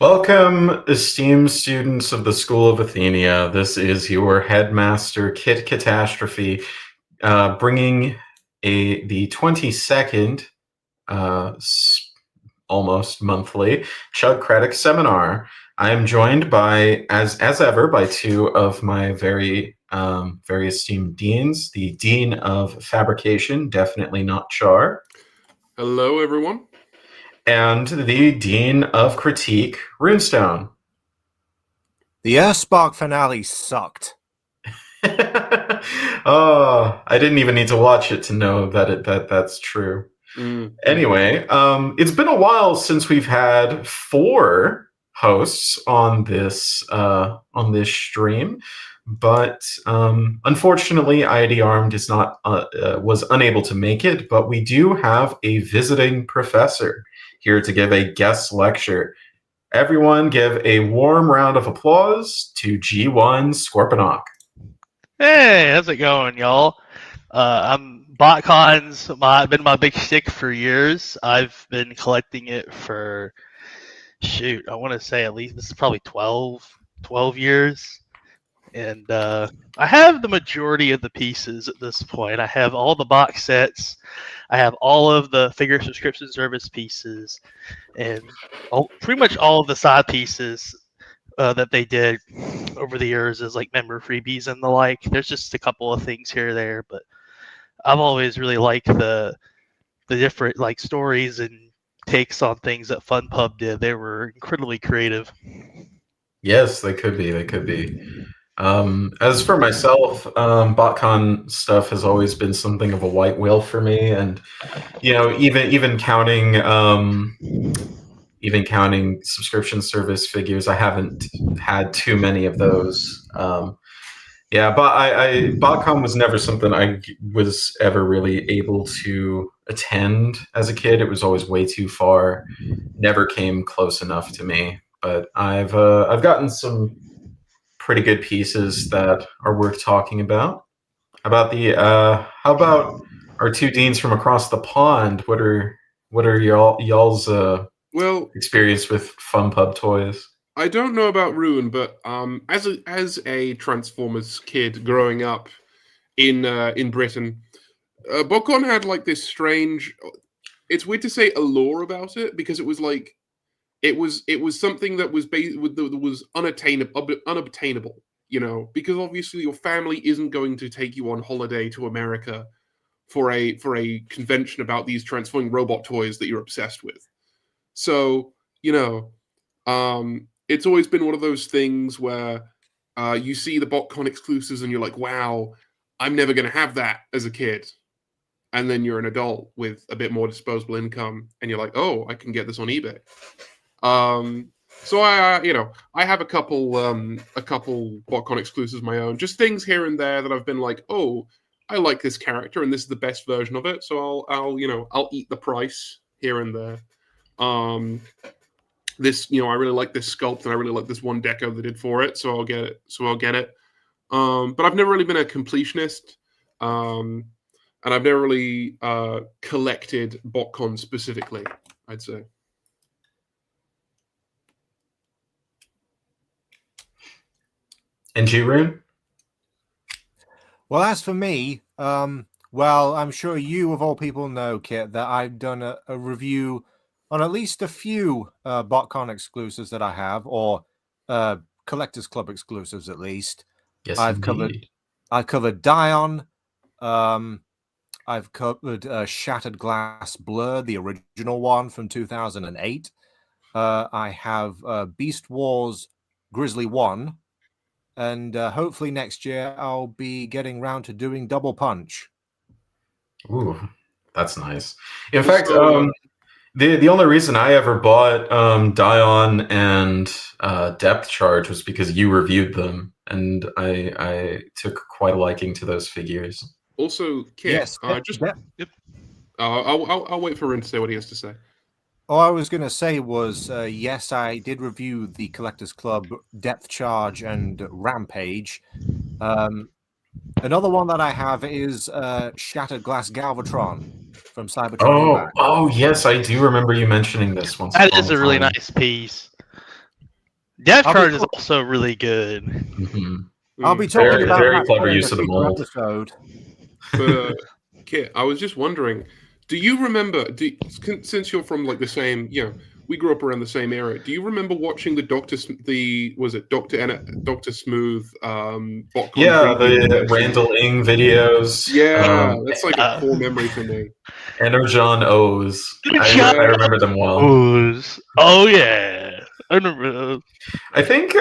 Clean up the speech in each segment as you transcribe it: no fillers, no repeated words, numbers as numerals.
Welcome, esteemed students of the School of Athenia. This is your headmaster, Kit Catastrophe, bringing the 22nd, almost monthly, Chugcratic Seminar. I am joined by, as ever, by two of my very esteemed deans. The Dean of Fabrication, definitely not Char, Hello, everyone. and the Dean of Critique, Runestone. The Earthspark finale sucked. Oh, I didn't even need to watch it to know that's true. Anyway, it's been a while since we've had four hosts on this stream, but unfortunately, ID Armed is not was unable to make it. But we do have a visiting professor here to give a guest lecture. Everyone, give a warm round of applause to G1 Scorponok. Hey, how's it going, y'all? I'm BotCon's been my big shtick for years. I've been collecting it for, I want to say at least this is probably 12 years. And I have the majority of the pieces at this point. I have all the box sets. I have all of the figure subscription service pieces, and pretty much all of the side pieces that they did over the years as like member freebies and the like. There's just a couple of things here or there, but I've always really liked the different like stories and takes on things that FunPub did. They were incredibly creative. Yes, they could be. They could be. As for myself, BotCon stuff has always been something of a white whale for me, and even counting subscription service figures, I haven't had too many of those. But BotCon was never something I was ever really able to attend as a kid. It was always way too far. Never came close enough to me. But I've gotten some pretty good pieces that are worth talking about. How about our two deans from across the pond? What are y'all's experience with FunPub toys? I don't know about Ruin, but as a Transformers kid growing up in Britain, BotCon had like this strange. It's weird to say allure about it because it was like it was something that was unobtainable, because obviously your family isn't going to take you on holiday to America for a convention about these transforming robot toys that you're obsessed with. So it's always been one of those things where you see the BotCon exclusives and you're like, wow, I'm never going to have that as a kid. And then you're an adult with a bit more disposable income and you're like, oh, I can get this on eBay. So I have a couple BotCon exclusives of my own, just things here and there that I've been like, oh, I like this character and this is the best version of it, so I'll eat the price here and there. I really like this sculpt and I really like this one deco they did for it, so I'll get it. But I've never really been a completionist, and I've never really collected BotCon specifically, I'd say. And G-Rune? Well, as for me, I'm sure you of all people know, Kit, that I've done a review on at least a few BotCon exclusives that I have, or Collectors Club exclusives at least. Yes, I've covered Dion. I've covered Shattered Glass Blur, the original one from 2008. I have Beast Wars Grizzly 1. And hopefully next year I'll be getting round to doing Double Punch. Ooh, that's nice. In fact, the only reason I ever bought Dion and Depth Charge was because you reviewed them, and I took quite a liking to those figures. Also, Kit, yes, I'll wait for Rin to say what he has to say. All I was going to say was, yes, I did review the Collectors Club Depth Charge and Rampage. Another one that I have is Shattered Glass Galvatron from Cybertron. Oh, yes, I do remember you mentioning this once. That is a really nice piece. Depth I'll be charge is talk- also really good. Mhm. I'll be Mm. talking Very, about very that clever in use a of the future mold. episode. But Kit, I was just wondering, do you remember? Since you're from like the same, we grew up around the same era. Do you remember watching the Doctor Smooth BotCon Yeah, preview the session? Randall Ing videos. Yeah, that's like a core memory for me. Energon O's. I Yeah. remember them well. Oh yeah, I remember those. I think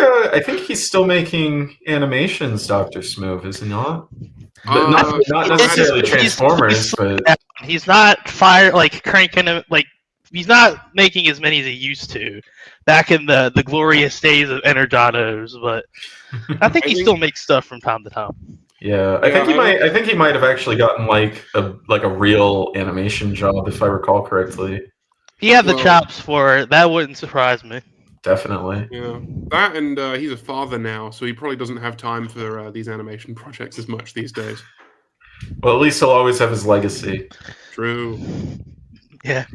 he's still making animations, Doctor Smooth, is he not? But not necessarily Transformers, but He's not cranking him like he's not making as many as he used to back in the glorious days of Energatos, but I think he still makes stuff from time to time. yeah, I think he might have actually gotten like a real animation job, if I recall correctly. He had the chops for it. That wouldn't surprise me. Definitely. Yeah, that and he's a father now, so he probably doesn't have time for these animation projects as much these days. Well, at least he'll always have his legacy. True. Yeah.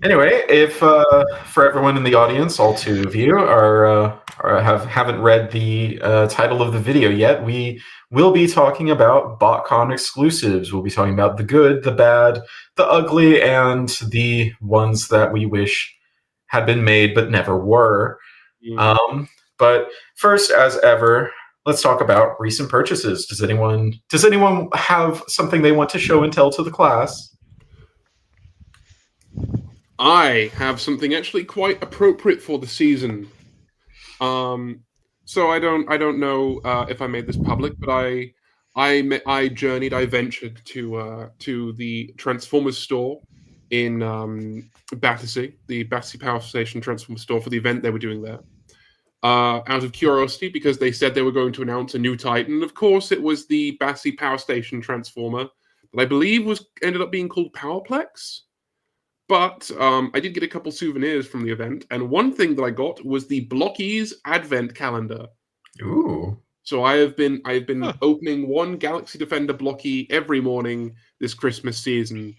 Anyway, if for everyone in the audience, all two of you haven't read the title of the video yet, we will be talking about BotCon exclusives. We'll be talking about the good, the bad, the ugly, and the ones that we wish had been made but never were. But first, as ever, let's talk about recent purchases. Does anyone have something they want to show and tell to the class? I have something actually quite appropriate for the season. So I don't know if I made this public, but I ventured to the Transformers store in Battersea, the Battersea Power Station Transformers store, for the event they were doing there. Out of curiosity, because they said they were going to announce a new Titan. Of course, it was the Battersea Power Station Transformer, that I believe ended up being called Powerplex. But I did get a couple souvenirs from the event, and one thing that I got was the Blockies Advent Calendar. Ooh! So I have been opening one Galaxy Defender Blocky every morning this Christmas season,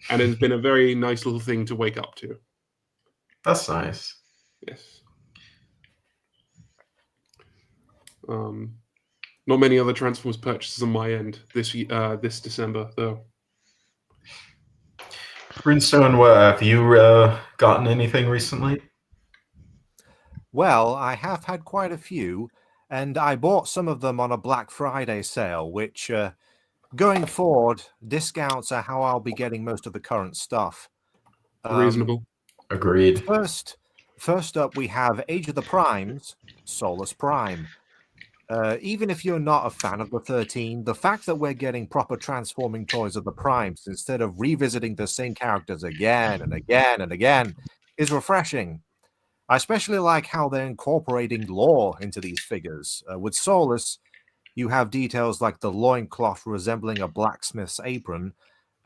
and it's been a very nice little thing to wake up to. That's nice. Yes. Not many other Transformers purchases on my end this December, though. Runestone, have you gotten anything recently? Well, I have had quite a few, and I bought some of them on a Black Friday sale, which, going forward, discounts are how I'll be getting most of the current stuff. Reasonable. Agreed. First up, we have Age of the Primes, Solus Prime. Even if you're not a fan of the 13, the fact that we're getting proper transforming toys of the Primes instead of revisiting the same characters again and again and again is refreshing. I especially like how they're incorporating lore into these figures. With Solus, you have details like the loincloth resembling a blacksmith's apron,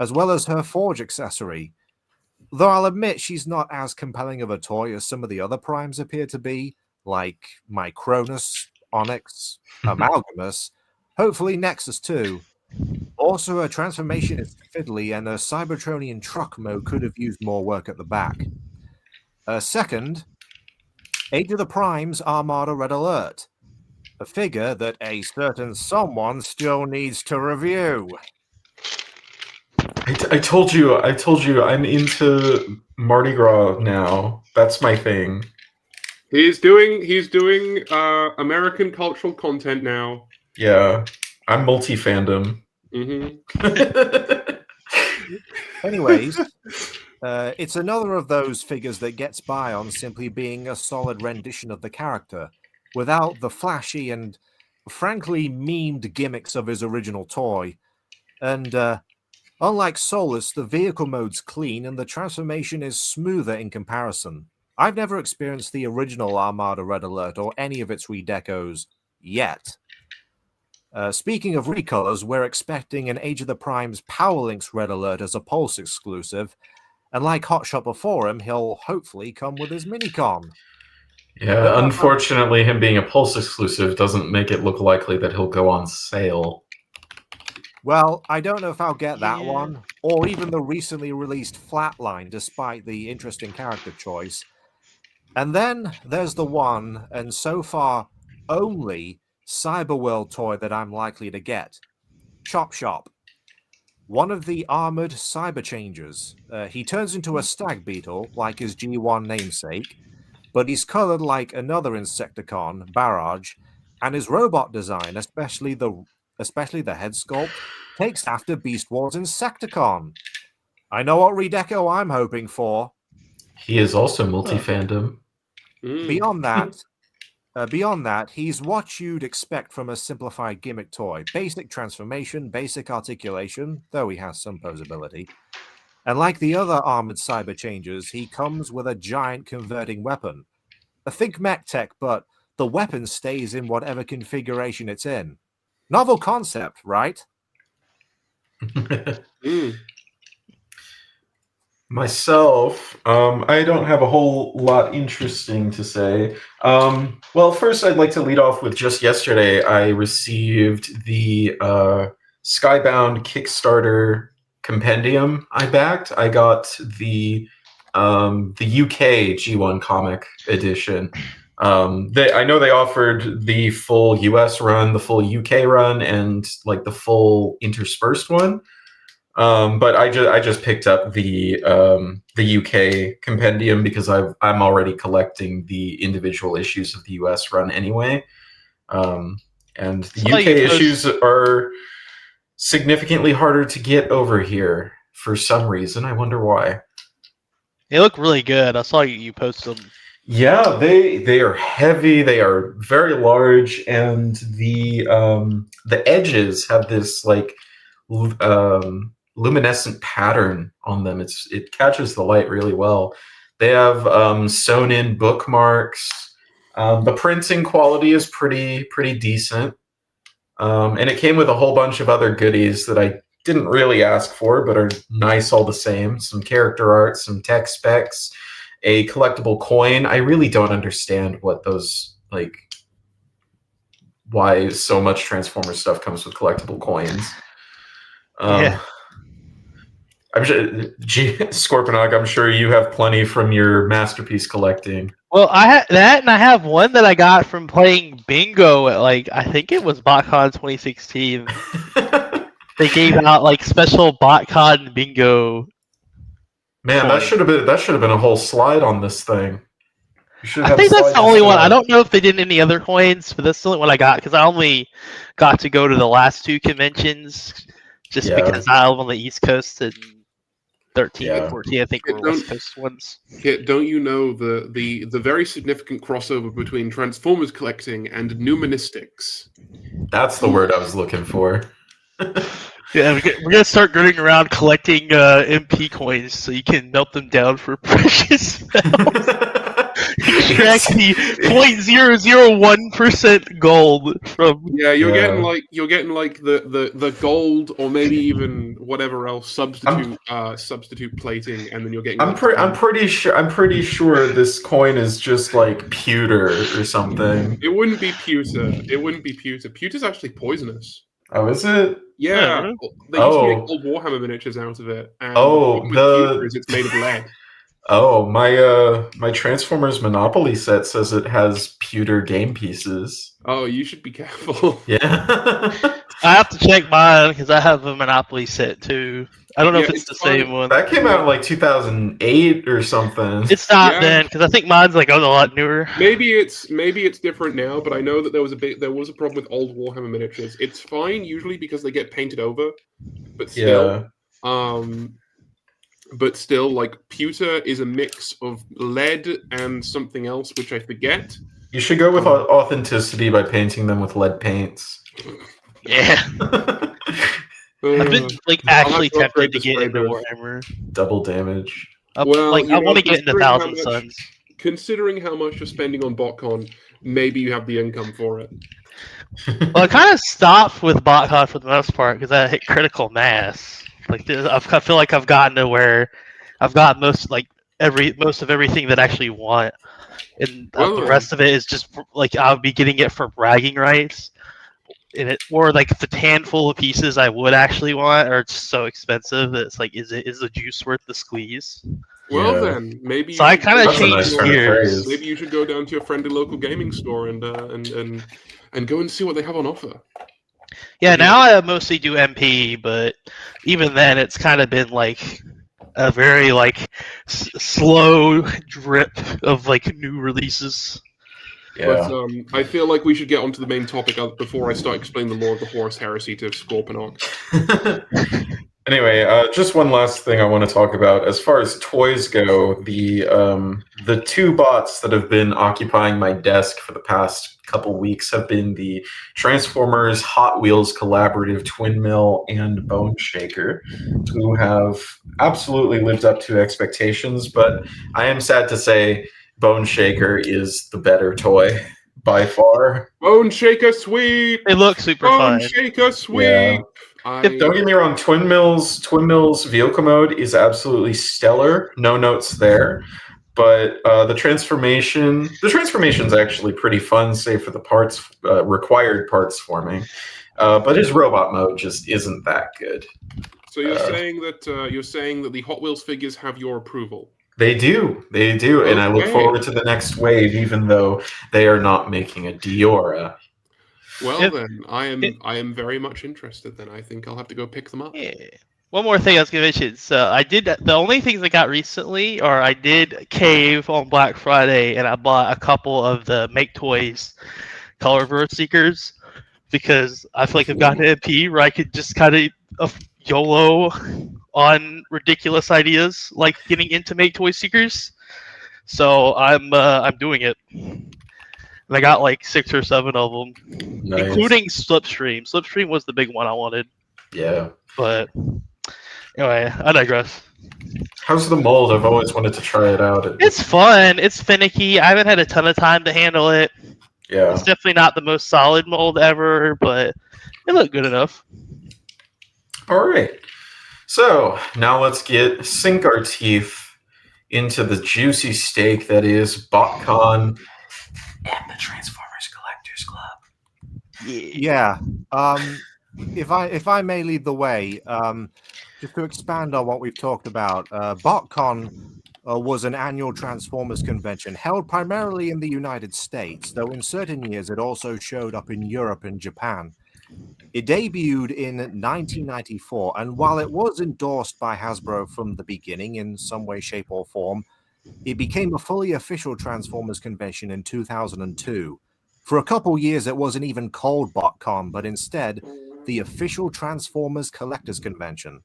as well as her forge accessory. Though I'll admit she's not as compelling of a toy as some of the other Primes appear to be, like Micronus, Onyx, Amalgamus, hopefully Nexus too. Also, her transformation is fiddly, and her Cybertronian truck mode could have used more work at the back. Second, Age of the Primes Armada Red Alert, a figure that a certain someone still needs to review. I told you, I'm into Mardi Gras now. That's my thing. He's doing American cultural content now. Yeah, I'm multi-fandom. Anyways, it's another of those figures that gets by on simply being a solid rendition of the character, without the flashy and, frankly, memed gimmicks of his original toy. And unlike Solus, the vehicle mode's clean and the transformation is smoother in comparison. I've never experienced the original Armada Red Alert or any of its redecos yet. Speaking of recolors, we're expecting an Age of the Primes Powerlinks Red Alert as a Pulse exclusive, and like Hotshot before him, he'll hopefully come with his Minicon. Yeah, unfortunately, him being a Pulse exclusive doesn't make it look likely that he'll go on sale. Well, I don't know if I'll get that one, or even the recently released Flatline, despite the interesting character choice. And then there's the one, and so far only, Cyberworld toy that I'm likely to get. Chop Shop. One of the armored cyber changers. He turns into a stag beetle, like his G1 namesake, but he's colored like another Insecticon, Barrage, and his robot design, especially the head sculpt, takes after Beast Wars Insecticon. I know what redeco I'm hoping for. He is also multi-fandom. Beyond that, he's what you'd expect from a simplified gimmick toy. Basic transformation, basic articulation, though he has some posability. And like the other armored cyber changers, he comes with a giant converting weapon. Think mech tech, but the weapon stays in whatever configuration it's in. Novel concept, right? Myself, I don't have a whole lot interesting to say. Well, first, I'd like to lead off with just yesterday, I received the Skybound Kickstarter compendium I backed. I got the UK G1 comic edition. I know they offered the full US run, the full UK run, and like the full interspersed one. But I just picked up the UK compendium because I'm already collecting the individual issues of the US run anyway. And the UK issues are significantly harder to get over here for some reason. I wonder why. They look really good. I saw you post them. Yeah, they are heavy. They are very large, and the edges have this like luminescent pattern on them. It catches the light really well. They have sewn in bookmarks. The printing quality is pretty decent, and it came with a whole bunch of other goodies that I didn't really ask for, but are nice all the same. Some character art, some tech specs, a collectible coin. I really don't understand what those like. Why so much Transformers stuff comes with collectible coins. Yeah. I'm sure, Scorponok, I'm sure you have plenty from your masterpiece collecting. Well, I have that, and I have one that I got from playing bingo at I think it was BotCon 2016. They gave out special BotCon bingo. Man, that should have been a whole slide on this thing. I think that's the only one. I don't know if they did any other coins, but that's the only one I got because I only got to go to the last two conventions just because I live on the East Coast and 13 and 14, I think, were West Coast ones. Don't you know the very significant crossover between Transformers collecting and numanistics? That's the word I was looking for. Yeah, we're gonna start going around collecting MP coins so you can melt them down for precious metals. Extract the 0.001% gold from. Yeah, you're getting the gold or maybe even whatever else substitute plating, and then you're getting. I'm pretty sure this coin is just like pewter or something. It wouldn't be pewter. Pewter's actually poisonous. Oh, is it? Yeah. They used to make old Warhammer miniatures out of it. And pewter is it's made of lead. Oh, my Transformers Monopoly set says it has pewter game pieces. Oh, you should be careful. Yeah. I have to check mine because I have a Monopoly set too. I don't know if it's the same one. That came out in 2008 or something. It's not then because I think mine's a lot newer. Maybe it's different now, but I know that there was a problem with old Warhammer miniatures. It's fine usually because they get painted over, but still, pewter is a mix of lead and something else, which I forget. You should go with authenticity by painting them with lead paints. Yeah. I've been actually tempted to get into Warhammer. Double damage. I want to get into Thousand Suns. Considering how much you're spending on BotCon, maybe you have the income for it. Well, I kind of stopped with BotCon for the most part because I hit critical mass. I feel like I've gotten to where I've got most of everything that I actually want, and the rest of it is just I'll be getting it for bragging rights. Or the handful of pieces I would actually want are just so expensive that it's is the juice worth the squeeze? Well, Yeah. then maybe So you I should kind go of That's a down nice to changed turn of your- phrase. gears. Maybe you should go down to your friendly local gaming store and go and see what they have on offer. Yeah, If you now I mostly do MP, but even then, it's kind of been like a very like slow drip of like new releases. But Yeah. I feel like we should get onto the main topic before I start explaining the lore of the Horus Heresy to Scorponok. Anyway, just one last thing I want to talk about. As far as toys go, the two bots that have been occupying my desk for the past couple weeks have been the Transformers Hot Wheels Collaborative Twin Mill and Bone Shaker, who have absolutely lived up to expectations. But I am sad to say, Bone Shaker is the better toy by far. Bone Shaker Sweep! They look super Bone fun. Shaker Sweep! Yeah. I Don't get me wrong, Twin Mills vehicle mode is absolutely stellar. No notes there. But the transformation's actually pretty fun, save for the parts required parts forming. But his robot mode just isn't that good. So you're saying that the Hot Wheels figures have your approval? They do, and I look Okay. forward to the next wave, even though they are not making a Diora. Well, If- then I am very much interested. Then I think I'll have to go pick them up. Yeah. One more thing I was gonna mention. So I did the only things I got recently, or I did cave on Black Friday, and I bought a couple of the Make Toys Colorverse Seekers because I feel like I've gotten an MP where I could just kind of YOLO on ridiculous ideas like getting into Make Toy Seekers. So I'm doing it. And I got like 6 or 7 of them, Nice. including Slipstream. Slipstream was the big one I wanted, Yeah. but anyway, I digress. How's the mold? I've always wanted to try it out. It's fun. It's finicky. I haven't had a ton of time to handle it. Yeah. It's definitely not the most solid mold ever, but it looked good enough. All right. So now let's sink our teeth into the juicy steak that is BotCon and the Transformers Collectors Club. Yeah. If I may lead the way, just to expand on what we've talked about, BotCon was an annual Transformers convention held primarily in the United States, though in certain years it also showed up in Europe and Japan. It debuted in 1994, and while it was endorsed by Hasbro from the beginning in some way, shape, or form, it became a fully official Transformers convention in 2002. For a couple years, it wasn't even called BotCon, but instead the official Transformers Collectors Convention.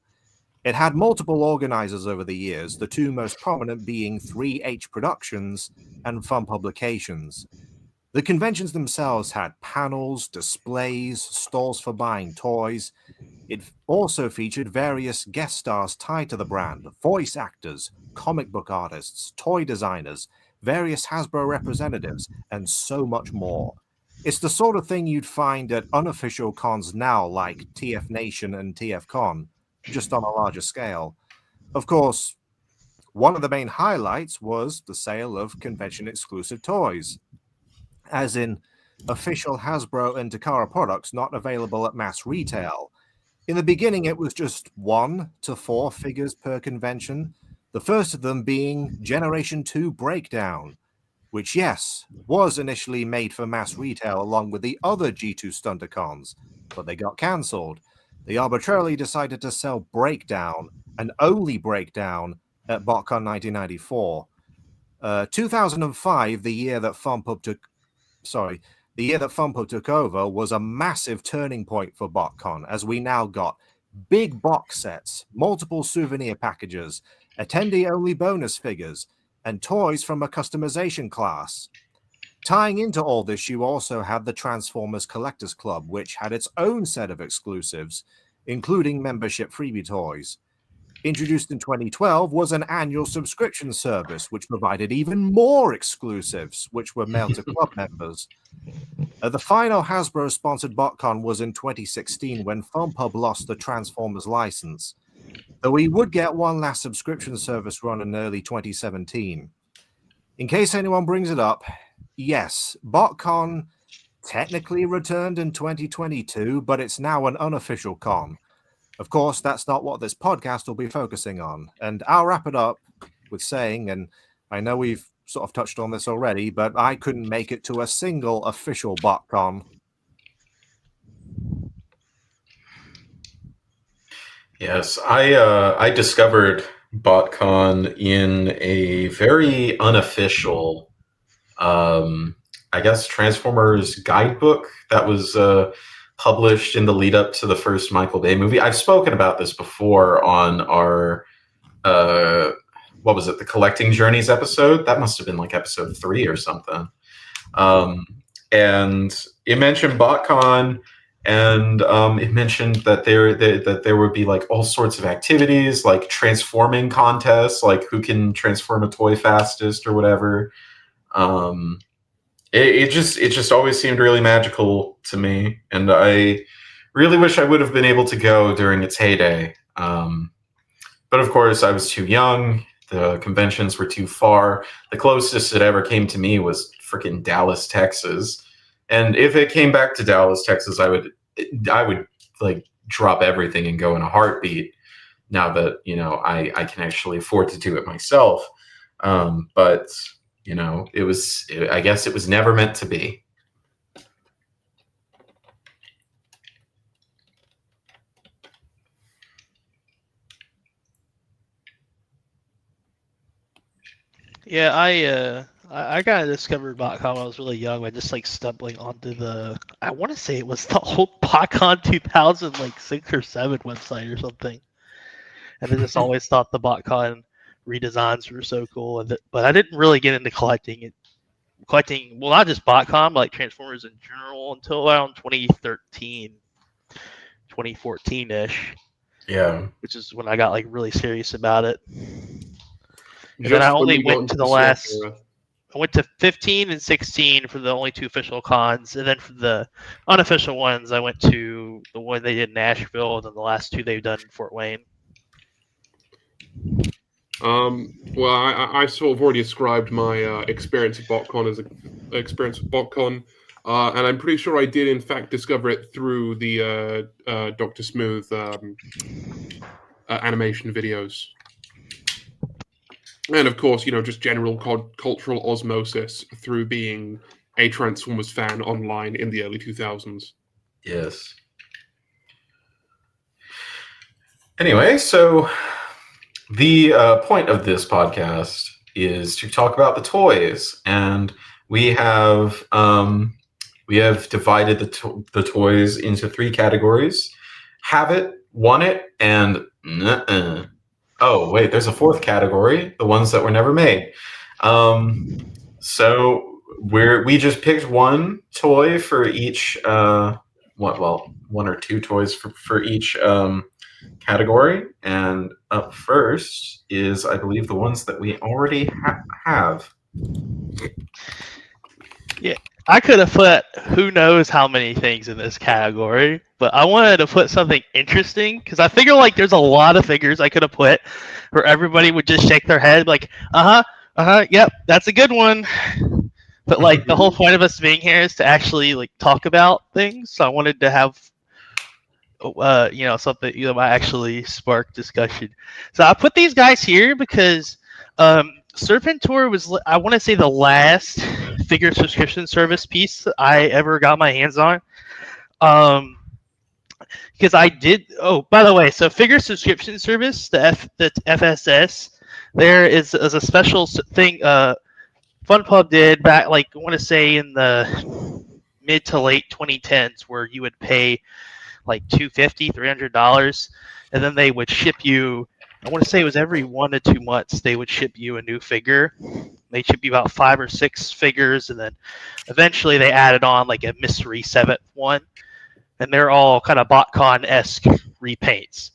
It had multiple organizers over the years, the two most prominent being 3H Productions and Fun Publications. The conventions themselves had panels, displays, stalls for buying toys. It also featured various guest stars tied to the brand, voice actors, comic book artists, toy designers, various Hasbro representatives, and so much more. It's the sort of thing you'd find at unofficial cons now like TF Nation and TF Con, just on a larger scale. Of course, one of the main highlights was the sale of convention-exclusive toys, as in official Hasbro and Takara products not available at mass retail. In the beginning, it was just 1 to 4 figures per convention, the first of them being Generation 2 Breakdown, which, yes, was initially made for mass retail along with the other G2 Stundercons, but they got cancelled. They arbitrarily decided to sell Breakdown, and only Breakdown, at BotCon 1994. 2005, the year that FunPub took over, was a massive turning point for BotCon, as we now got big box sets, multiple souvenir packages, attendee-only bonus figures, and toys from a customization class. Tying into all this, you also had the Transformers Collectors Club, which had its own set of exclusives, including membership freebie toys. Introduced in 2012 was an annual subscription service, which provided even more exclusives, which were mailed to club members. The final Hasbro-sponsored BotCon was in 2016 when FunPub lost the Transformers license, though we would get one last subscription service run in early 2017. In case anyone brings it up, yes, BotCon technically returned in 2022, but it's now an unofficial con. Of course, that's not what this podcast will be focusing on, and I'll wrap it up with saying, and I know we've sort of touched on this already, but I couldn't make it to a single official BotCon. Yes, I discovered BotCon in a very unofficial, I guess, Transformers guidebook that was published in the lead up to the first Michael Bay movie. I've spoken about this before on our what was it, the Collecting Journeys episode? That must have been like episode 3 or something. And it mentioned BotCon. And it mentioned that there would be like all sorts of activities, like transforming contests, like who can transform a toy fastest or whatever. It just always seemed really magical to me, and I really wish I would have been able to go during its heyday. But of course, I was too young. The conventions were too far. The closest it ever came to me was freaking Dallas, Texas. And if it came back to Dallas, Texas, I would like drop everything and go in a heartbeat. Now that I can actually afford to do it myself. But I guess it was never meant to be. Yeah, I kind of discovered BotCon when I was really young by just like stumbling onto I want to say it was the old BotCon 2006 or 7 website or something. And I just always thought the BotCon redesigns were so cool. But I didn't really get into collecting, well, not just BotCon, but like Transformers in general until around 2013, 2014-ish. Yeah. Which is when I got like really serious about it. And Just then I when only we got went into to the swap last. era. I went to 15 and 16 for the only 2 official cons, and then for the unofficial ones, I went to the one they did in Nashville, and then the last 2 they've done in Fort Wayne. Well, I sort of already described my experience at BotCon as an experience with BotCon, and I'm pretty sure I did in fact discover it through the Dr. Smooth animation videos. And of course, just general cultural osmosis through being a Transformers fan online in the early 2000s. Yes. Anyway, so the point of this podcast is to talk about the toys, and we have divided the toys into 3 categories: have it, want it, and nuh-uh. Oh, wait, there's a 4th category, the ones that were never made. So we just picked one toy for each, 1 or 2 toys for each category. And up first is, I believe, the ones that we already have. Yeah, I could have put who knows how many things in this category, but I wanted to put something interesting because I figure like there's a lot of figures I could have put where everybody would just shake their head like, yep, that's a good one. But like the whole point of us being here is to actually like talk about things. So I wanted to have something that might actually spark discussion. So I put these guys here because Serpentor was, I want to say, the last figure subscription service piece I ever got my hands on. Because I did. Oh, by the way, so figure subscription service, the FSS, there is a special thing. FunPub did back, like I want to say in the mid to late 2010s, where you would pay like $250, $300, and then they would ship you. I want to say it was every 1 to 2 months they would ship you a new figure. They ship you about 5 or 6 figures, and then eventually they added on like a mystery 7th one, and they're all kind of BotCon-esque repaints.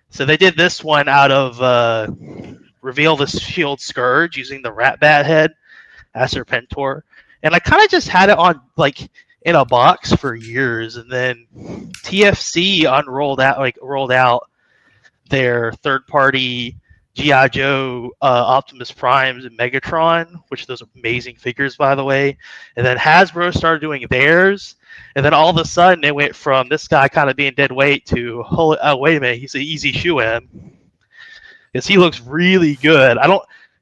So they did this one out of Reveal the Shield Scourge using the Rat Bat head as Serpentor, and I kind of just had it on like in a box for years, and then TFC rolled out their third-party G.I. Joe Optimus Primes and Megatron, which are those amazing figures, by the way. And then Hasbro started doing theirs, and then all of a sudden it went from this guy kind of being dead weight to, oh, wait a minute, he's an easy shoe-in. Because he looks really good.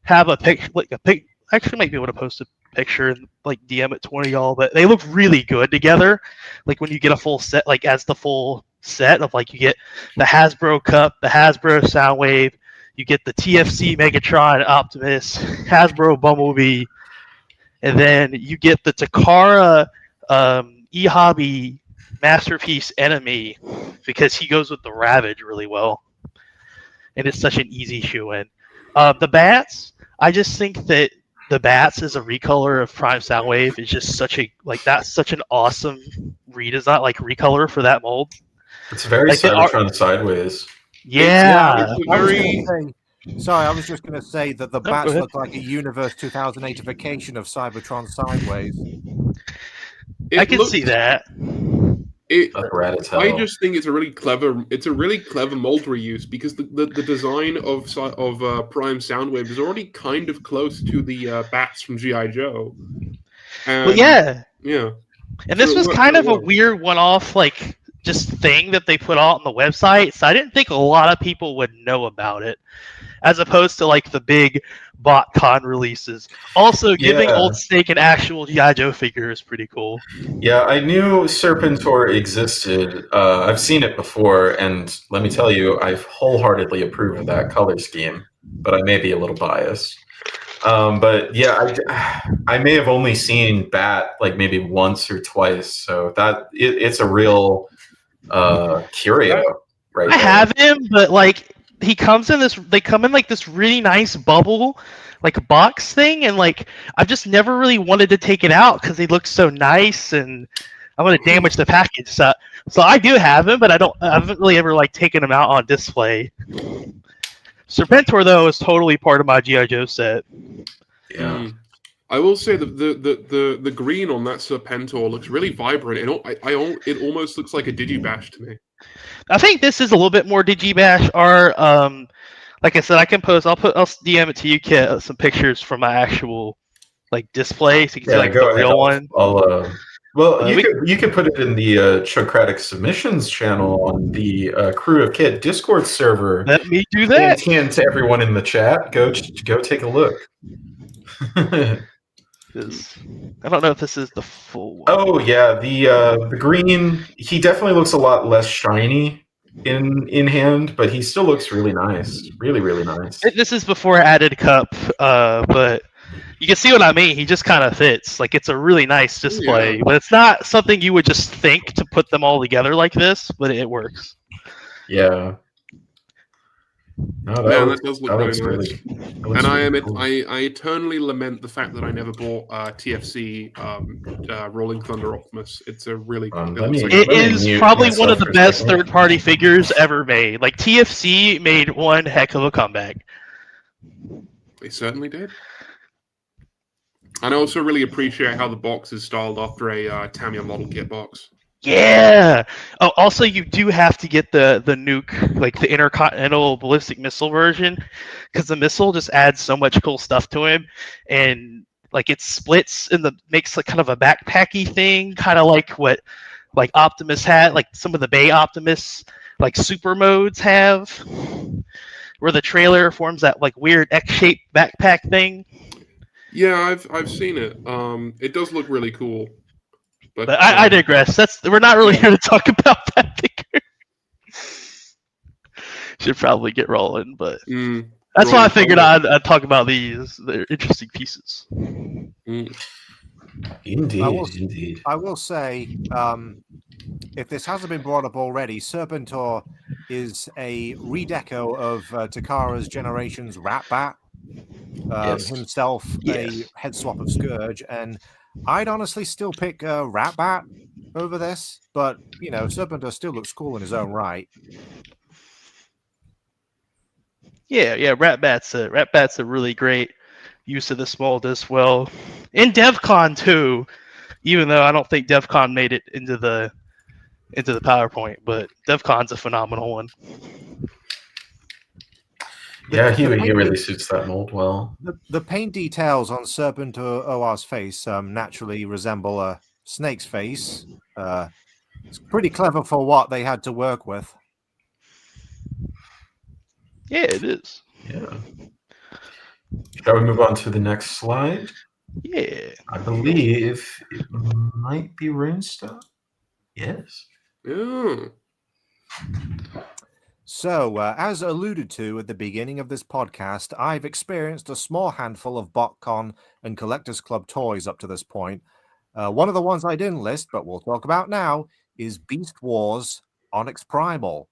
have a pic, like a pic. Actually, might be able to post a picture and like DM it to one of y'all, but they look really good together. Like when you get a full set, like as the full set of like you get the Hasbro Cup, the Hasbro Soundwave, you get the TFC Megatron Optimus, Hasbro Bumblebee, and then you get the Takara eHobby Masterpiece Enemy because he goes with the Ravage really well, and it's such an easy shoe in. The Bats, I just think that the Bats as a recolor of Prime Soundwave is just such a that's such an awesome redesign, like recolor for that mold. It's very Like Cybertron sideways. yeah. It's a I was very going to say, sorry, I was just going to say that the go bats ahead. look like a Universe 2008ification of Cybertron Sideways. I can see that. That's rad as hell. I just think it's a really clever mold reuse because the design of Prime Soundwave is already kind of close to the bats from G.I. Joe. Well, yeah. Yeah. And this So it was worked kind of really a well. weird one-off, like just thing that they put out on the website. So I didn't think a lot of people would know about it, as opposed to like the big BotCon releases. Also, giving Yeah. Old Snake an actual G.I. Joe figure is pretty cool. Yeah, I knew Serpentor existed. I've seen it before, and let me tell you, I wholeheartedly approve of that color scheme, but I may be a little biased. But yeah, I may have only seen Bat like maybe once or twice, so it's a real curio right I there. have him, but like he comes in this, they come in like this really nice bubble, like box thing, and like I've just never really wanted to take it out because he looks so nice, and I'm gonna damage the package. So I do have him, but I haven't really ever like taken him out on display. Serpentor though is totally part of my GI Joe set. Yeah. I will say that the green on that Serpentor looks really vibrant. It almost looks like a Digibash to me. I think this is a little bit more Digibash art. Like I said, I can post. I'll DM it to you, Kit, some pictures from my actual like display, so you can see like go the ahead. real one. Well, you could put it in the Chugcratic Submissions channel on the Crew of Kit Discord server. Let me do that. And to everyone in the chat, go take a look. I don't know if this is the full one. Oh yeah, the green. He definitely looks a lot less shiny in hand, but he still looks really nice. Really, really nice. This is before added cup, but you can see what I mean. He just kind of fits. Like it's a really nice display, but it's not something you would just think to put them all together like this. But it works. Yeah. No, that does look really nice. And I admit, cool. I eternally lament the fact that I never bought TFC Rolling Thunder Optimus. It's a really it is probably one of the best third-party figures ever made. Like TFC made one heck of a comeback. They certainly did. And I also really appreciate how the box is styled after a Tamiya model kit box. Yeah. Oh, also you do have to get the nuke, like the intercontinental ballistic missile version, because the missile just adds so much cool stuff to him, and like it splits and makes like kind of a backpacky thing, kind of like what like Optimus had, like some of the Bay Optimus like super modes have, where the trailer forms that like weird X-shaped backpack thing. Yeah, I've seen it. It does look really cool. But I digress. We're not really here to talk about that figure. Should probably get rolling, but that's why I figured I'd talk about these. They're interesting pieces. Indeed. I will say, if this hasn't been brought up already, Serpentor is a redeco of Takara's Generations Rat Bat. Himself a head swap of Scourge, and I'd honestly still pick Rat Bat over this, but you know, Serpentor still looks cool in his own right. Yeah, Rat Bat's a really great use of the small disc. Well, in DevCon too, even though I don't think DevCon made it into the PowerPoint, but DevCon's a phenomenal one. Yeah, he really suits that mold well. The paint details on Serpentor OR's face naturally resemble a snake's face. It's pretty clever for what they had to work with. Yeah, it is. Yeah. Shall we move on to the next slide? Yeah. I believe it might be Runestone. Yes. Yeah. So, as alluded to at the beginning of this podcast, I've experienced a small handful of BotCon and Collectors Club toys up to this point. One of the ones I didn't list, but we'll talk about now, is Beast Wars Onyx Primal.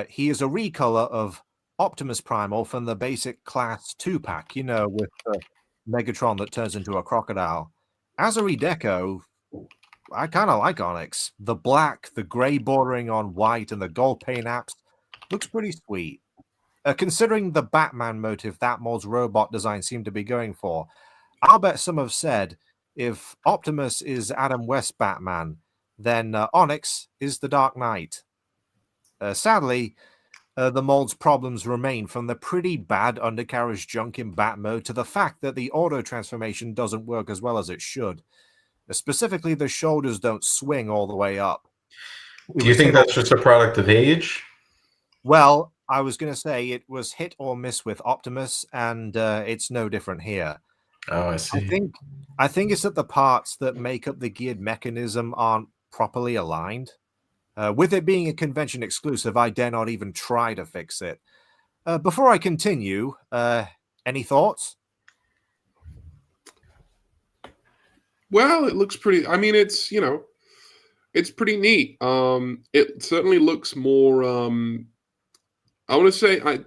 He is a recolor of Optimus Primal from the basic Class 2-pack, with the Megatron that turns into a crocodile. As a redeco, I kind of like Onyx. The black, the gray bordering on white, and the gold paint apps looks pretty sweet. Considering the Batman motif that mold's robot design seemed to be going for, I'll bet some have said if Optimus is Adam West Batman, then Onyx is the Dark Knight. Sadly, the mold's problems remain, from the pretty bad undercarriage junk in Bat mode to the fact that the auto transformation doesn't work as well as it should. Specifically, the shoulders don't swing all the way up. Do you think that's just a product of age? Well, I was going to say it was hit or miss with Optimus, and it's no different here. Oh, I see. I think it's that the parts that make up the geared mechanism aren't properly aligned. With it being a convention exclusive, I dare not even try to fix it. Before I continue, any thoughts? Well, it looks pretty. I mean, it's pretty neat. It certainly looks more. I want to say I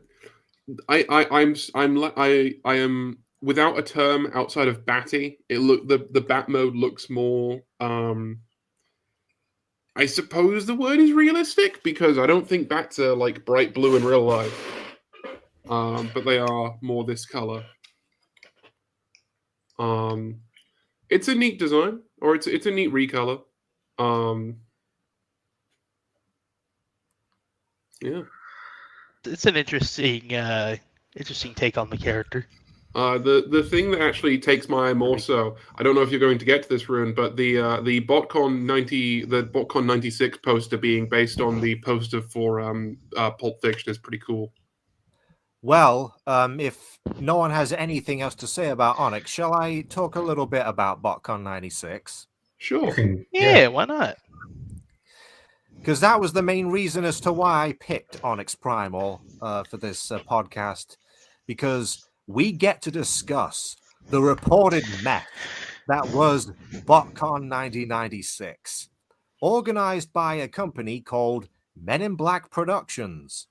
am without a term outside of batty. The bat mode looks more. I suppose the word is realistic, because I don't think bats are like bright blue in real life. But they are more this color. It's a neat design, or it's a neat recolor. Yeah. It's an interesting take on the character. The thing that actually takes my eye more so, I don't know if you're going to get to this, Rune, but the BotCon 96 poster being based on the poster for Pulp Fiction is pretty cool. Well, if no one has anything else to say about Onyx, shall I talk a little bit about BotCon 96? Sure. Yeah, why not? Because that was the main reason as to why I picked Onyx Primal for this podcast, because we get to discuss the reported mess that was BotCon 1996, organized by a company called Men in Black Productions.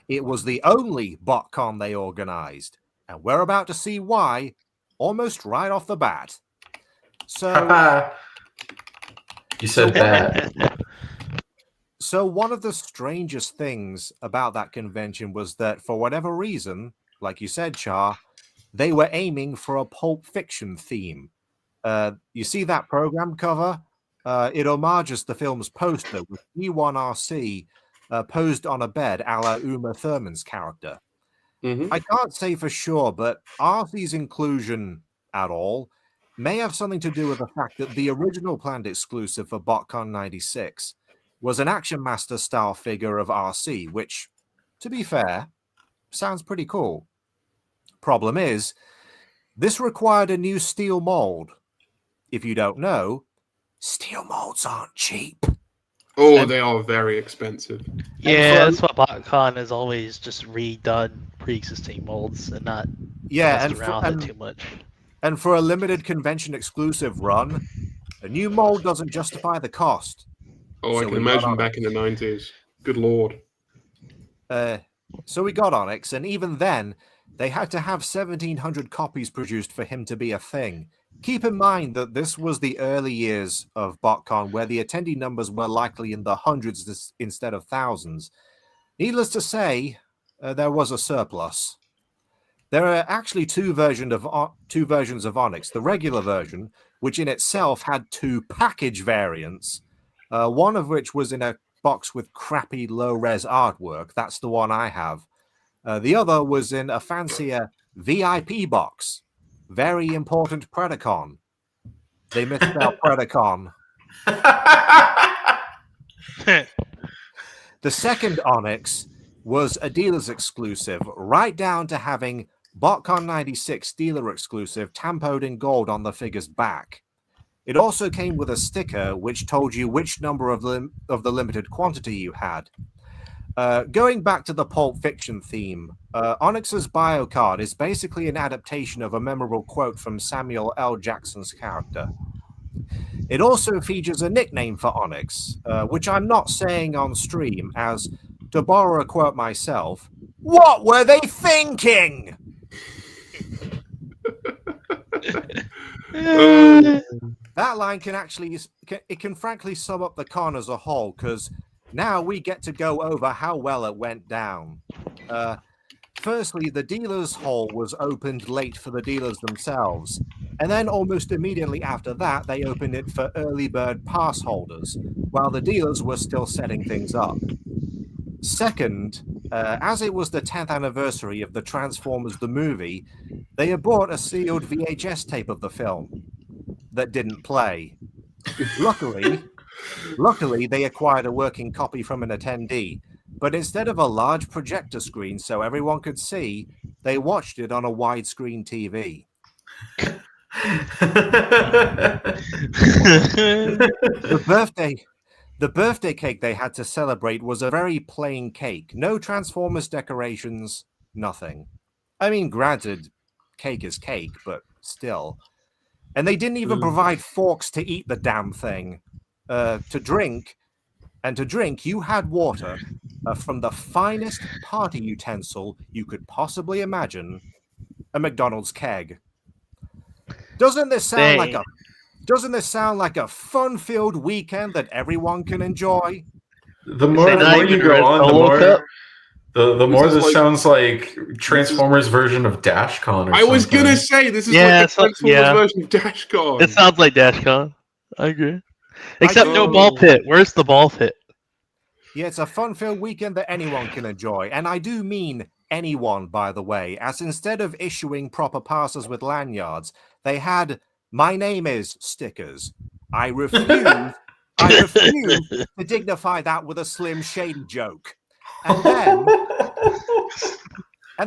It was the only BotCon they organized, and we're about to see why almost right off the bat. So, you said that. So one of the strangest things about that convention was that, for whatever reason, like you said, Char, they were aiming for a Pulp Fiction theme. You see that program cover? It homages the film's poster with E1RC posed on a bed a la Uma Thurman's character. Mm-hmm. I can't say for sure, but RC's inclusion at all may have something to do with the fact that the original planned exclusive for BotCon 96 was an Action Master style figure of RC, which, to be fair, sounds pretty cool. Problem is, this required a new steel mold. If you don't know, steel molds aren't cheap. Oh, they are very expensive. Yeah, that's why BotCon has always just redone pre-existing molds and not messed around with it too much. And for a limited convention exclusive run, a new mold doesn't justify the cost. Oh, so I can imagine back in the 90s. Good lord. So we got Onyx, and even then, they had to have 1,700 copies produced for him to be a thing. Keep in mind that this was the early years of BotCon, where the attendee numbers were likely in the hundreds instead of thousands. Needless to say, there was a surplus. There are actually two versions of Onyx. The regular version, which in itself had two package variants, one of which was in a box with crappy low-res artwork. That's the one I have. The other was in a fancier VIP box. Very important Predacon. They missed out Predacon. The second Onyx was a dealer's exclusive, right down to having BotCon 96 dealer exclusive tampoed in gold on the figure's back. It also came with a sticker which told you which number of the limited quantity you had. Going back to the Pulp Fiction theme, Onyx's bio card is basically an adaptation of a memorable quote from Samuel L. Jackson's character. It also features a nickname for Onyx, which I'm not saying on stream, as, to borrow a quote myself, "What were they thinking?" That line can frankly sum up the con as a whole, because now we get to go over how well it went down. Firstly, the dealer's hall was opened late for the dealers themselves, and then almost immediately after that, they opened it for early bird pass holders, while the dealers were still setting things up. Second, as it was the 10th anniversary of the Transformers the movie, they had bought a sealed VHS tape of the film that didn't play. Luckily, they acquired a working copy from an attendee, but instead of a large projector screen so everyone could see, they watched it on a widescreen TV. The birthday cake they had to celebrate was a very plain cake. No Transformers decorations, nothing. I mean, granted, cake is cake, but still. And they didn't even provide forks to eat the damn thing. To drink, you had water from the finest party utensil you could possibly imagine, a McDonald's keg. Doesn't this sound like a fun-filled weekend that everyone can enjoy? The more you go on, the more this sounds like Transformers version of DashCon. I was gonna say this is like the Transformers version of DashCon. It sounds like DashCon. I agree. Except no ball pit. Where's the ball pit? Yeah, it's a fun-filled weekend that anyone can enjoy, and I do mean anyone, by the way, as instead of issuing proper passes with lanyards, they had "My name is" stickers. I refuse to dignify that with a Slim Shady joke. And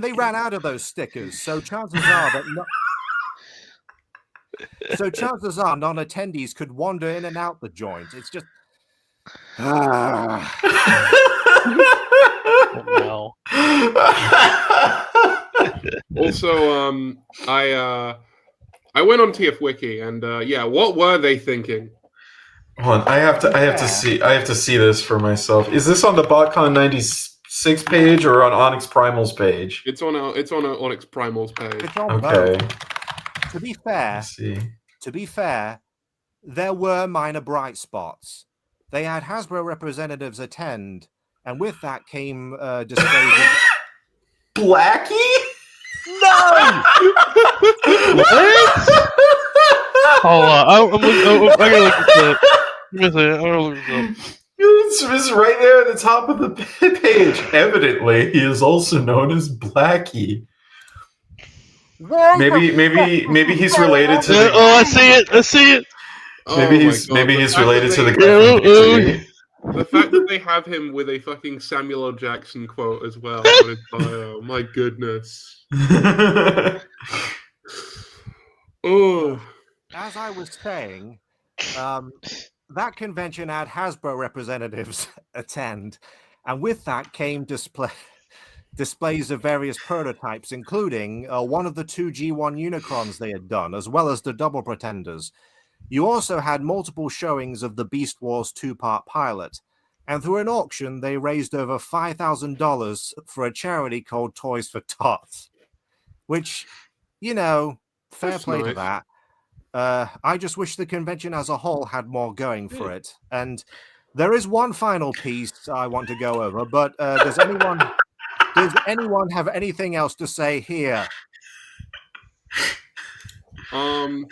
they ran out of those stickers, so chances are non-attendees could wander in and out the joint. It's just Oh, no. Also, I went on TF Wiki and what were they thinking? Hold on, I have to see this for myself. Is this on the BotCon 96 page or on Onyx Primal's page? It's on Onyx Primal's page. It's on Okay. both. To be fair, there were minor bright spots. They had Hasbro representatives attend, and with that came displays of Blackie? No! What? I'm gonna look this up. I'm gonna look this up. It's right there at the top of the page. Evidently, he is also known as Blackie. Maybe he's related to the... I see it. Maybe he's related to the... The fact that they have him with a fucking Samuel L. Jackson quote as well on his bio, my goodness. Oh. As I was saying, that convention had Hasbro representatives attend, and with that came displays of various prototypes, including one of the 2 G1 Unicrons they had done, as well as the Double Pretenders. You also had multiple showings of the Beast Wars 2-part pilot, and through an auction, they raised over $5,000 for a charity called Toys for Tots, which, fair play to that. I just wish the convention as a whole had more going for it. And there is one final piece I want to go over, but does anyone have anything else to say here? I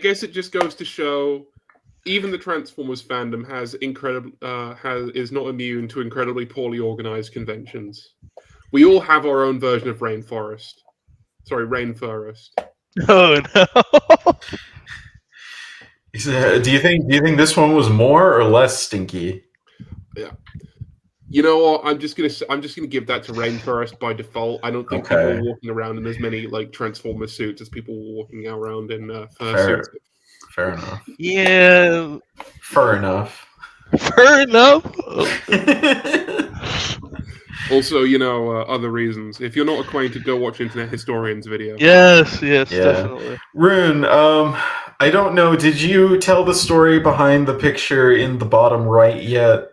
guess it just goes to show even the Transformers fandom is not immune to incredibly poorly organized conventions. We all have our own version of Rainforest. Oh no. Do you think this one was more or less stinky? Yeah. You know what? I'm just gonna give that to Rainforest by default. I don't think people Okay. are walking around in as many like Transformer suits as people were walking around in Fair. fursuits. Fair enough. Yeah, Fair enough. fair enough. Also, other reasons. If you're not acquainted, go watch Internet Historian's video. Yes, Yeah. definitely. Rune, I don't know. Did you tell the story behind the picture in the bottom right yet?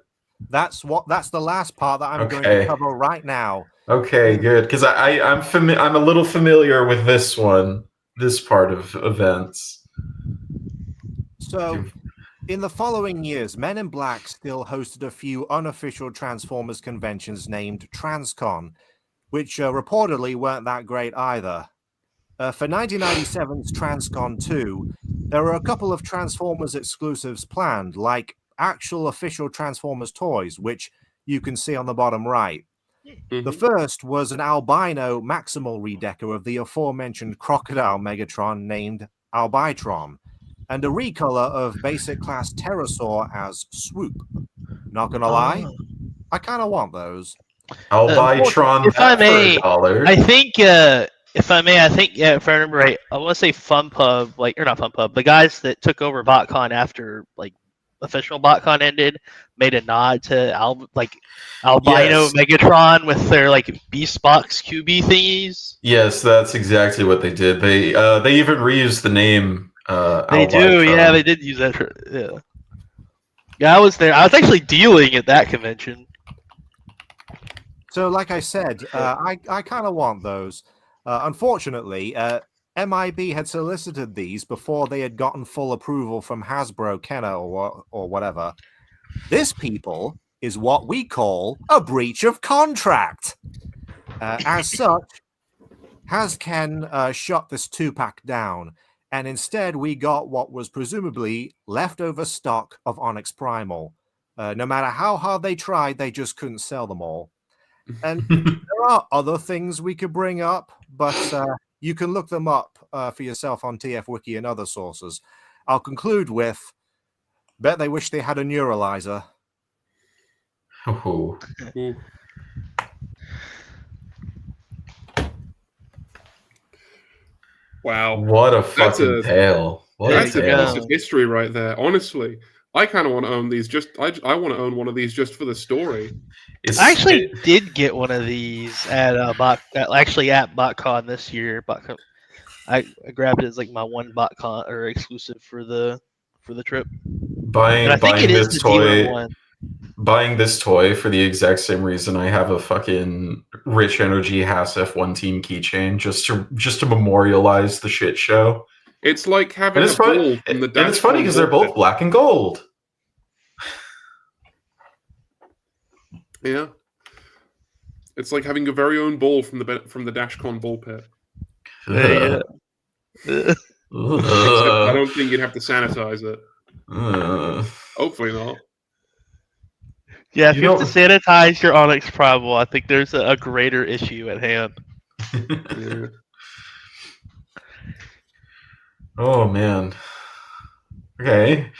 That's the last part that I'm going Okay. to cover right now. Okay, good. Because I'm a little familiar with this one, this part of events. So, in the following years, Men in Black still hosted a few unofficial Transformers conventions named TransCon, which reportedly weren't that great either. For 1997's TransCon 2, there were a couple of Transformers exclusives planned, like actual official Transformers toys, which you can see on the bottom right. Mhm. The first was an albino maximal redeco of the aforementioned crocodile Megatron named Albitron, and a recolor of basic class Pterosaur as Swoop. Not gonna lie, I kind of want those. I'll buy Tron if I that for may, $1. I think, if I may, if I remember right, I want to say FunPub, or not FunPub, the guys that took over BotCon after official BotCon ended, made a nod to albino Yes. Megatron with their Beast Box QB thingies. Yes, that's exactly what they did. They even reused the name. They do, yeah, they did use that. Yeah, I was there. I was actually dealing at that convention. So, like I said, I kind of want those. Unfortunately, MIB had solicited these before they had gotten full approval from Hasbro, Kenner, or whatever. This, people, is what we call a breach of contract. As such, Hasken shut this 2-pack down, and instead we got what was presumably leftover stock of Onyx Primal. No matter how hard they tried, they just couldn't sell them all. And there are other things we could bring up, but you can look them up for yourself on TF Wiki and other sources. I'll conclude with, bet they wish they had a neuralizer. Ooh. Ooh. Wow. What a That's fucking tale. That's a Yeah. piece of history right there. Honestly, I kind of want to own these. I want to own one of these just for the story. I actually did get one of these at at BotCon this year. BotCon, I grabbed it as my one BotCon or exclusive for the trip. And I think buying it is this the dealer toy. one. Buying this toy for the exact same reason I have a fucking Rich Energy Haas F1 team keychain just to memorialize the shit show. It's like having And a it's funny, ball from the and it's funny because they're both black and gold. Yeah, it's like having your very own ball from the DashCon ball pit. Yeah. Except I don't think you'd have to sanitize it. Hopefully not. Yeah, if you have to sanitize your Onyx Primal, I think there's a greater issue at hand. Yeah. Oh man. Okay.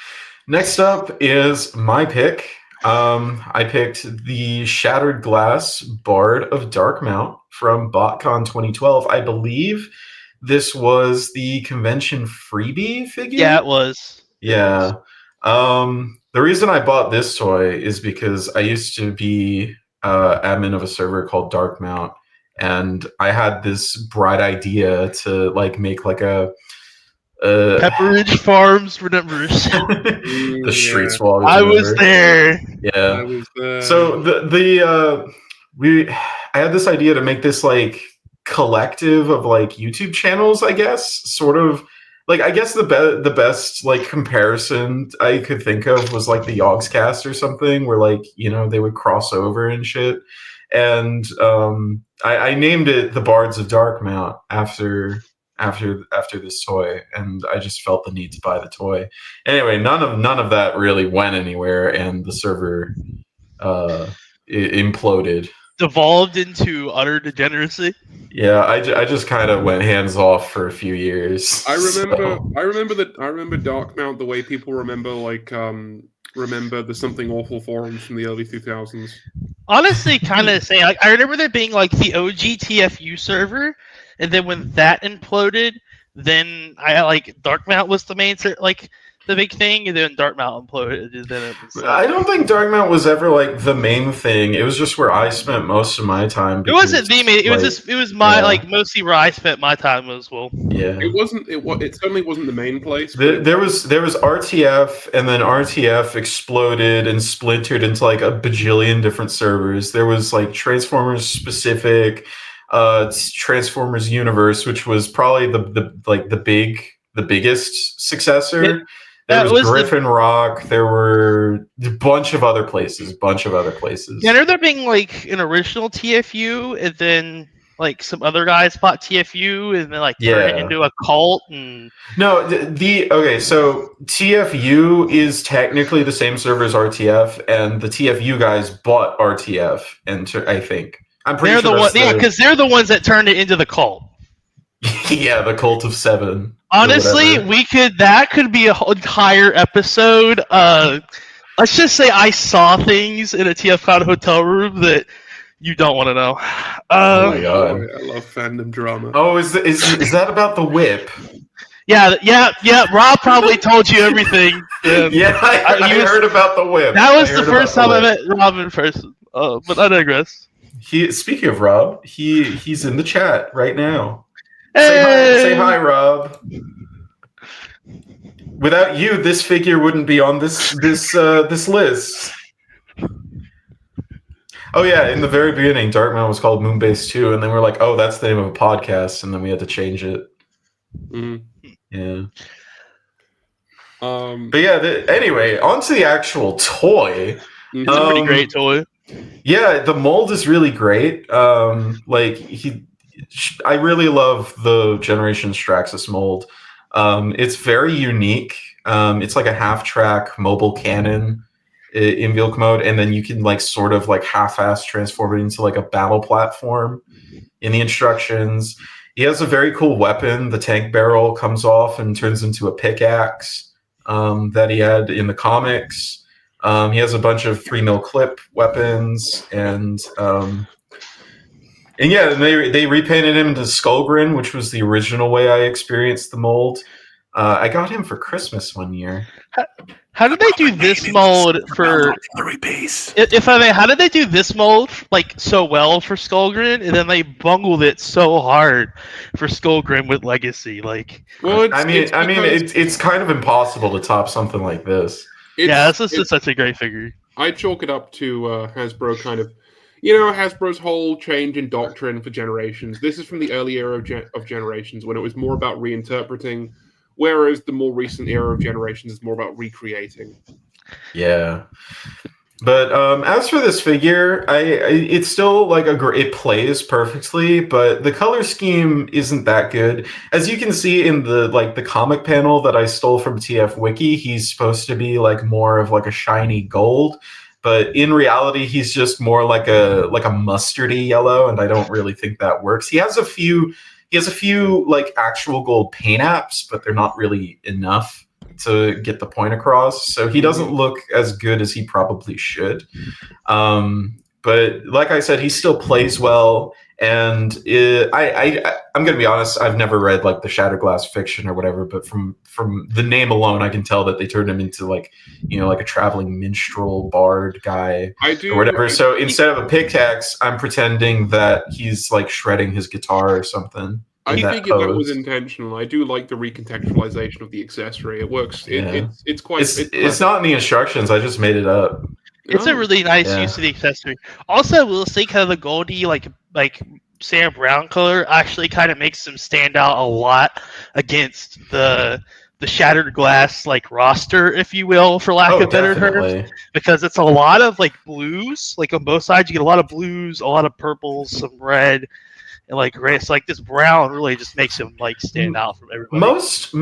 Next up is my pick. I picked the Shattered Glass Bard of Darkmount from BotCon 2012. I believe this was the convention freebie figure. Yeah, it was. Yeah. The reason I bought this toy is because I used to be admin of a server called Darkmount, and I had this bright idea to make a Pepperidge Farms Remembers. the street swap. I was there. Yeah. I was there. So I had this idea to make this collective of YouTube channels, I guess, sort of. I guess the best comparison I could think of was the Yogscast or something, where they would cross over and shit. And I named it the Bards of Darkmount after this toy, and I just felt the need to buy the toy. Anyway, none of that really went anywhere, and the server imploded. Devolved into utter degeneracy. Yeah, I just kind of went hands off for a few years. I remember Darkmount the way people remember remember the Something Awful forums from the early 2000s. Honestly, kind of say I remember there being like the OG TFU server, and then when that imploded, then I like Darkmount was the main like the big thing, and then Darkmount imploded, and then it was like, I don't think Darkmount was ever like the main thing. It was just where I spent most of my time. it wasn't the main. It was like, just it was my yeah. like mostly where I spent my time as well. Yeah. It certainly wasn't the main place. There was RTF, and then RTF exploded and splintered into like a bajillion different servers. There was like Transformers specific, Transformers Universe, which was probably the biggest successor. There was Griffin Rock. There were a bunch of other places. Yeah, I know there being like an original TFU, and then like some other guys bought TFU, and then like turned it into a cult. And no, okay, so TFU is technically the same server as RTF, and the TFU guys bought RTF, and I think I'm pretty sure because they're the ones that turned it into the cult. Yeah, the Cult of Seven. Honestly, that could be a whole entire episode. Let's just say I saw things in a TFCon hotel room that you don't want to know. Oh my god, I love fandom drama. Oh, is that about the whip? Yeah. Rob probably told you everything. Yeah, I heard about the whip. That was the first time I met Rob in person. But I digress. Speaking of Rob, he's in the chat right now. Hey! Say hi, Rob. Without you, this figure wouldn't be on this list. Oh yeah, in the very beginning, Darkmount was called Moonbase 2, and then we're like, oh, that's the name of a podcast, and then we had to change it. Yeah. But yeah, anyway, on to the actual toy. It's a pretty great toy. Yeah, the mold is really great. I really love the Generation Straxus mold. It's very unique. It's like a half-track mobile cannon in Vilk mode, and then you can like sort of like half-ass transform it into like a battle platform in the instructions. He has a very cool weapon. The tank barrel comes off and turns into a pickaxe that he had in the comics. He has a bunch of 3mm clip weapons, and yeah, they repainted him into Skullgrin, which was the original way I experienced the mold. I got him for Christmas one year. How did they do this mold for? If I may, how did they do this mold like so well for Skullgrin, and then they bungled it so hard for Skullgrin with Legacy? Like, well, it's kind of impossible to top something like this. This is such a great figure. I chalk it up to Hasbro kind of. You know, Hasbro's whole change in doctrine for Generations. This is from the early era of Generations, when it was more about reinterpreting, whereas the more recent era of Generations is more about recreating. Yeah. But as for this figure, it's still like it plays perfectly, but the color scheme isn't that good. As you can see in the comic panel that I stole from TF Wiki, he's supposed to be like more of like a shiny gold. But in reality, he's just more like a mustardy yellow, and I don't really think that works. He has a few like actual gold paint apps, but they're not really enough to get the point across. So he doesn't look as good as he probably should. But like I said, he still plays well. And I'm gonna be honest, I've never read like the Shatterglass fiction or whatever, but from the name alone, I can tell that they turned him into like a traveling minstrel bard guy or whatever. So instead of a pickaxe, I'm pretending that he's like shredding his guitar or something. I think that was intentional. I do like the recontextualization of the accessory. It works. It's quite. It's not in the instructions. I just made it up. It's a really nice use of the accessory. Also, we'll see kind of the goldy like Sam Brown color actually kind of makes him stand out a lot against the Shattered Glass like roster, if you will, for lack of better terms, because it's a lot of like blues. Like on both sides, you get a lot of blues, a lot of purples, some red. And like gray, it's like this brown really just makes him like stand out from everybody. Most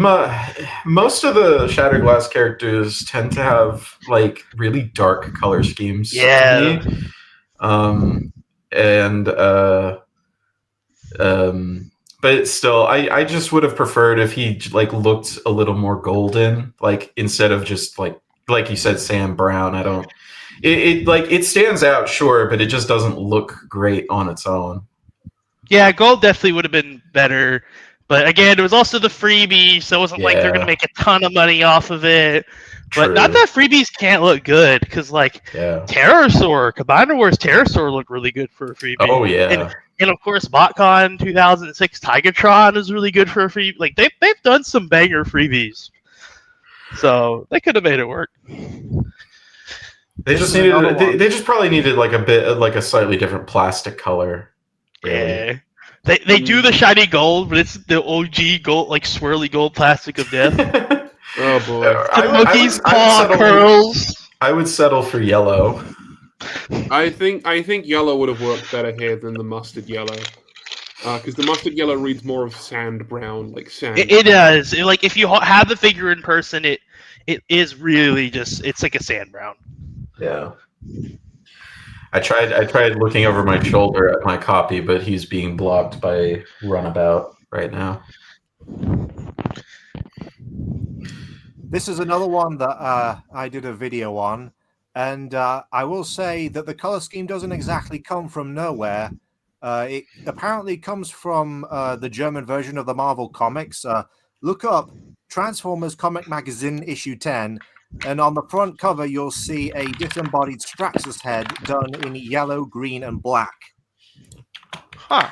of the Shattered Glass characters tend to have like really dark color schemes. Yeah. But still, I just would have preferred if he like looked a little more golden, like instead of just like like you said, Sam Brown. I don't. It stands out, sure, but it just doesn't look great on its own. Yeah, gold definitely would have been better. But again, it was also the freebie, so it wasn't like they're going to Yeah. make a ton of money off of it. But not True. that freebies can't look good, because like Yeah. Pterosaur, Combiner Wars Pterosaur looked really good for a freebie. Oh yeah. And of course, BotCon 2006 Tigatron is really good for a freebie. Like they've done some banger freebies, so they could have made it work. They just needed. They just probably needed like a bit, like a slightly different plastic color. Really. Yeah. They do the shiny gold, but it's the OG gold, like swirly gold plastic of death. Oh boy. Tomoki's paw curls. I would settle for yellow. I think yellow would have worked better here than the mustard yellow, because the mustard yellow reads more of sand brown, like sand. It does. Like if you have the figure in person, it is really just it's like a sand brown. Yeah. I tried looking over my shoulder at my copy, but he's being blocked by Runabout right now. This is another one that I did a video on, and I will say that the color scheme doesn't exactly come from nowhere. It apparently comes from the German version of the Marvel Comics. Look up Transformers Comic Magazine issue 10, and on the front cover you'll see a disembodied Straxus head done in yellow, green, and black. Huh.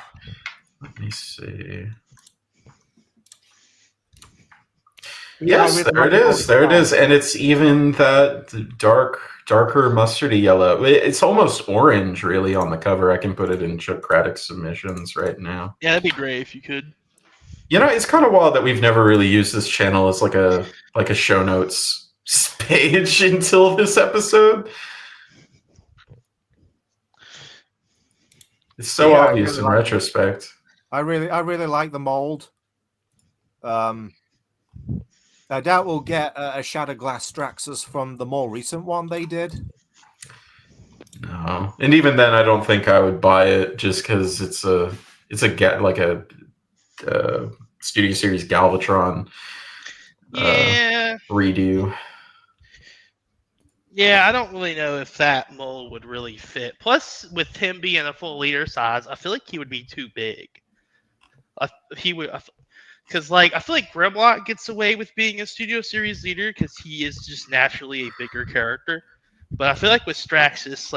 Let me see. Yeah, Yes, there it is. There it is, and it's even that darker mustardy yellow. It's almost orange, really, on the cover. I can put it in Chugcratic submissions right now. Yeah, that'd be great if you could. You know, it's kind of wild that we've never really used this channel as like a show notes page until this episode. It's so obvious in retrospect. I really like the mold. I doubt we'll get a Shattered Glass Straxus from the more recent one they did. No, and even then, I don't think I would buy it just because it's a Studio Series Galvatron redo. Yeah, I don't really know if that mold would really fit. Plus, with him being a full leader size, I feel like he would be too big. Because I feel like Grimlock gets away with being a Studio Series leader because he is just naturally a bigger character. But I feel like with Straxus,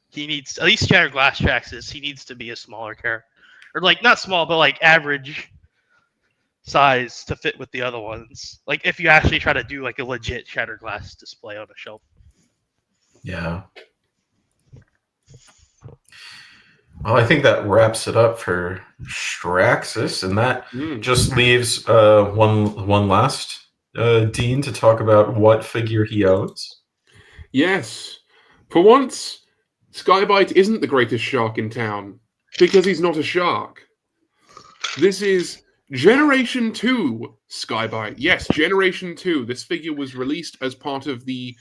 he needs, at least Shattered Glass Straxus, he needs to be a smaller character. Or not small, but average size to fit with the other ones. If you actually try to do a legit Shattered Glass display on a shelf. Yeah. Well, I think that wraps it up for Straxus, and that just leaves one last Dean to talk about what figure he owns. Yes. For once, Skybite isn't the greatest shark in town, because he's not a shark. This is Generation 2 Skybite. Yes, Generation 2. This figure was released as part of the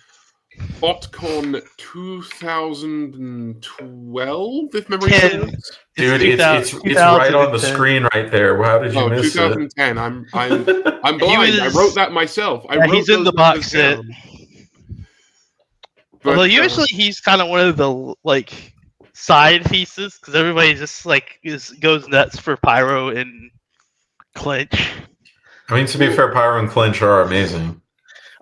BotCon 2012, if memory serves. Dude, it's right on the screen right there. How did you miss 2010. I'm blind. I wrote that myself. He's in the box set. Although usually he's kind of one of the side pieces because everybody just goes nuts for Pyro and Clinch. I mean, to be fair, Pyro and Clinch are amazing.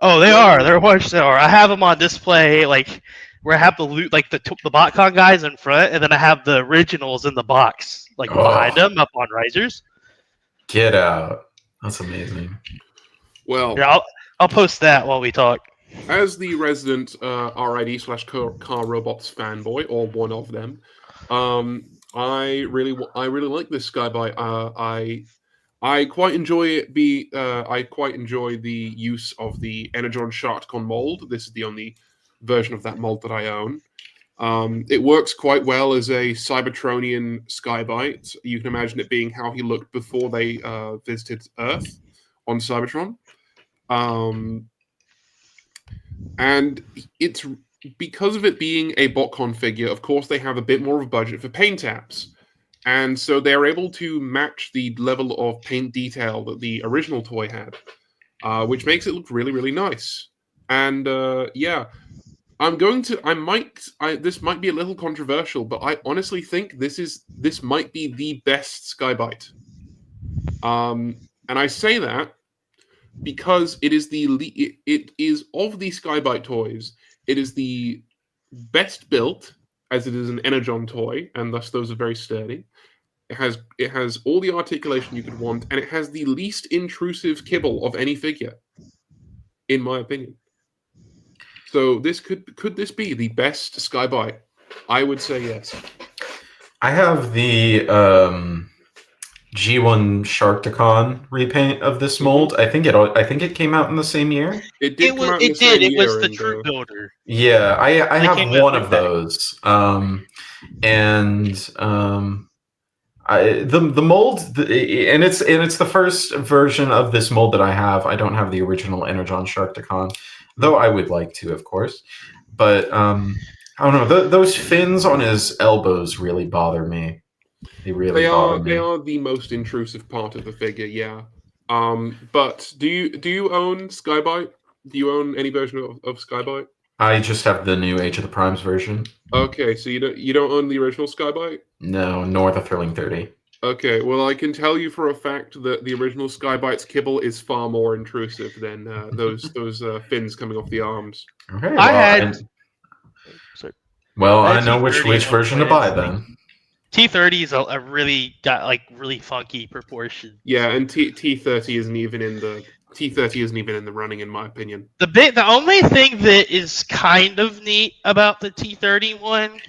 Oh, they are. They're much so. I have them on display, where I have the loot, the BotCon guys in front, and then I have the originals in the box, behind them, up on risers. Get out! That's amazing. Well, yeah, I'll post that while we talk. As the resident RID/Car Robots fanboy, or one of them, I really like this Skybite. I quite enjoy I quite enjoy the use of the Energon Sharkcon mold. This is the only version of that mold that I own. It works quite well as a Cybertronian Skybite. You can imagine it being how he looked before they visited Earth on Cybertron. And it's because of it being a BotCon figure, of course, they have a bit more of a budget for paint apps. And so they're able to match the level of paint detail that the original toy had, which makes it look really, really nice. And yeah, this might be a little controversial, but I honestly think this might be the best Skybite. And I say that because it is it is of the Skybite toys, it is the best built, as it is an Energon toy, and thus those are very sturdy. It has all the articulation you could want, and it has the least intrusive kibble of any figure, in my opinion. So this could this be the best Skybite? I would say yes. I have the G1 Sharkticon repaint of this mold. I think it came out in the same year. It did come out in the It same did. It was year, the and, True Builder. Yeah, I They have came out one with of that. those. The mold, and it's the first version of this mold that I have. I don't have the original Energon Sharkticon, though I would like to, of course. But I don't know. Those fins on his elbows really bother me. They really bother me. They are the most intrusive part of the figure, yeah. But do you own Skybite? Do you own any version of Skybite? I just have the new Age of the Primes version. Okay, so you don't own the original Skybite? No, nor the Thrilling 30. Okay, well I can tell you for a fact that the original Skybite's kibble is far more intrusive than those fins coming off the arms. Okay, I know which T30 version to buy then. T30 is a really got like really funky proportion. Yeah, and T30 isn't even in the running, in my opinion. The only thing that is kind of neat about the T30 one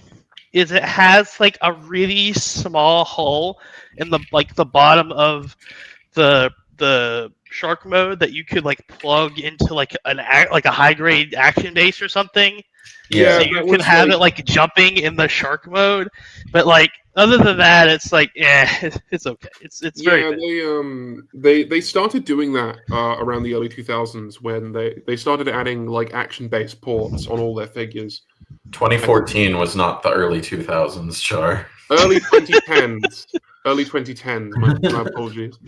is it has like a really small hole in the bottom of the shark mode that you could like plug into like a high grade action base or something. Yeah, so you can have it like jumping in the shark mode, but like other than that, it's like it's okay. It's very good. They started doing that around the early 2000s when they started adding like action based ports on all their figures. 2014 was not the early 2000s, Char. Early 2010s. Early 2010s. My apologies.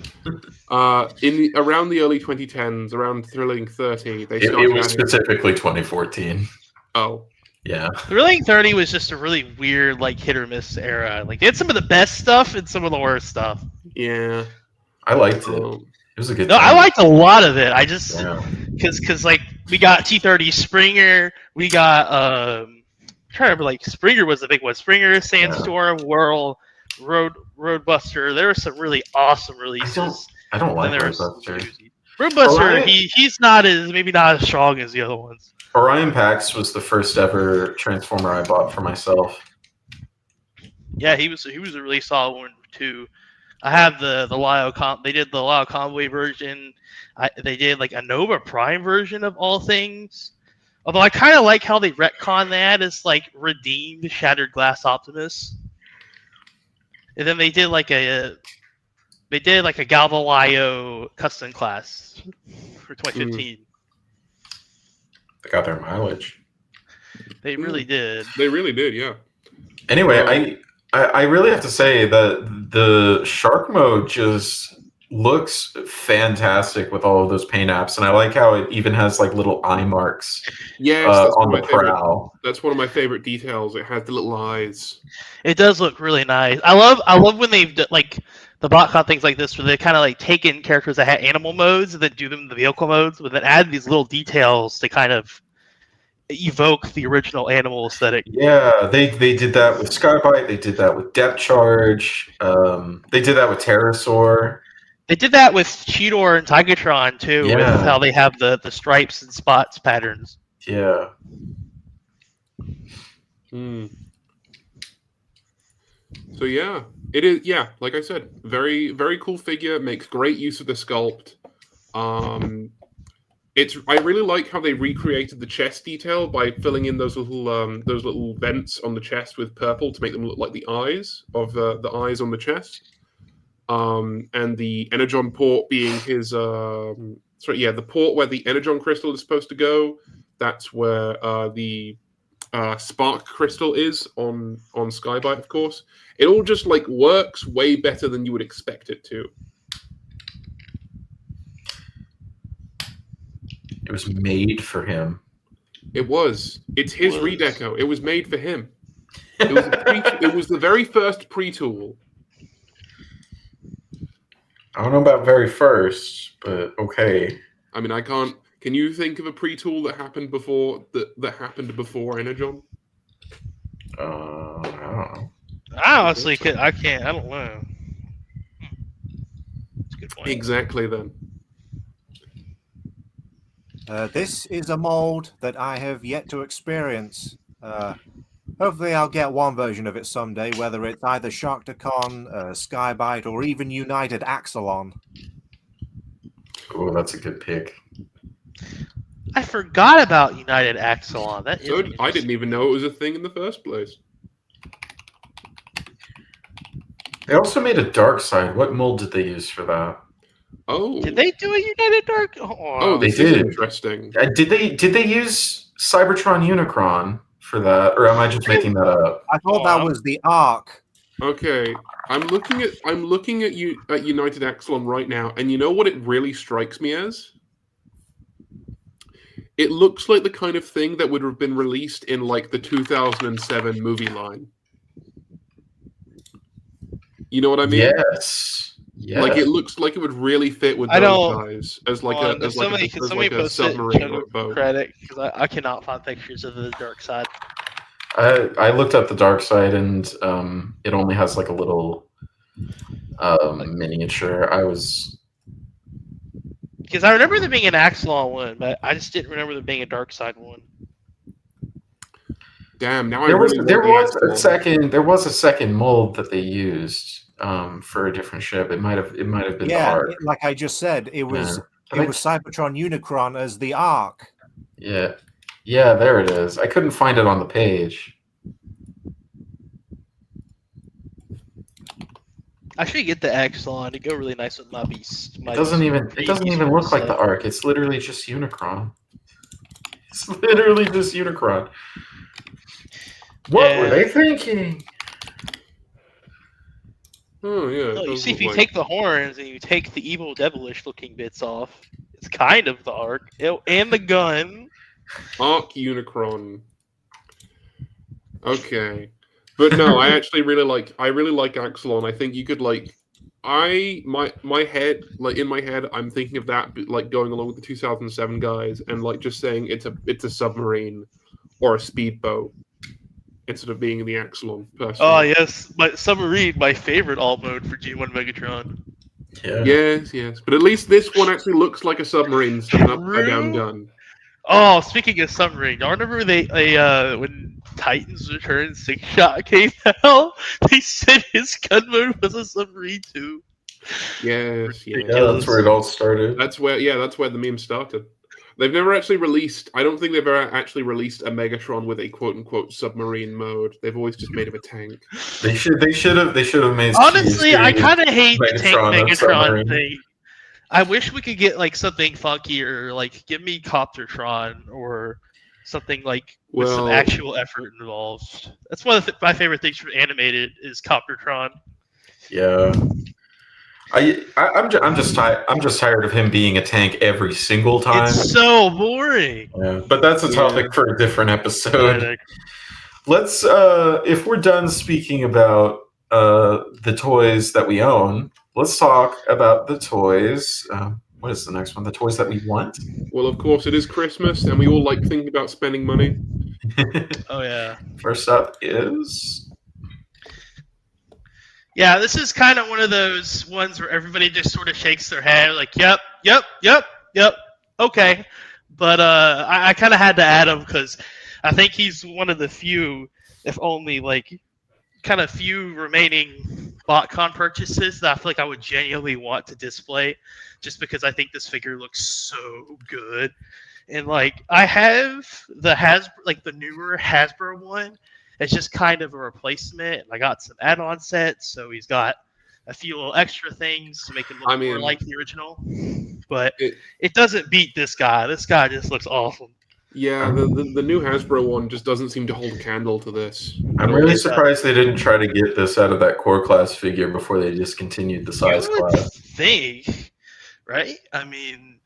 Around the early 2010s, around Thrilling 30, they started. It was specifically 2014. Oh. Yeah. Thrilling 30 was just a really weird, like, hit or miss era. Like, they had some of the best stuff and some of the worst stuff. Yeah. I liked it. It was a good time. I liked a lot of it. I just... Yeah. Because, like, we got T30 Springer, we got... I'm trying to remember, like, Springer was the big one. Springer, Sandstorm, Whirl, Roadbuster. There were some really awesome releases. I don't like Roadbuster. Roadbuster, he's maybe not as strong as the other ones. Orion Pax was the first ever Transformer I bought for myself. Yeah, he was a really solid one too. I have the Lio they did the Lio Convoy version. They did like a Nova Prime version of all things. Although I kind of like how they retcon that as like redeemed Shattered Glass Optimus. And then they did like a Galvalio custom class for 2015. They got their mileage. They really did. They really did, yeah. Anyway, I really have to say that the Shark mode just looks fantastic with all of those paint apps, and I like how it even has like little eye marks on the prow. That's one of my favorite details. It has the little eyes. It does look really nice. I love when they've like the BotCon things like this, where they kind of like take in characters that had animal modes and then do them in the vehicle modes, but then add these little details to kind of evoke the original animal aesthetic. Yeah, they did that with Skybite. They did that with Depth Charge. They did that with Pterosaur. They did that with Cheetor and Tigatron too, with how they have the stripes and spots patterns. Yeah. So yeah, it is. Yeah, like I said, very very cool figure. Makes great use of the sculpt. I really like how they recreated the chest detail by filling in those little vents on the chest with purple to make them look like the eyes of the eyes on the chest. And the Energon port being his the port where the Energon crystal is supposed to go. That's where the Spark crystal is on Skybite, of course. It all just like works way better than you would expect it to. was made for him. It was. It's his Was. redeco. It was made for him. It was the very first pre-tool. I don't know about very first, but okay. I mean, I can't. Can you think of a pre-tool that happened before Energon? I don't know. I honestly could. I can't. I don't know. That's a good point. Exactly. Then. This is a mold that I have yet to experience. Hopefully I'll get one version of it someday, whether it's either Chugcratic, Skybite, or even United Axelon. Oh, that's a good pick. I forgot about United Axelon. That is. So I didn't even know it was a thing in the first place. They also made a dark side. What mold did they use for that? Oh. Did they do a United Dark? Oh, they this is did. interesting. Did they use Cybertron Unicron for that, or am I just making that up? I thought that was the Arc. Okay, I'm looking at you at United Axelon right now, and you know what it really strikes me as? It looks like the kind of thing that would have been released in like the 2007 movie line. You know what I mean? Yes. Yeah. Like it looks like it would really fit with I those don't- guys as like Hold on, a somebody post submarine it, boat. Chugcratic, because I cannot find pictures of the dark side. I looked up the dark side, and it only has like a little miniature. Because I remember there being an Axelon one, but I just didn't remember there being a dark side one. Damn! Now There I was really there want was the a Axelon. second there was a second mold that they used for a different ship. It might have been the Yeah, Ark. like I just said, it was Yeah. it was Cybertron Unicron as the Arc. Yeah. Yeah, there it is. I couldn't find it on the page. I should get the Axelon to go really nice with my beast. It doesn't even look like the Ark. It's literally just Unicron. It's literally just Unicron. What were they thinking? Oh yeah. No, it you does see, look if you like- take the horns and you take the evil devilish looking bits off, it's kind of the Ark. And the gun. Arc Unicron. Okay. But no, I actually really like Axelon. I think you could like my head, like in my head, I'm thinking of that like going along with the 2007 guys and like just saying it's a submarine or a speedboat instead of being in the Axelon personally. Oh yes, my submarine, my favorite alt mode for G1 Megatron. Yeah. Yes. But at least this one actually looks like a submarine instead of an upside down True. gun. Oh, speaking of submarine, y'all remember when Titans Return 6-Shot came out? They said his gun mode was a submarine too. Yes. Yeah, that's where it all started. That's where the meme started. They've never actually released. I don't think they've ever actually released a Megatron with a quote unquote submarine mode. They've always just made him a tank. They should have made. Honestly, I kind of hate the tank Megatron and Megatron submarine. thing. I wish we could get like something funkier, like give me Coptertron or something like with some Well- actual effort involved. That's one of my favorite things from animated is Coptertron. Yeah. I'm just tired of him being a tank every single time. It's so boring. Yeah, but that's a topic for a different episode. Like, Let's if we're done speaking about the toys that we own, let's talk about the toys. What is the next one? The toys that we want. Well, of course, it is Christmas, and we all like thinking about spending money. oh yeah. First up is Yeah, this is kind of one of those ones where everybody just sort of shakes their head, like, yep, okay. But I kind of had to add him because I think he's one of the few, if only like, kind of few remaining BotCon purchases that I feel like I would genuinely want to display, just because I think this figure looks so good. And like, I have the the newer Hasbro one. It's just kind of a replacement. I got some add-on sets, so he's got a few little extra things to make him look more like the original. But it doesn't beat this guy. This guy just looks awesome. Yeah, the new Hasbro one just doesn't seem to hold a candle to this. I'm really surprised they didn't try to get this out of that core class figure before they discontinued the size You would class. think, right? I mean,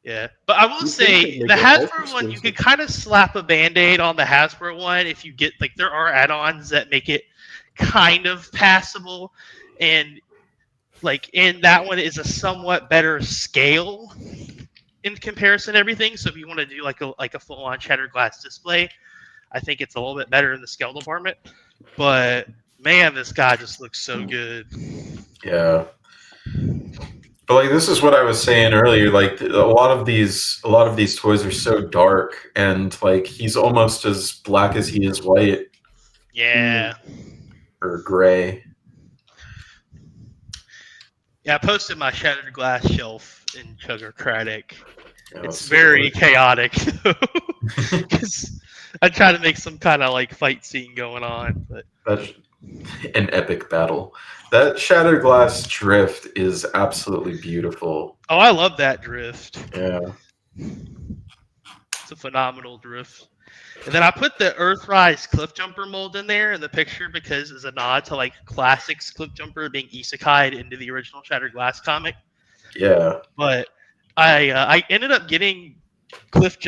Yeah, but I will You say think they the get both Hasbro one, you can exclusive. kind of slap a Band-Aid on the Hasbro one if you get like there are add-ons that make it kind of passable, and like in that one is a somewhat better scale in comparison to everything. So if you want to do like a full-on shattered glass display, I think it's a little bit better in the scale department. But man, this guy just looks so good. Yeah. But like this is what I was saying earlier. Like a lot of these toys are so dark, and like he's almost as black as he is white Yeah. or gray. Yeah, I posted my shattered glass shelf in Chugcratic. Yeah, It's so very chaotic because I try to make some kind of like fight scene going on. But that's an epic battle. That shattered glass drift is absolutely beautiful. oh, I love that drift. Yeah. It's a phenomenal drift. And then I put the Earthrise Cliff Jumper mold in there in the picture because it's a nod to like classics Cliff Jumper being isekai'd into the original Shattered Glass comic. Yeah. But I ended up getting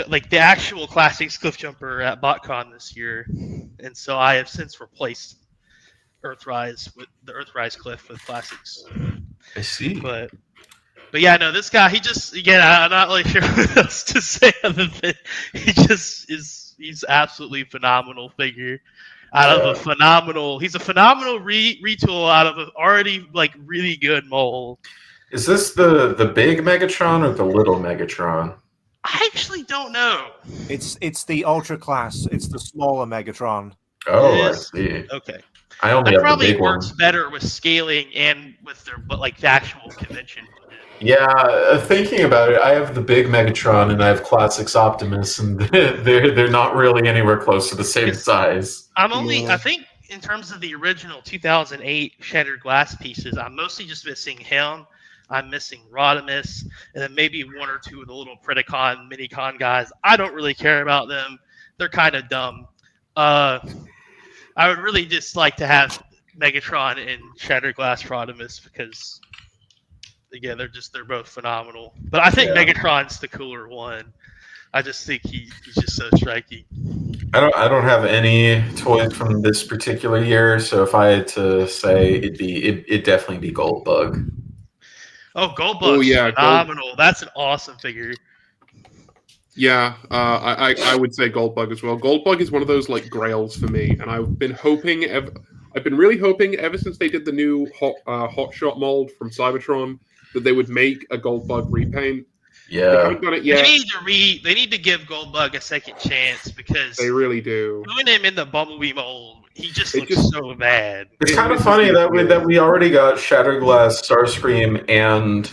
like the actual classics Cliff Jumper at BotCon this year, and so I have since replaced Earthrise with the Earthrise Cliff with classics. I see. But yeah, no, this guy, he just, again, I'm not really sure what else to say other than he just he's absolutely phenomenal figure out of a phenomenal, he's a phenomenal retool out of an already like really good mold. Is this the big Megatron or the little Megatron? I actually don't know. It's the Ultra Class. It's the smaller Megatron. Oh, I Is- see. Okay. I only That have the probably big one. works better with scaling and with their, but like the actual convention. Yeah, thinking about it, I have the big Megatron and I have Classics Optimus, and they're not really anywhere close to the same It's- size. I think in terms of the original 2008 Shattered Glass pieces, I'm mostly just missing him. I'm missing Rodimus, and then maybe one or two of the little Predacon, Minicon guys. I don't really care about them. They're kind of dumb. I would really just like to have Megatron and Shattered Glass Rodimus because, again, they're both phenomenal. But I think Yeah. Megatron's the cooler one. I just think he's just so striking. I don't have any toys from this particular year, so if I had to say, it'd definitely be Goldbug. Oh, Goldbug's phenomenal. That's an awesome figure. Yeah, I would say Goldbug as well. Goldbug is one of those like grails for me, and I've been really hoping ever since they did the new Hot Shot mold from Cybertron that they would make a Goldbug repaint. They Yeah. haven't done it yet. They need to give Goldbug a second chance because They really do. doing him in the Bumblebee mold, he just It looks just- so bad. It's It kind of misses funny the that appeal. we already got Shatterglass, Starscream, and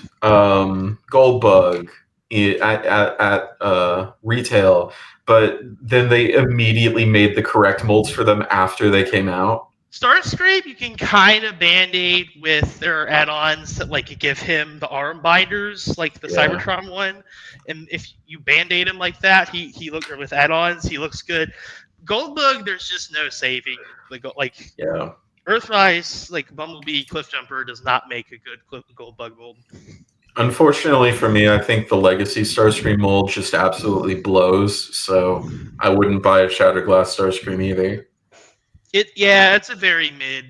Goldbug at retail, but then they immediately made the correct molds for them after they came out. Starscream, you can kind of band-aid with their add-ons that like give him the arm binders, like the Yeah. Cybertron one. And if you band-aid him like that, he looks with add-ons, he looks good. Goldbug, there's just no saving. Like Yeah. Earthrise, like Bumblebee Cliff Jumper does not make a good Goldbug mold. Unfortunately for me, I think the Legacy Starscream mold just absolutely blows, so I wouldn't buy a Shatterglass Starscream either. It's a very mid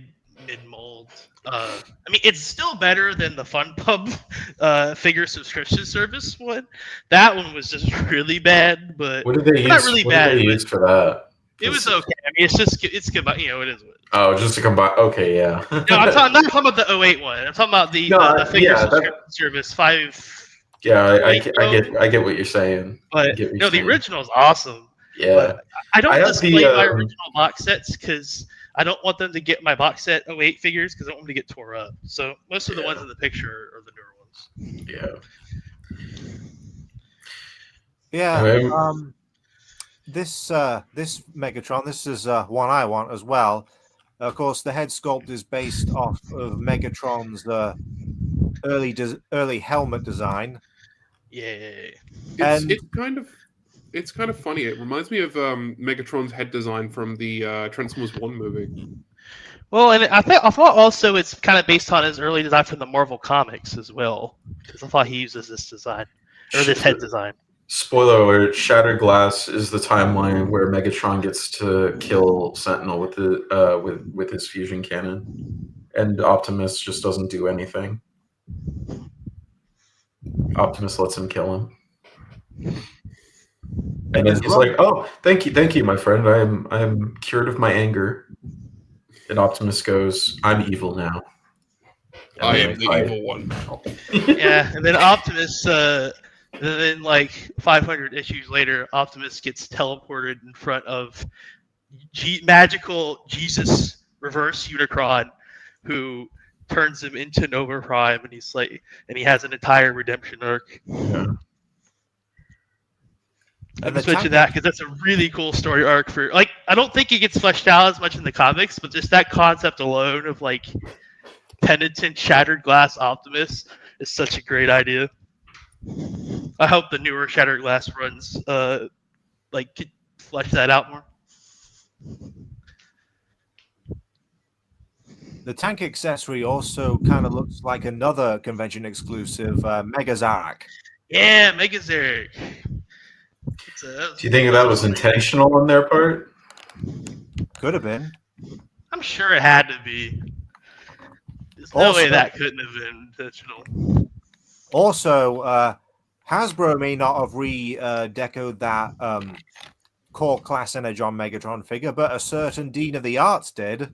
mold. I mean, it's still better than the FunPub figure subscription service one. That one was just really bad, but What did they use? not really what bad, did they but use for that? it was okay. I mean, it's good, but you know, it is what it is. Oh, just to combine. Okay, yeah. No, I'm not talking about the 08 one. I'm talking about the figure subscription service 5. Yeah, I 08 get what you're saying. But get what no, you're the saying. original is awesome. Yeah. But I don't I have display the, my original box sets because I don't want them to get my box set 08 figures because I don't want them to get tore up. So most of the ones in the picture are the newer ones. Yeah. Yeah. Okay. This Megatron, this is one I want as well. Of course, the head sculpt is based off of Megatron's early helmet design. Yeah. It's kind of funny. It reminds me of Megatron's head design from the Transformers 1 movie. Well, and I thought also it's kind of based on his early design from the Marvel comics as well, because I thought he uses this design. or this head design. Spoiler alert: Shattered Glass is the timeline where Megatron gets to kill Sentinel with the with his fusion cannon, and Optimus just doesn't do anything. Optimus lets him kill him, and then he's like, "Oh, thank you, my friend. I'm cured of my anger." And Optimus goes, "I'm evil now." And I then am they the fight. evil one. Yeah, and then Optimus, then like 500 issues later, Optimus gets teleported in front of magical Jesus Reverse Unicron, who turns him into Nova Prime, and he's like, and he has an entire redemption arc. Yeah. I just mentioned that because that's a really cool story arc for, like, I don't think it gets fleshed out as much in the comics, but just that concept alone of like penitent Shattered Glass Optimus is such a great idea. I hope the newer Shattered Glass runs like could flesh that out more. The tank accessory also kind of looks like another convention exclusive, Mega Zarak. Yeah, Megazord. Do you think that was intentional on their part? Could have been. I'm sure it had to be. There's no way that couldn't have been intentional. Also, Hasbro may not have re-decoed that core class Energon Megatron figure, but a certain Dean of the Arts did.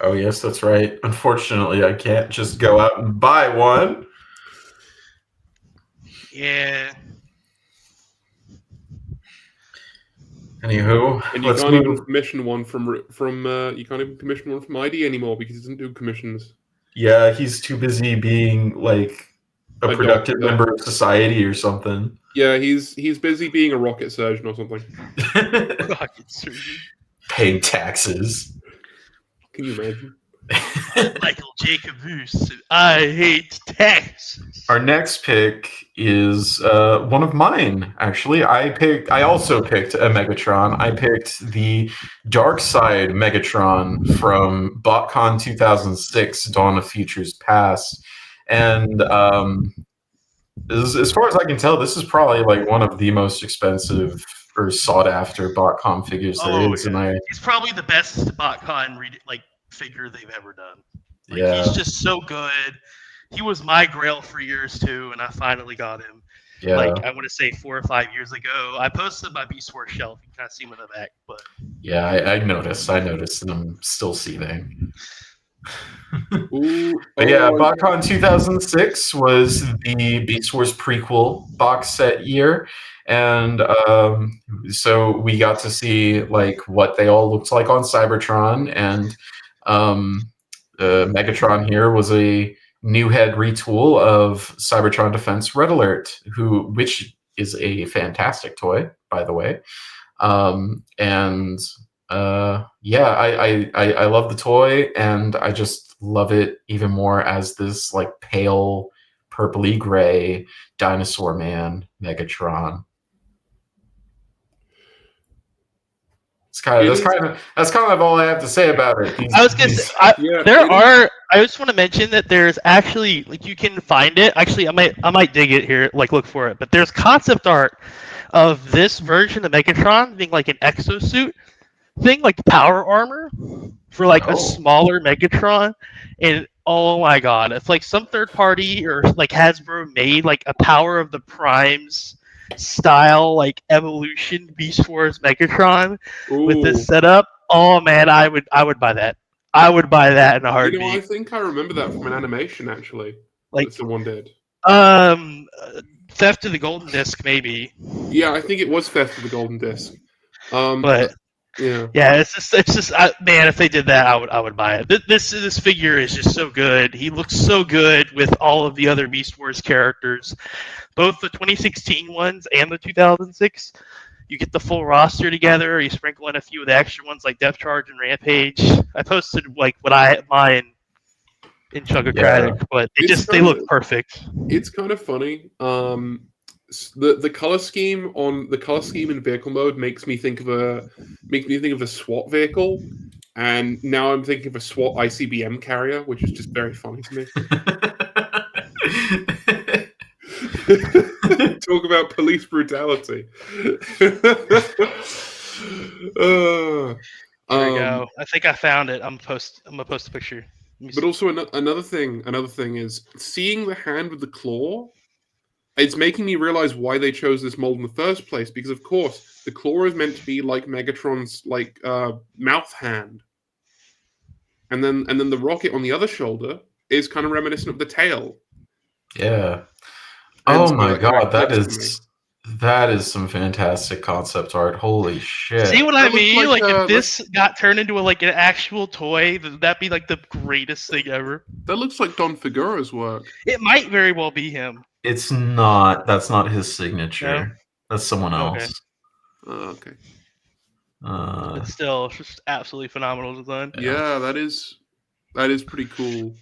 Oh, yes, that's right. Unfortunately, I can't just go out and buy one. Yeah. Anywho, And you can't even commission one from you can't even commission one from ID anymore because he doesn't do commissions. Yeah, he's too busy being like a productive member of society or something. Yeah, he's busy being a rocket surgeon or something. Rocket surgeon. Paying taxes. Can you imagine? Michael Jacobus. I hate taxes. Our next pick is one of mine. Actually, I also picked a Megatron. I picked the Dark Side Megatron from BotCon 2006, Dawn of Futures Past, and as far as I can tell, this is probably like one of the most expensive or sought after BotCon figures there is. Yeah. And he's probably the best BotCon figure they've ever done. Like, yeah, he's just so good. He was my grail for years too, and I finally got him. Yeah. Like, I want to say 4 or 5 years ago. I posted my Beast Wars shelf. You can kind of see him in the back, but yeah, I noticed, and I'm still seething. But yeah, BotCon 2006 was the Beast Wars prequel box set year, and so we got to see like what they all looked like on Cybertron, and Megatron here was a new head retool of Cybertron Defense Red Alert, which is a fantastic toy, by the way. Yeah, I love the toy, and I just love it even more as this like pale purpley gray dinosaur man Megatron. That's kind of all I have to say about it. I was gonna say, I just want to mention that there's actually, like, you can find it. Actually, I might dig it here, like look for it. But there's concept art of this version of Megatron being like an exosuit thing, like power armor for like a smaller Megatron. And oh my god, it's like some third party or like Hasbro made like a Power of the Primes style like evolution Beast Wars Megatron with this setup. Oh man, I would buy that. I would buy that in a heartbeat. I think I remember that from an animation actually. Like someone did. Theft of the Golden Disc, maybe. Yeah, I think it was Theft of the Golden Disc. But yeah, it's just man, if they did that, I would buy it. This figure is just so good. He looks so good with all of the other Beast Wars characters, both the 2016 ones and the 2006. You get the full roster together. You sprinkle in a few of the extra ones like Depth Charge and Rampage. I posted like mine in Chugcratic, but they look perfect. It's kind of funny. The color scheme in vehicle mode makes me think of a SWAT vehicle, and now I'm thinking of a SWAT ICBM carrier, which is just very funny to me. Talk about police brutality. There we go. I think I found it. I'm gonna post a picture. But also another thing is seeing the hand with the claw. It's making me realize why they chose this mold in the first place. Because of course the claw is meant to be like Megatron's mouth hand, and then the rocket on the other shoulder is kind of reminiscent of the tail. Yeah. And Oh so my that god, clicks that is some fantastic concept art. Holy shit. See what I That looks mean? like, Like, if this got turned into an actual toy, that'd be like the greatest thing ever. that looks like Don Figueroa's work. It might very well be him. It's not. That's not his signature. No? That's someone Okay. else. Okay. But still, it's just absolutely phenomenal design. Yeah, that is pretty cool,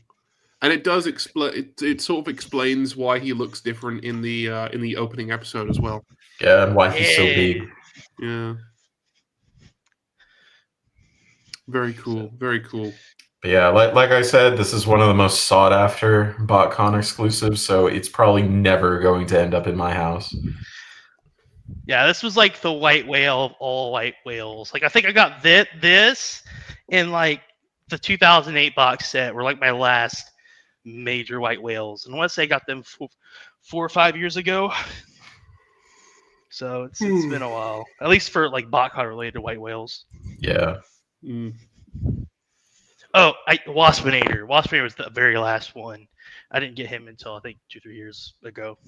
and it does explain. It sort of explains why he looks different in the opening episode as well. Yeah, and why he's so big. Yeah. Very cool. Very cool. But yeah, like I said, this is one of the most sought after BotCon exclusives, so it's probably never going to end up in my house. Yeah, this was like the white whale of all white whales. Like, I think I got this in like the 2008 box set were like my last major white whales. And I want to say I got them 4 or 5 years ago. So it's been a while. At least for like BotCon related white whales. Yeah. Mm. Oh, Waspinator. Waspinator was the very last one. I didn't get him until I think 2-3 years ago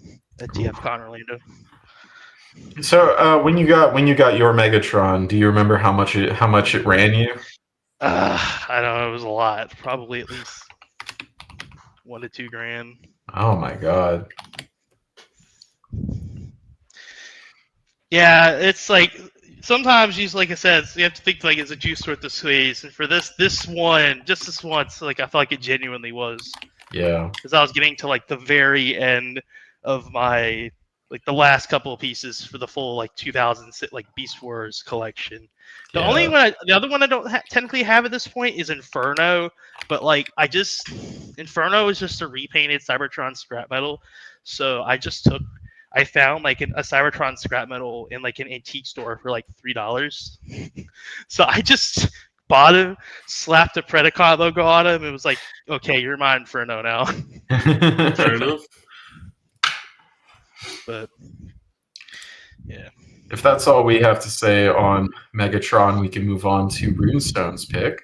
at TFCon Orlando. So when you got your Megatron, do you remember how much it ran you? I don't know. It was a lot. Probably at least $1 to $2 grand. Oh my god. Yeah, it's like sometimes you, like I said, you have to think like it's a juice worth the squeeze. And for this one, just this once, like I felt like it genuinely was. Yeah. Because I was getting to like the very end of my like the last couple of pieces for the full like 2000 like Beast Wars collection. The only one, the other one I don't technically have at this point is Inferno, but like Inferno is just a repainted Cybertron scrap metal. So I found like a Cybertron scrap metal in like an antique store for like $3. So I just bought him, slapped a Predacon logo on him, and was like, okay, you're my Inferno now. Fair enough. But yeah. If that's all we have to say on Megatron, we can move on to Runestone's pick.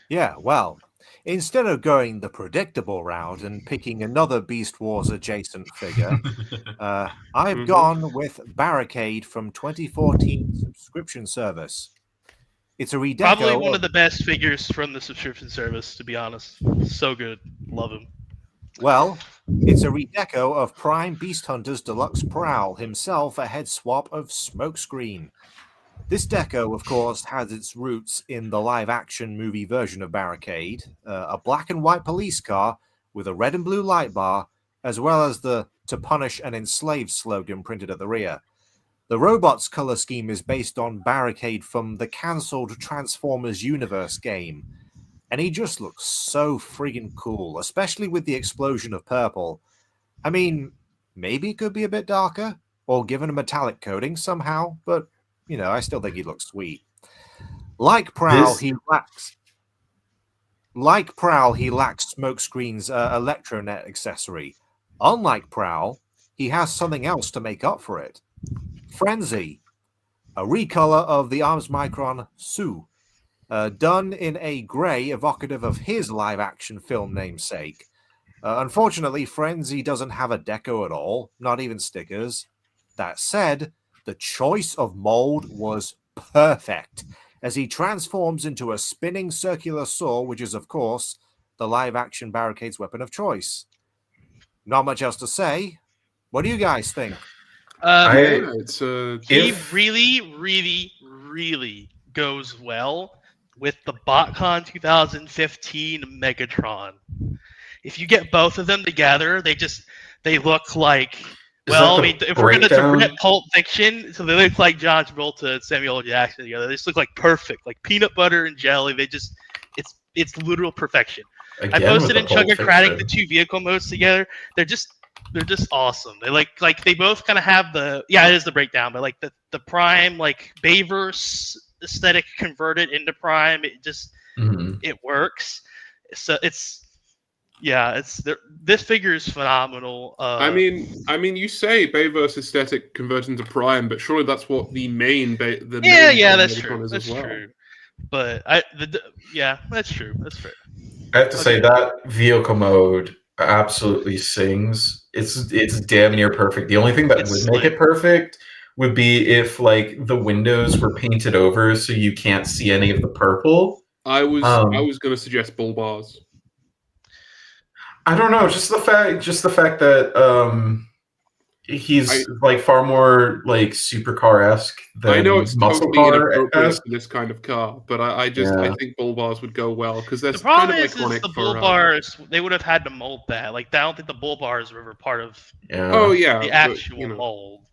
Yeah, well, instead of going the predictable route and picking another Beast Wars adjacent figure, I've gone with Barricade from 2014 subscription service. It's a redeco. Probably one of the best figures from the subscription service, to be honest. So good. Love him. Well, it's a redeco of Prime Beast Hunter's Deluxe Prowl, himself a head swap of Smokescreen. This deco, of course, has its roots in the live-action movie version of Barricade, a black and white police car with a red and blue light bar, as well as the "To Punish and Enslave" slogan printed at the rear. The robot's color scheme is based on Barricade from the cancelled Transformers Universe game, and he just looks so friggin' cool, especially with the explosion of purple. I mean, maybe it could be a bit darker, or given a metallic coating somehow, but you know, I still think he looks sweet. Like Prowl, he lacks Smokescreen's Electronet accessory. Unlike Prowl, he has something else to make up for it. Frenzy, a recolor of the Arms Micron Sue, done in a grey evocative of his live-action film namesake. Unfortunately, Frenzy doesn't have a deco at all, not even stickers. That said, the choice of mold was perfect, as he transforms into a spinning circular saw, which is, of course, the live-action Barricade's weapon of choice. Not much else to say. What do you guys think? He really, really, really goes well with the BotCon 2015 Megatron. If you get both of them together, they look like, well, I mean, if we're going to rip Pulp Fiction, so they look like John Travolta and Samuel L. Jackson together. They just look like perfect, like peanut butter and jelly. It's literal perfection. I Again with posted the in Pulp Chugcratic the Fiction. 2 vehicle modes together. They're just awesome. They like they both kind of have the it is the breakdown, but like the Prime like Bayverse aesthetic converted into Prime. It just Mhm. it works. So this figure is phenomenal. I mean, you say Bayverse aesthetic converted into Prime, but surely that's what the main that's Megatron true. is That's as well. true. But that's true. That's fair. I have to say that vehicle mode absolutely sings. It's damn near perfect. The only thing that It's would make slick. it perfect would be if like the windows were painted over so you can't see any of the purple. I was going to suggest bull bars. I don't know, just the fact that he's like far more like supercar-esque than I know it's muscle totally inappropriate car-esque. for this kind of car, but I think bull bars would go well because The that's problem kind of is iconic the for. bull bars. They would have had to mold that. Like I don't think the bull bars were ever part of Oh yeah, the actual mold.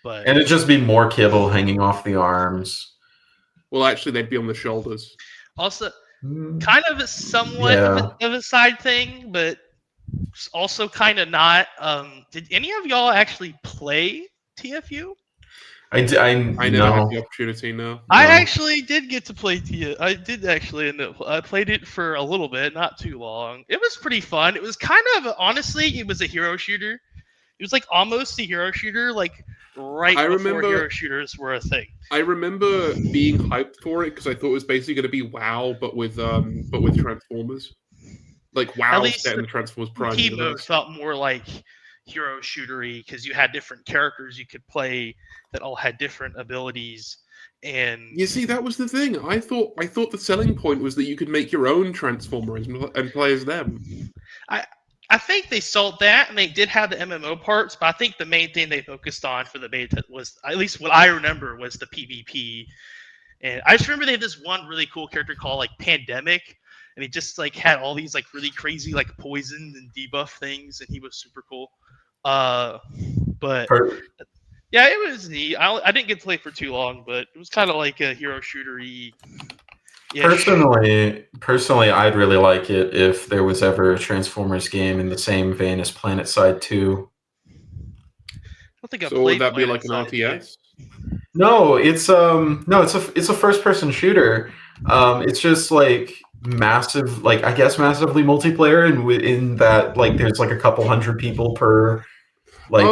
But and it'd just be more kibble hanging off the arms. Well, actually, they'd be on the shoulders. Also, kind of a somewhat of a side thing, but also kind of not. Did any of y'all actually play TFU? I never had the opportunity. No, I actually did get to play TFU. I did actually end up. I played it for a little bit, not too long. It was pretty fun. It was kind of honestly, it was a hero shooter. It was like almost a hero shooter, like before hero shooters were a thing. I remember being hyped for it because I thought it was basically going to be WoW, but with Transformers. Like WoW set in the Transformers Prime universe. universe. Felt more like hero shootery because you had different characters you could play that all had different abilities. And you see, that was the thing. I thought the selling point was that you could make your own Transformers and play as them. I think they sold that, and they did have the MMO parts, but I think the main thing they focused on for the beta was, at least what I remember, was the PvP. And I just remember they had this one really cool character called like Pandemic, and he just like had all these like really crazy like poison and debuff things, and he was super cool. But yeah, it was neat. I didn't get to play for too long, but it was kind of like a hero shootery. Personally, I'd really like it if there was ever a Transformers game in the same vein as PlanetSide 2. I don't think so would that be like an RTS? No, it's a first-person shooter. It's just like massive, like I guess massively multiplayer, and in that like there's like a couple hundred people per like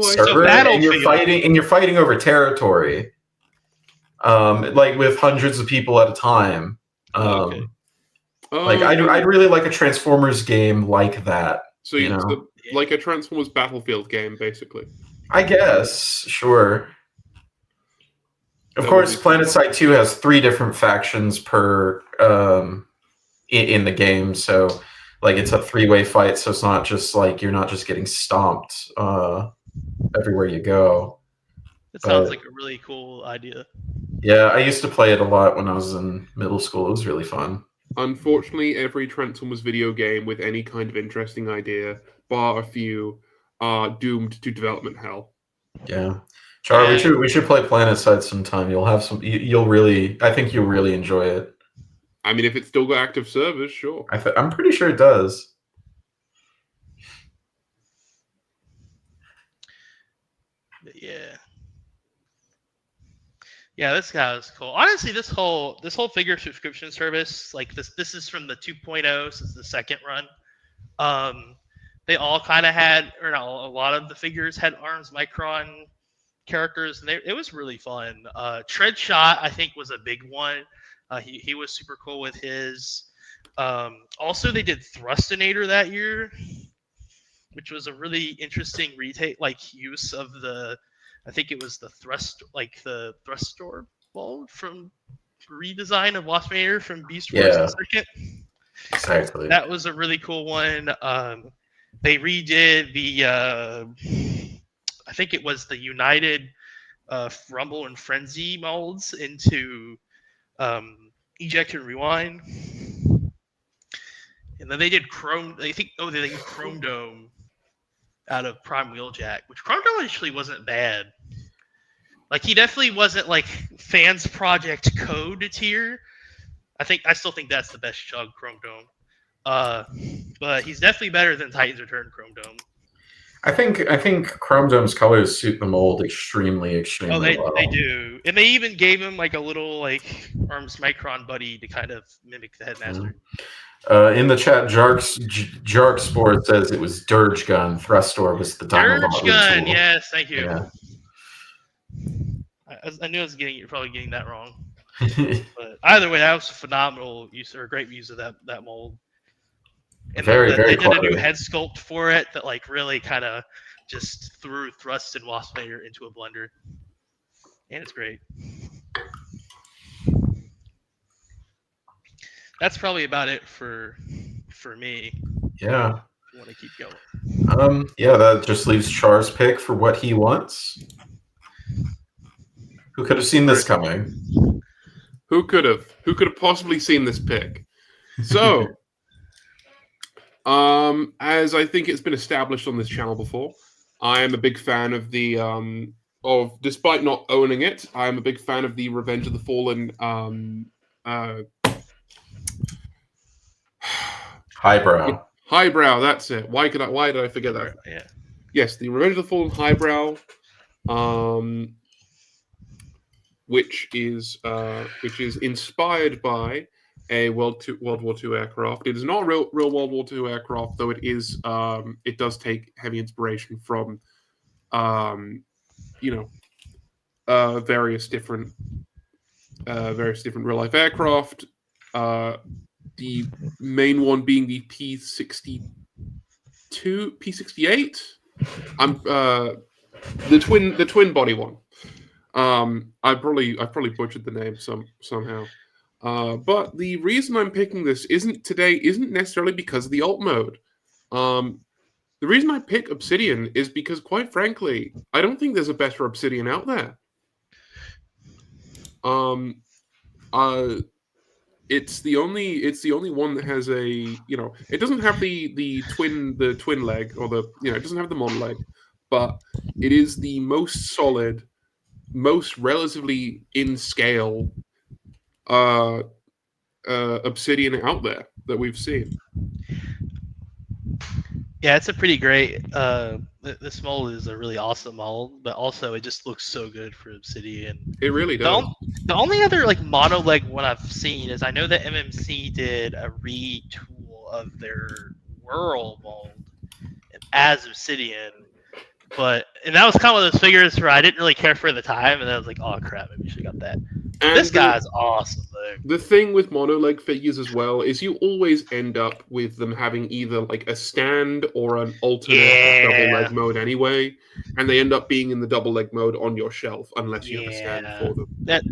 server, and you're fighting over territory. Like with hundreds of people at a time. Like I'd really like a Transformers game like that. So like a Transformers Battlefield game, basically. I guess, sure. Of course, PlanetSide 2 has 3 different factions per in the game, so like it's a 3-way fight. So it's not just like you're not just getting stomped everywhere you go. It sounds like a really cool idea. Yeah, I used to play it a lot when I was in middle school. It was really fun. Unfortunately, every Transformers video game with any kind of interesting idea, bar a few, are doomed to development hell. Yeah, Charlie, we should play PlanetSide sometime. You'll have some. I think you'll really enjoy it. I mean, if it's still got active servers, sure. I'm pretty sure it does. Yeah. Yeah, this guy was cool. Honestly, this whole figure subscription service, like this is from the 2.0, so it's the second run. They all kind of had, or no, a lot of the figures had Arms Micron characters, and it was really fun. Treadshot, I think, was a big one. He was super cool with his. Also, they did Thrustinator that year, which was a really interesting use of the. I think it was the Thrustor ball from redesign of Waspinator from Beast Wars and Circuit. Exactly. That was a really cool one. They redid the I think it was the United Rumble and Frenzy molds into Eject and Rewind. And then they did Chrome. They did Chrome Dome out of Prime Wheeljack, which Chrome Dome actually wasn't bad. Like he definitely wasn't like Fans Project Code tier. I still think that's the best Chug Chrome Dome. But he's definitely better than Titans Return Chrome Dome. I think Chrome Dome's colors suit the mold extremely Oh, well. they do, and they even gave him like a little like Arms Micron buddy to kind of mimic the Headmaster. In the chat, Jark Sport says it was Dirge Gun. Thrustor was the Diamond Dirge Gun, yes, thank you. Yeah. I knew I was probably getting that wrong. But either way, that was a phenomenal use or a great use of that mold. And very they did a new clever. head sculpt for it that like really kind of just threw Thrust and Waspinator into a blender, and it's great. That's probably about it for me. Yeah. If you want to keep going. Yeah, that just leaves Char's pick for what he wants. Who could have seen this coming? Who could have possibly seen this pick? So, as I think it's been established on this channel before, I am a big fan of the despite not owning it, I am a big fan of the Revenge of the Fallen Highbrow, that's it. Why did I forget that? Yeah. Yes, the Revenge of the Fallen Highbrow, which is inspired by a World War II aircraft. It is not a real World War II aircraft, though it does take heavy inspiration from various different real life aircraft. The main one being the P-68. The twin body one. I probably butchered the name somehow. But the reason I'm picking this isn't necessarily because of the alt mode. The reason I pick Obsidian is because, quite frankly, I don't think there's a better Obsidian out there. It's the only one that has it doesn't have the twin leg, or it doesn't have the mon leg, but it is the most solid, most relatively in scale Obsidian out there that we've seen. Yeah, it's a pretty great. This mold is a really awesome mold, but also it just looks so good for Obsidian. It really does. The only other like mono leg one I've seen is I know that MMC did a retool of their Whirl mold as Obsidian, and that was kind of one of those figures where I didn't really care for at the time, and then I was like, oh crap, maybe we should have got that. And this guy's awesome, though. The thing with mono leg figures as well is you always end up with them having either like a stand or an alternate double leg mode anyway, and they end up being in the double leg mode on your shelf unless you have a stand for them. That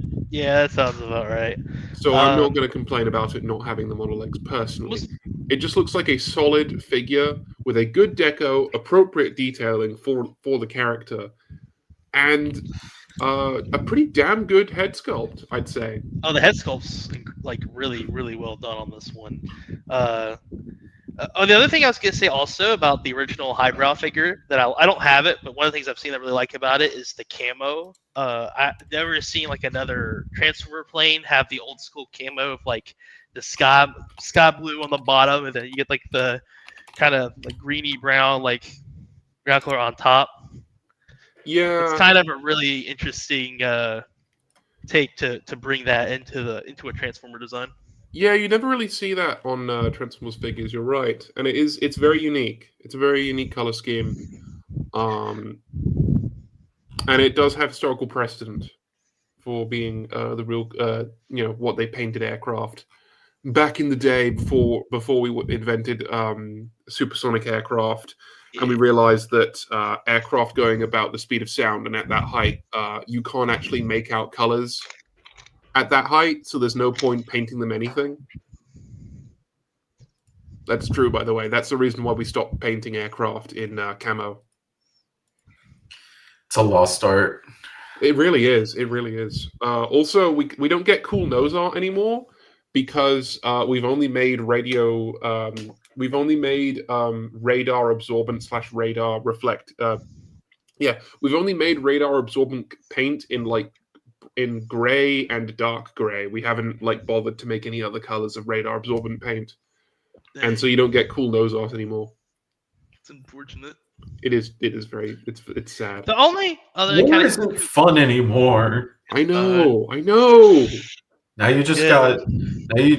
sounds about right. So I'm not going to complain about it not having the mono legs personally. It just looks like a solid figure with a good deco, appropriate detailing for the character, and a pretty damn good head sculpt, I'd say. Oh, the head sculpt's like really, really well done on this one. The other thing I was gonna say also about the original highbrow figure that I don't have it, but one of the things I've seen that I really like about it is the camo. I've never seen like another Transformer plane have the old school camo of like the sky blue on the bottom, and then you get like the kind of like greeny brown like ground color on top. Yeah, it's kind of a really interesting take to bring that into a Transformer design. Yeah, you never really see that on Transformers figures. You're right, and it's very unique. It's a very unique color scheme, and it does have historical precedent for being the real, what they painted aircraft back in the day before we invented supersonic aircraft. And we realized that aircraft going about the speed of sound and at that height, you can't actually make out colors at that height, so there's no point painting them anything. That's true, by the way. That's the reason why we stopped painting aircraft in camo. It's a lost art. It really is. It really is. Also, we don't get cool nose art anymore because we've only made radar absorbent / radar reflect. We've only made radar absorbent paint in gray and dark gray. We haven't bothered to make any other colors of radar absorbent paint. and so you don't get cool nose art anymore. It's unfortunate. It is very it's sad. The only other War kind isn't fun anymore. I know. Now you just Yeah.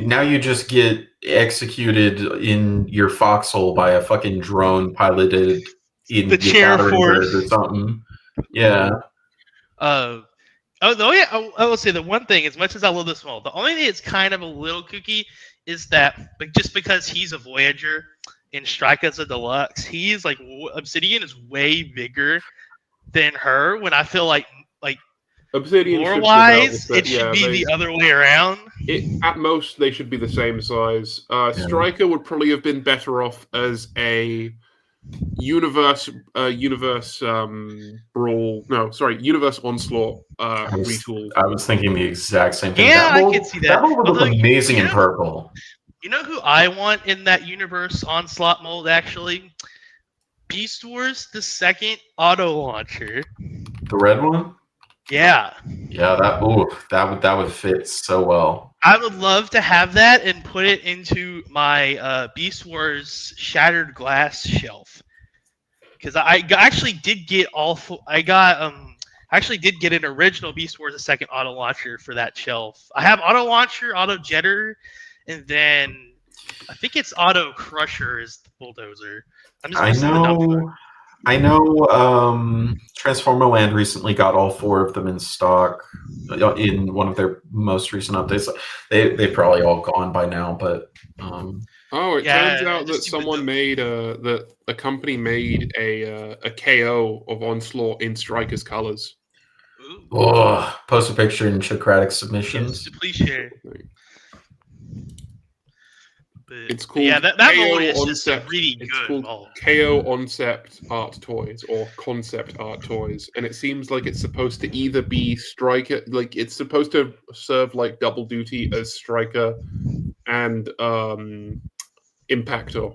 now you just get executed in your foxhole by a fucking drone piloted in The chair force. or something. Yeah. Oh, I will say the one thing, as much as I love this world, the only thing that's kind of a little kooky is that, like, just because he's a Voyager in Strike as a Deluxe, he's like Obsidian is way bigger than her. When I feel like Obsidian lore should wise, be about it should be the other way around. At most, they should be the same size. Striker would probably have been better off as a universe brawl. No, sorry, universe onslaught retool. I was thinking the exact same thing. Yeah, that I could see that. That would look Although, amazing you in know- purple. You know who I want in that universe onslaught mold, actually? Beast Wars, the second auto launcher. The red one? Yeah. Yeah, that would fit so well. I would love to have that and put it into my Beast Wars Shattered Glass shelf. Because I actually did get actually did get an original Beast Wars, the second auto launcher for that shelf. I have auto launcher, auto jetter, and then I think it's auto crusher is the bulldozer. I know Transformer Land recently got all 4 of them in stock in one of their most recent updates. They probably all gone by now, but turns out that someone made that a company made a KO of Onslaught in Striker's colors. oh, post a picture in Chugcratic Submissions. Yes, please share. It's called that mold is just a really good mold. KO Concept Art Toys or Concept Art Toys, and it seems like it's supposed to either be Striker, like it's supposed to serve like double duty as Striker and Impactor.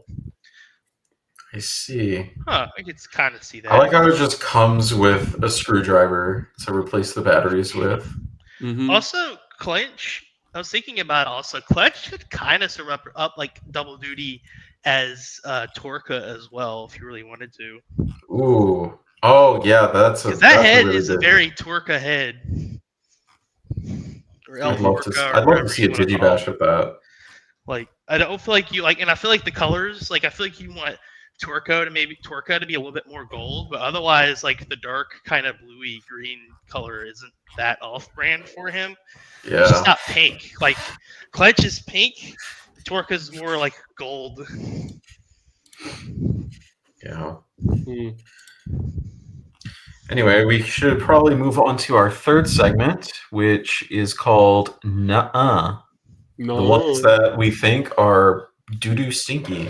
I see. Huh, I could kind of see that. I like how it just comes with a screwdriver to replace the batteries with. Mm-hmm. Also, Clench. I was thinking about also Clench could kind of serve up like double duty as Torka as well if you really wanted to. Ooh. Oh yeah, that's that that's head really is good. a very Torka head. Or I'd love to see a Digibash with that. Like I don't feel like you like, and I feel like the colors, like I feel like you want Torka to be a little bit more gold, but otherwise like the dark kind of bluey green color isn't that off-brand for him. Yeah. It's just not pink. Like Clench is pink, Torka's more like gold. Yeah. Mm. Anyway, we should probably move on to our third segment, which is called Nuh-uh. No. The ones that we think are doo-doo stinky.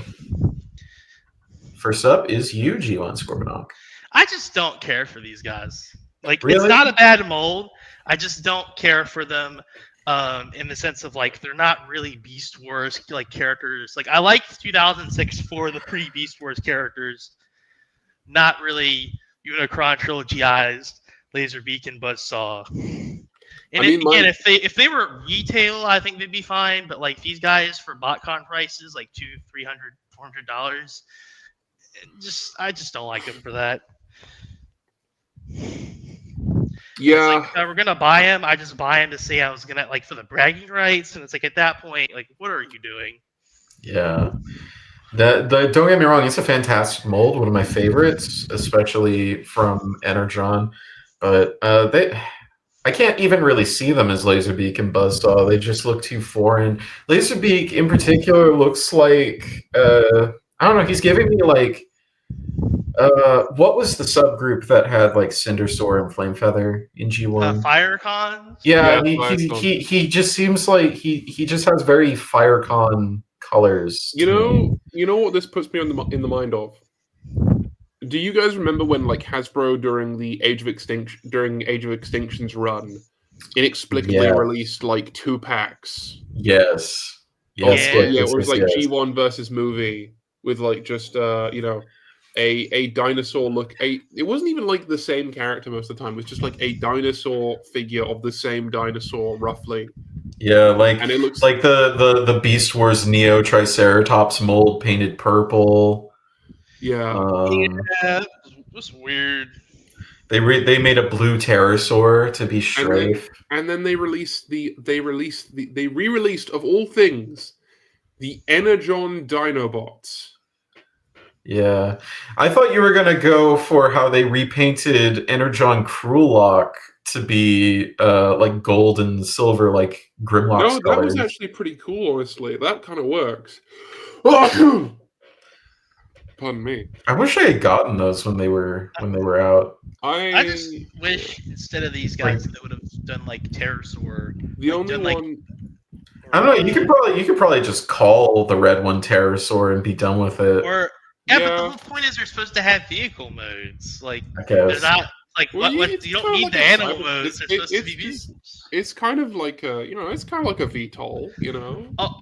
First up is you, G1 Scorponok. I just don't care for these guys. Like, Really? It's not a bad mold. I just don't care for them in the sense of, like, they're not really Beast Wars, like, characters. Like, I like 2006 for the pre-Beast Wars characters. Not really Unicron Trilogy-ized, Laserbeak, and Buzzsaw. And if they were retail, I think they'd be fine. But, like, these guys for BotCon prices, like $200, $300, $400, I just don't like them for that. Yeah. Like, if we're gonna buy him, I just buy him to say I was gonna, like, for the bragging rights, and it's like at that point, like, what are you doing? Yeah. Don't get me wrong, it's a fantastic mold, one of my favorites, especially from Energon. But I can't even really see them as Laserbeak and Buzzsaw. They just look too foreign. Laserbeak in particular looks like I don't know, he's giving me like what was the subgroup that had like Cindersaur and Flamefeather in G1? Firecon? Yeah, he just seems like he just has very Firecon colors. You know what this puts me in the mind of? Do you guys remember when like Hasbro during Age of Extinction's run inexplicably released like 2 packs? Yes. Yes. Yeah, it was like G1 versus movie with like just a dinosaur look. It wasn't even like the same character most of the time. It was just like a dinosaur figure of the same dinosaur roughly. Yeah, and it looks like the Beast Wars Neo Triceratops mold painted purple. yeah. Yeah, was weird. They made a blue pterosaur to be Strafe. And then they re-released of all things the Energon Dinobots. Yeah, I thought you were gonna go for how they repainted Energon Krulok to be like gold and silver, like Grimlock's No, that was colors. actually pretty cool. Honestly, that kind of works. Pardon me. I wish I had gotten those when they were out. I just wish instead of these guys they would have done like Pterosaur. The like, only done, one. I don't know. You could probably just call the red one Pterosaur and be done with it. Or yeah, but the whole point is they're supposed to have vehicle modes. Like I guess. they're not like Well, what you don't need like the animal modes. They're supposed to be just- vehicles. It's kind of like a, it's kind of like a VTOL,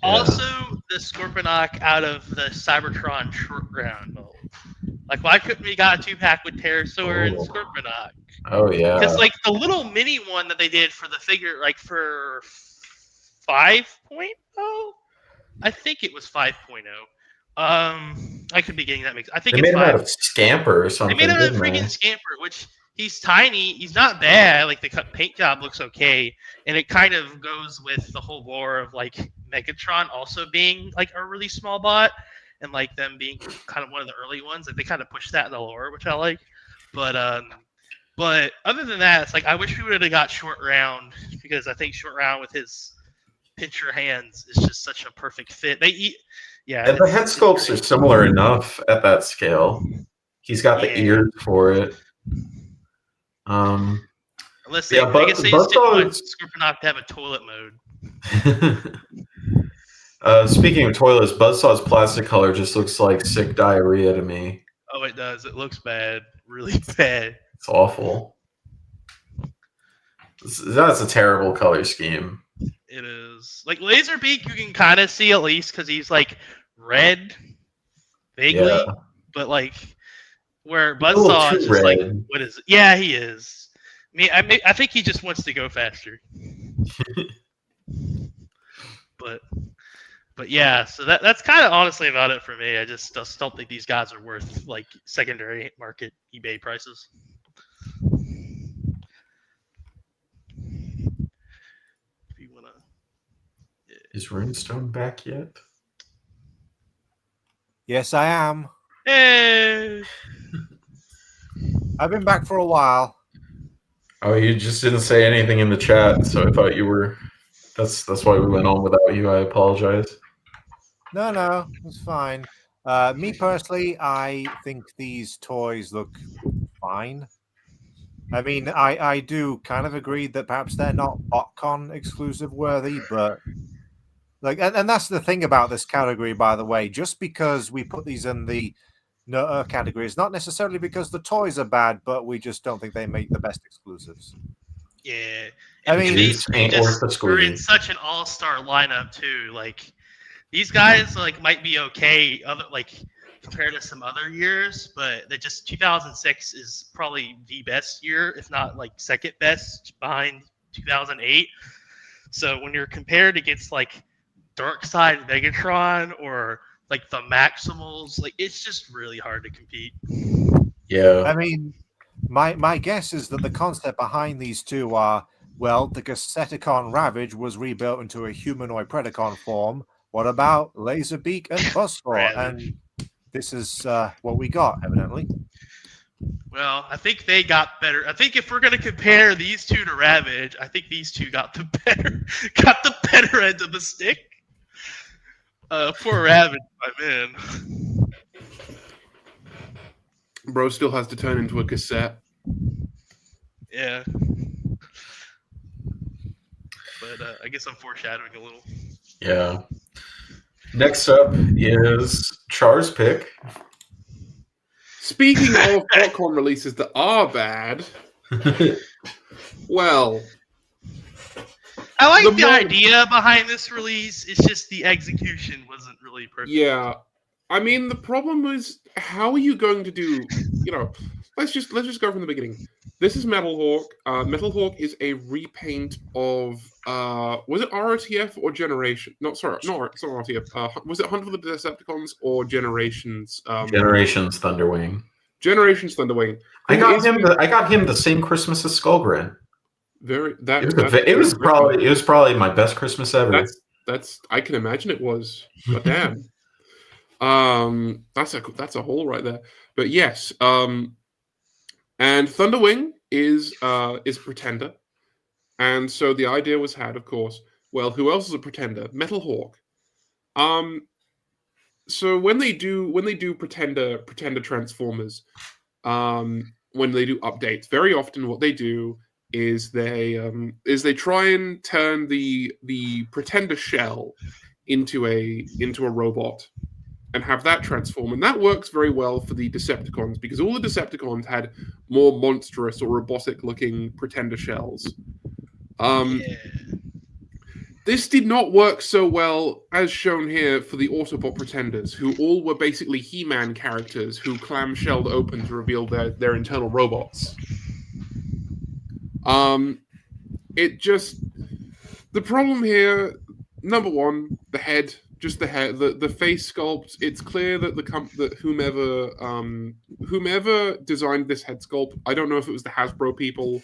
Also, the Scorponok out of the Cybertron short round mold. Like, why couldn't we got a 2-pack with Pterosaur and Scorponok? Oh yeah. Because like the little mini one that they did for the figure, like for 5.0, I think it was 5.0. I could be getting that mixed. I think they it's made him 5. out of Scamper or something. They made him a didn't they? freaking Scamper, which he's tiny. He's not bad. Like the paint job looks okay, and it kind of goes with the whole lore of like Megatron also being like a really small bot, and like them being kind of one of the early ones. Like they kind of push that in the lore, which I like. But other than that, it's like I wish we would have got Short Round, because I think Short Round with his pincher hands is just such a perfect fit. And the head sculpts are similar enough at that scale. He's got the ears for it. Unless they, I guess they just didn't want Scorponok to have a toilet mode. Speaking of toilets, Buzzsaw's plastic color just looks like sick diarrhea to me. Oh, it does. It looks bad. Really bad. It's awful. That's a terrible color scheme. It is. Like Laserbeak, you can kind of see at least because he's like red, vaguely, but like where Buzzsaw is just like, what is it? Yeah, he is. I think he just wants to go faster. But yeah, so that's kind of honestly about it for me. I just don't think these guys are worth like secondary market eBay prices. If you wanna. Is Runestone back yet? Yes, I am. Hey! I've been back for a while. Oh, you just didn't say anything in the chat, so I thought you were. That's why we went on without you. I apologize. No, it's fine. Me personally, I think these toys look fine. I mean, I do kind of agree that perhaps they're not BotCon exclusive worthy, but like, and that's the thing about this category, by the way. Just because we put these in the no category is not necessarily because the toys are bad, but we just don't think they make the best exclusives. Yeah, I mean, these we're in such an all-star lineup too. Like these guys, like might be okay, compared to some other years, but they just 2006 is probably the best year, if not like second best behind 2008. So when you're compared against like Darkseid Megatron or like the Maximals, like it's just really hard to compete. Yeah. I mean, my guess is that the concept behind these two are, well, the Gasseticon Ravage was rebuilt into a humanoid Predacon form. What about Laserbeak and Buzzsaw? And this is what we got, evidently. Well, I think they got better. I think if we're going to compare these two to Ravage, I think these two got the better end of the stick. Poor Ravage, my man. Bro still has to turn into a cassette. Yeah. But I guess I'm foreshadowing a little. Yeah. Next up is Char's pick. Speaking of BotCon releases that are bad, well, I like the idea behind this release. It's just the execution wasn't really perfect. Yeah, I mean the problem is how are you going to do? Let's just go from the beginning. This is Metal Hawk. Metal Hawk is a repaint of was it ROTF or Generation? Not sorry, it's not ROTF. Was it Hunt for the Decepticons or Generations? Generations Thunderwing. Generations Thunderwing. I got him the same Christmas as Skullgrin. It was probably my best Christmas ever. That's I can imagine it was. But damn. That's a hole right there. But yes, and Thunderwing is Pretender. And so the idea was had, of course, well, who else is a Pretender? Metal Hawk. So when they do Pretender Transformers, when they do updates, very often what they do is they try and turn the Pretender shell into a robot and have that transform, and that works very well for the Decepticons because all the Decepticons had more monstrous or robotic-looking Pretender shells. This did not work so well, as shown here, for the Autobot Pretenders, who all were basically He-Man characters who clamshelled open to reveal their internal robots. The problem here, number one, the head. Just the head, the face sculpt. It's clear that that whomever designed this head sculpt, I don't know if it was the Hasbro people.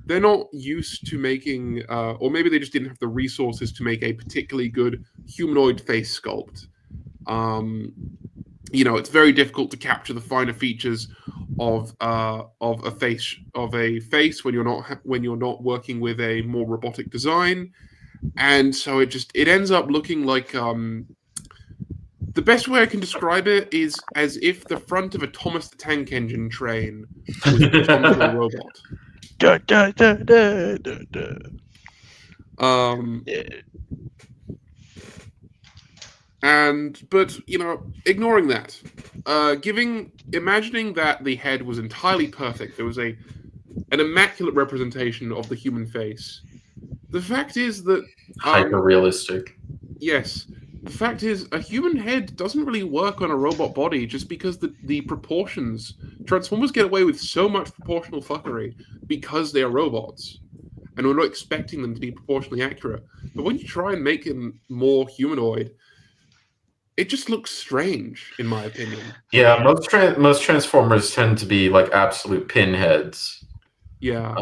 They're not used to making, or maybe they just didn't have the resources to make a particularly good humanoid face sculpt. It's very difficult to capture the finer features of a face when you're not working with a more robotic design. And so it ends up looking like the best way I can describe it is as if the front of a Thomas the Tank Engine train was put onto a robot. Da, da, da, da, da, da. But ignoring that, imagining that the head was entirely perfect, there was an immaculate representation of the human face. The fact is that hyper realistic. Yes, the fact is a human head doesn't really work on a robot body just because the proportions. Transformers get away with so much proportional fuckery because they are robots, and we're not expecting them to be proportionally accurate. But when you try and make them more humanoid, it just looks strange, in my opinion. Yeah, most Transformers tend to be like absolute pinheads. Yeah.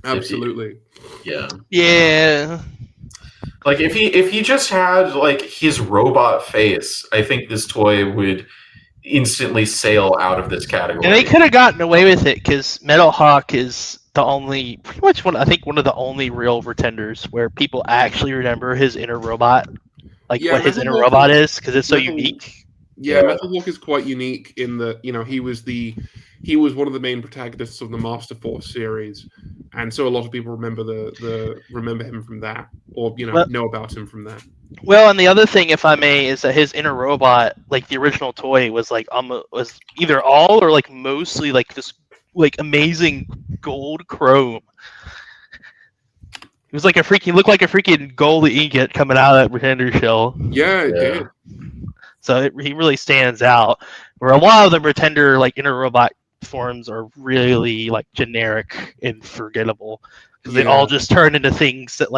Absolutely. Yeah. Like if he just had like his robot face, I think this toy would instantly sail out of this category. And they could have gotten away with it because Metal Hawk is pretty much one of the only real Pretenders where people actually remember his inner robot, what his inner robot is, because it's so unique. Yeah, Metal Hawk is quite unique in that he was one of the main protagonists of the Master Force series, and so a lot of people remember remember him from that, or know about him from that. Well, and the other thing, if I may, is that his inner robot, like the original toy, was was either all or mostly this amazing gold chrome. It was looked like a freaking gold ingot coming out of that Pretender shell. Yeah, it did. So he really stands out. Where a lot of the Pretender inner robot forms are really generic and forgettable because they all just turn into things that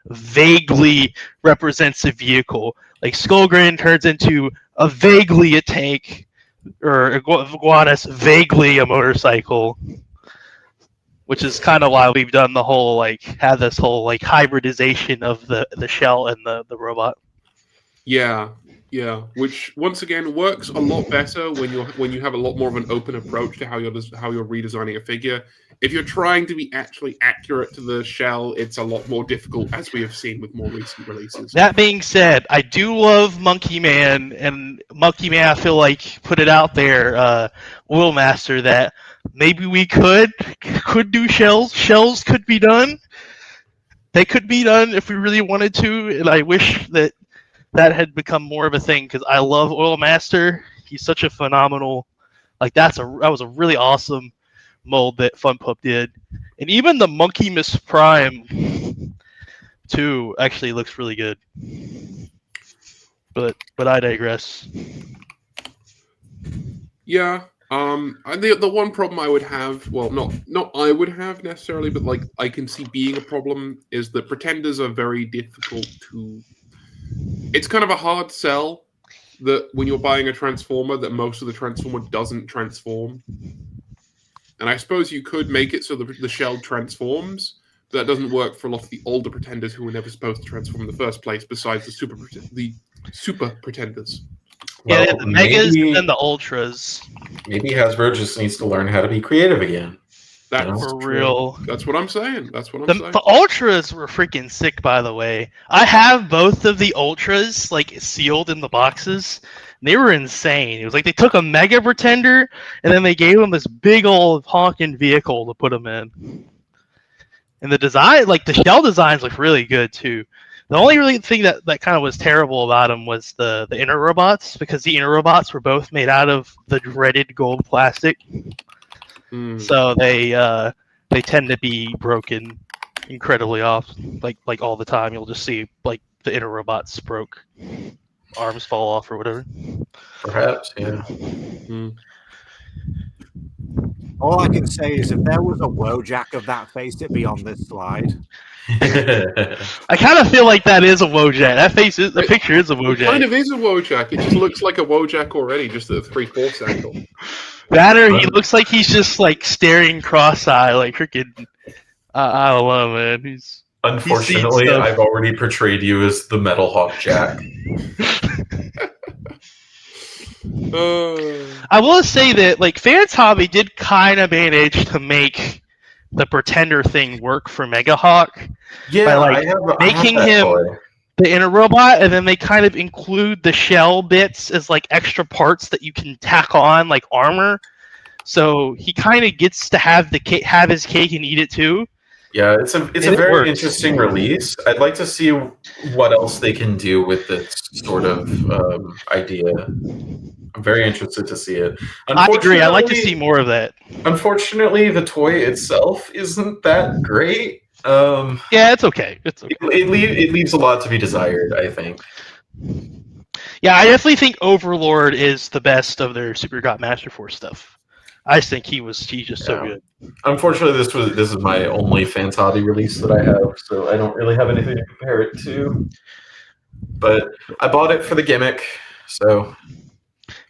vaguely represents a vehicle. Like Skullgrin turns into a vaguely a tank, or Iguanus vaguely a motorcycle, which is kind of why we've done the whole have this whole hybridization of the shell and the robot. Yeah, which once again works a lot better when you have a lot more of an open approach to how you're redesigning a figure. If you're trying to be actually accurate to the shell, it's a lot more difficult, as we have seen with more recent releases. That being said, I do love Monkey Man, and Monkey Man, I feel put it out there, Oil Master, that maybe we could do shells. Shells could be done. They could be done if we really wanted to, and I wish that had become more of a thing because I love Oil Master. He's such a phenomenal. That was a really awesome mold that Fun Pup did, and even the Monkey Miss Prime too actually looks really good. But I digress. Yeah, And the one problem I would have, well, not I would have necessarily, but like I can see being a problem is that pretenders are very difficult to. It's kind of a hard sell that when you're buying a transformer, that most of the transformer doesn't transform. And I suppose you could make it so the shell transforms, but that doesn't work for a lot of the older pretenders who were never supposed to transform in the first place. Besides the super pretenders. Yeah, Well, the megas maybe and the ultras. maybe Hasbro just needs to learn how to be creative again. That's know? For true. real. That's what I'm saying. That's what I'm saying. The ultras were freaking sick, by the way. I have both of the ultras like sealed in the boxes. They were insane. It was like they took a mega pretender and then they gave them this big old honking vehicle to put them in. And the design, like the shell designs, look really good too. The only really thing that kind of was terrible about them was the inner robots, because the inner robots were both made out of the dreaded gold plastic. So they tend to be broken incredibly often, like all the time. You'll just see like the inner robots broke, arms fall off or whatever. Perhaps, yeah. All I can say is if there was a Wojak of that face, it'd be on this slide. I kind of feel like that is a Wojak. That face is the picture is a It Wojak. kind of is a Wojak. It just looks like a Wojak already, just at a 3/4 angle. That or he looks like he's just like staring cross-eyed, like freaking. I don't know, man. He's Unfortunately, stuff. I've already portrayed you as the Metal Hawk Jack. I will say that like Fans Hobby did kind of manage to make the pretender thing work for Mega Hawk. Yeah, by, like, making him the inner robot, and then they kind of include the shell bits as like extra parts that you can tack on like armor. So he kind of gets to have his cake and eat it too. Yeah, it's a very interesting release. I'd like to see what else they can do with this sort of idea. I'm very interested to see it. I agree. I'd like to see more of that. Unfortunately, the toy itself isn't that great. Yeah, it's okay. It's okay. It leaves a lot to be desired, I think. Yeah, I definitely think Overlord is the best of their Super God Master Force stuff. I just think he's just so good. Unfortunately, this is my only Fans Hobby release that I have, so I don't really have anything to compare it to. But I bought it for the gimmick, so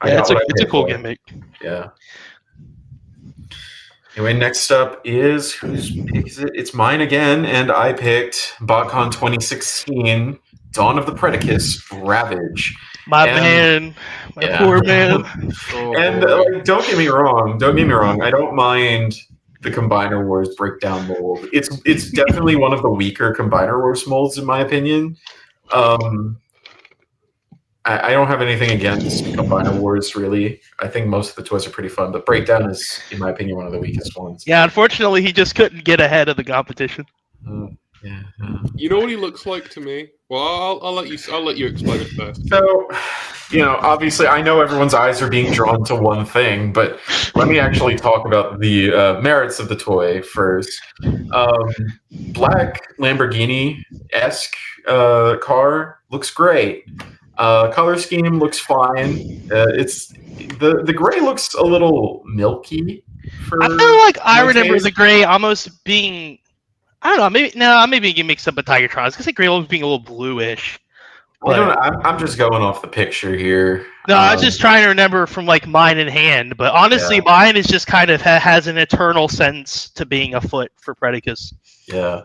yeah, it's a cool gimmick. Yeah. Anyway, next up is whose pick is it? It's mine again, and I picked BotCon 2016, Dawn of the Predacus, Ravage. My poor man. And don't get me wrong. I don't mind the Combiner Wars breakdown mold. It's definitely one of the weaker Combiner Wars molds, in my opinion. I don't have anything against Combiner Wars, really. I think most of the toys are pretty fun, but Breakdown is, in my opinion, one of the weakest ones. Yeah, unfortunately, he just couldn't get ahead of the competition. Yeah. You know what he looks like to me? Well, I'll let you explain it first. So, obviously, I know everyone's eyes are being drawn to one thing, but let me actually talk about the merits of the toy first. Black Lamborghini-esque car looks great. Color scheme looks fine. It's the gray looks a little milky. I feel like I remember the gray almost being. I don't know. Maybe you mix up with Tigertron. I was gonna say gray was being a little bluish. I'm just going off the picture here. No, I was just trying to remember from like mine in hand, but honestly, mine is just kind of has an eternal sense to being afoot for Predacus. Yeah,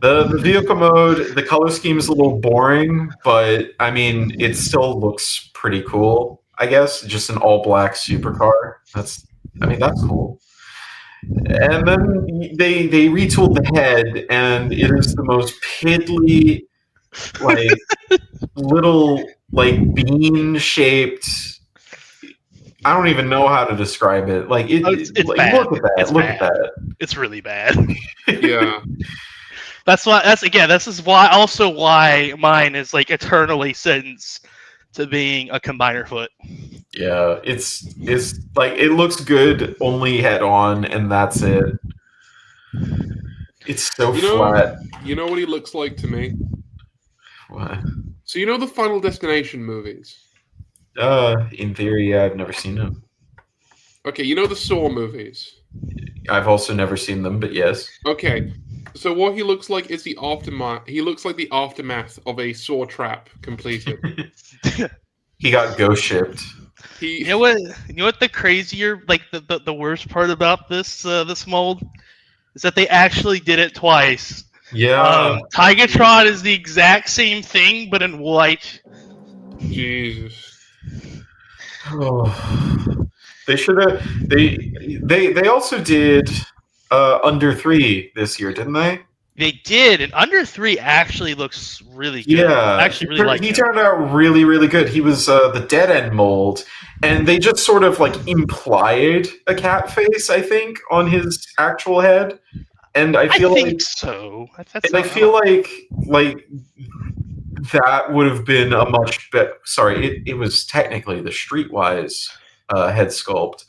the vehicle mode, the color scheme is a little boring, but I mean, it still looks pretty cool. I guess just an all black supercar. That's cool. And then they retooled the head, and it is the most piddly, like little like bean shaped. I don't even know how to describe it. Like it's bad. Look at that. Look at that. It's really bad. Yeah. This is why mine is like eternally sentenced to being a combiner foot. Yeah, it's like it looks good only head on, and that's it. It's so flat. You know what he looks like to me? What? So the Final Destination movies? In theory, yeah, I've never seen them. Okay, you know the Saw movies. I've also never seen them, but yes. Okay, so what he looks like is the aftermath. He looks like the aftermath of a Saw trap completed. He got ghost shipped. He You know what? You know what the crazier, like the worst part about this mold is that they actually did it twice. Yeah. Tigatron is the exact same thing, but in white. Jesus. Oh. They should have. They also did Under 3 this year, didn't they? They did, and Under 3 actually looks really good. Yeah, I actually really like he him. turned out really, really good. He was the dead end mold, and they just sort of like implied a cat face, I think, on his actual head. And I feel like so. and I feel like that would have been a much better. Sorry, it was technically the Streetwise head sculpt,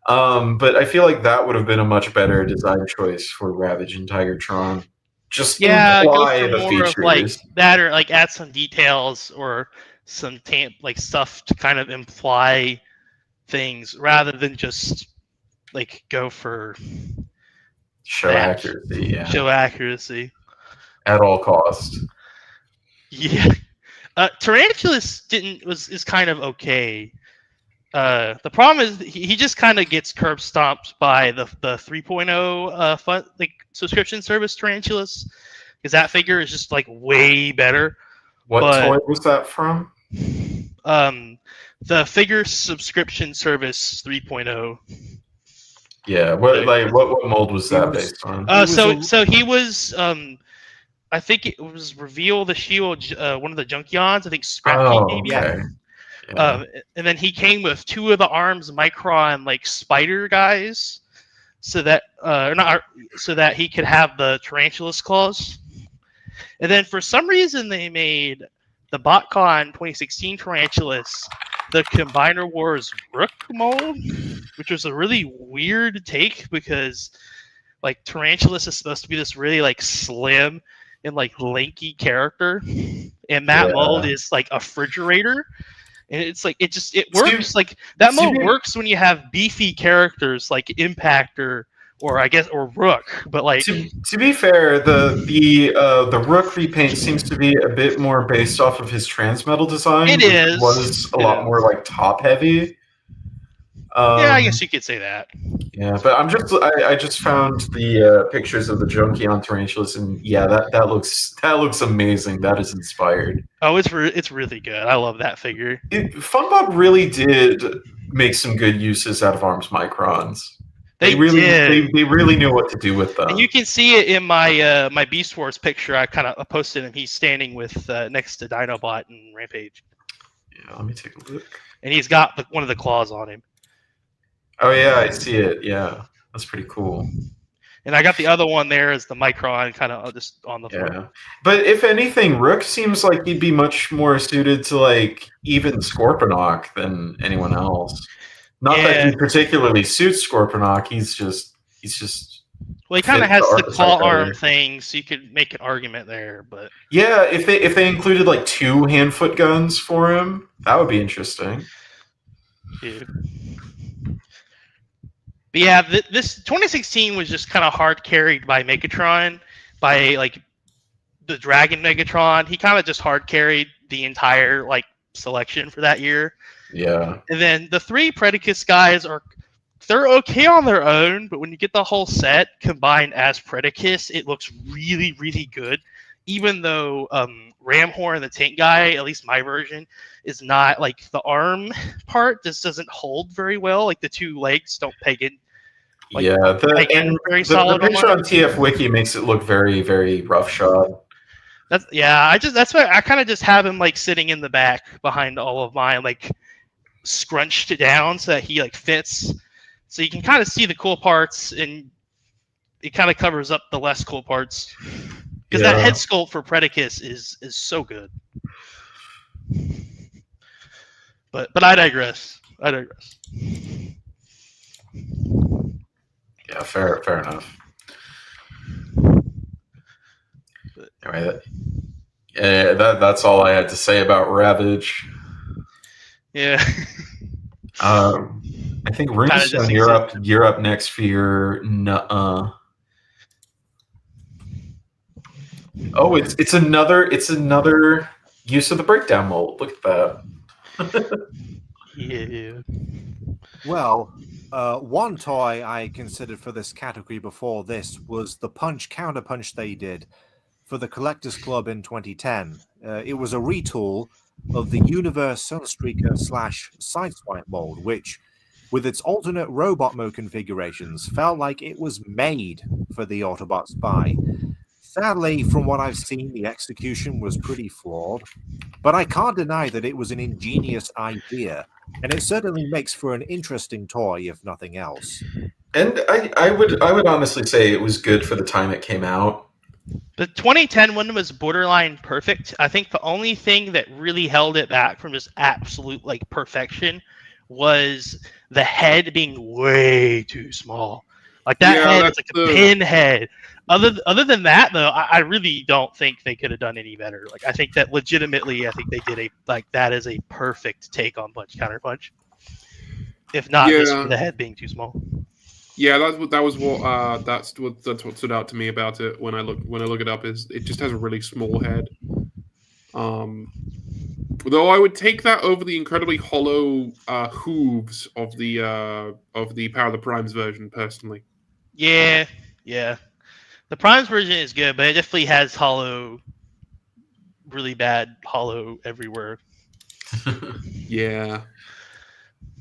but I feel like that would have been a much better design choice for Ravage and Tigertron. Just go imply for the more of like features. that, or like add some details or some like stuff to kind of imply things rather than just like go for Show that. accuracy, yeah, Show accuracy. at all cost. Yeah. Tarantulas is kind of okay. The problem is he just kind of gets curb stomped by the 3.0 like subscription service Tarantulas, because that figure is just like way better. What toy was that from? The figure subscription service 3.0. Yeah, what mold was that based on? So he was I think it was Reveal the Shield, one of the Junkions. I think Scrapkey maybe. Okay. Yeah. And then he came with two of the arms Micron like spider guys, so that so that he could have the Tarantulas claws. And then for some reason they made the BotCon 2016 Tarantulas the Combiner Wars Rook mold, which was a really weird take because like Tarantulas is supposed to be this really like slim and like lanky character, and that mold is like a refrigerator. And it's like it works. Like that mold works when you have beefy characters like Impactor or I guess or Rook. But like to be fair, the Rook repaint seems to be a bit more based off of his Transmetal design. It was a lot more like top heavy. Yeah, I guess you could say that. Yeah, but I just found the pictures of the Junkion Tarantulas, and yeah, that looks amazing. That is inspired. Oh, it's really good. I love that figure. Funbob really did make some good uses out of Arms Microns. They really knew what to do with them. And you can see it in my my Beast Wars picture. I kind of posted him. He's standing with next to Dinobot and Rampage. Yeah, let me take a look. And he's got one of the claws on him. Oh yeah, I see it. Yeah, that's pretty cool. And I got the other one there as the Micron, kind of just on the floor. Yeah, but if anything, Rook seems like he'd be much more suited to like even Scorponok than anyone else. Not that he particularly suits Scorponok. He's just. Well, he kind of has the claw arm thing, so you could make an argument there. But yeah, if they included like 2 hand-foot guns for him, that would be interesting. Yeah. But yeah, this 2016 was just kind of hard carried by Megatron, by like the Dragon Megatron. He kind of just hard carried the entire like selection for that year. Yeah. And then the 3 Predicus guys they're okay on their own, but when you get the whole set combined as Predicus, it looks really, really good. Even though Ramhorn, the tank guy, at least my version, is not like the arm part. This doesn't hold very well. Like the 2 legs don't peg in. Like, yeah, the picture on TF Wiki makes it look very, very roughshod. That's why I kind of just have him like sitting in the back behind all of mine, like scrunched down so that he like fits. So you can kind of see the cool parts, and it kind of covers up the less cool parts. Because that head sculpt for Predicus is so good. But I digress. Yeah, fair enough. Anyway, that's all I had to say about Ravage. Yeah. I I think Kinda just Runestone, existed. you're up next for your nuh-uh. Oh, it's another use of the breakdown mold. Look at that. Yeah. Well, one toy I considered for this category before this was the punch counterpunch they did for the Collectors Club in 2010. It was a retool of the Universe Sunstreaker / Sideswipe mold, which, with its alternate robot mode configurations, felt like it was made for the Autobot Spy. Sadly, from what I've seen, the execution was pretty flawed, but I can't deny that it was an ingenious idea, and it certainly makes for an interesting toy, if nothing else. And I would honestly say it was good for the time it came out. The 2010 one was borderline perfect. I think the only thing that really held it back from just absolute like perfection was the head being way too small. Like that Yeah, head is that's like the- a pinhead. Other than that, though, I really don't think they could have done any better. Like I think that legitimately, I think they did that is a perfect take on punch counterpunch. If not just Yeah. for the head being too small. Yeah, that's what stood out to me about it when I look it up is it just has a really small head. Though I would take that over the incredibly hollow hooves of the Power of the Primes version personally. Yeah, yeah. The Primes version is good, but it definitely has really bad hollow everywhere. Yeah.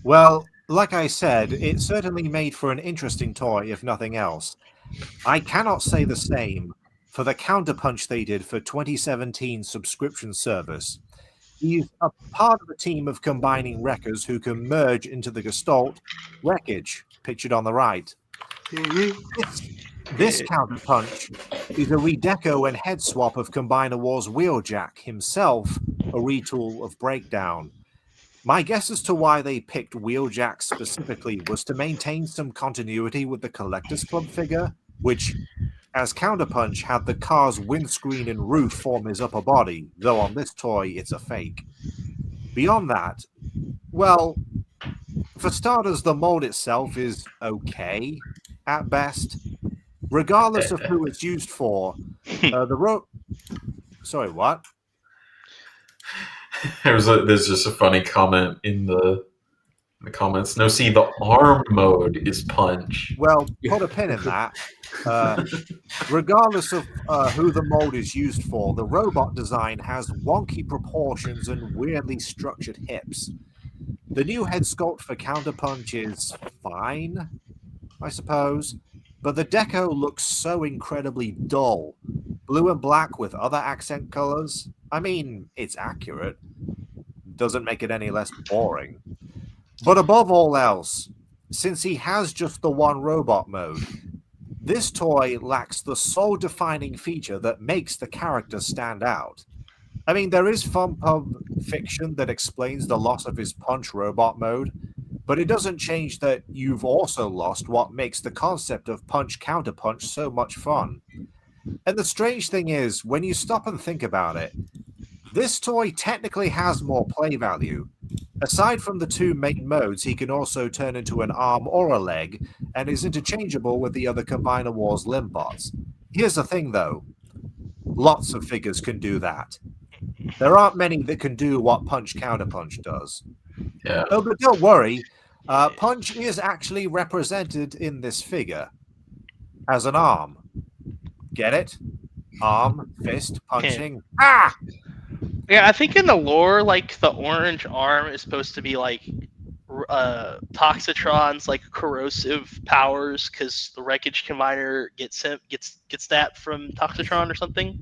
Well, like I said, it certainly made for an interesting toy, if nothing else. I cannot say the same for the counterpunch they did for 2017 subscription service. He's a part of a team of combining wreckers who can merge into the Gestalt wreckage, pictured on the right. This counterpunch is a redeco and head swap of Combiner Wars Wheeljack, himself a retool of Breakdown. My guess as to why they picked Wheeljack specifically was to maintain some continuity with the Collectors Club figure, which, as Counterpunch, had the car's windscreen and roof form his upper body, though on this toy it's a fake. Beyond that, well, for starters, the mold itself is okay at best. Regardless of who it's used for, Sorry, what? There's just a funny comment in the comments. No, see, the arm mode is punch. Well, put a pin in that. Regardless of who the mold is used for, the robot design has wonky proportions and weirdly structured hips. The new head sculpt for Counterpunch is fine, I suppose, but the deco looks so incredibly dull. Blue and black with other accent colors. I mean, it's accurate. Doesn't make it any less boring. But above all else, since he has just the one robot mode, this toy lacks the soul-defining feature that makes the character stand out. I mean, there is fun pub fiction that explains the loss of his punch robot mode, but it doesn't change that you've also lost what makes the concept of punch counterpunch so much fun. And the strange thing is, when you stop and think about it, this toy technically has more play value. Aside from the two main modes, he can also turn into an arm or a leg, and is interchangeable with the other Combiner Wars limb bots. Here's the thing, though. Lots of figures can do that. There aren't many that can do what Punch Counterpunch does. Yeah. Oh, but don't worry. Punch is actually represented in this figure as an arm. Get it? Arm, fist, punching. Ah! Yeah, I think in the lore, like the orange arm is supposed to be like Toxitron's like corrosive powers, because the wreckage combiner gets that from Toxitron or something.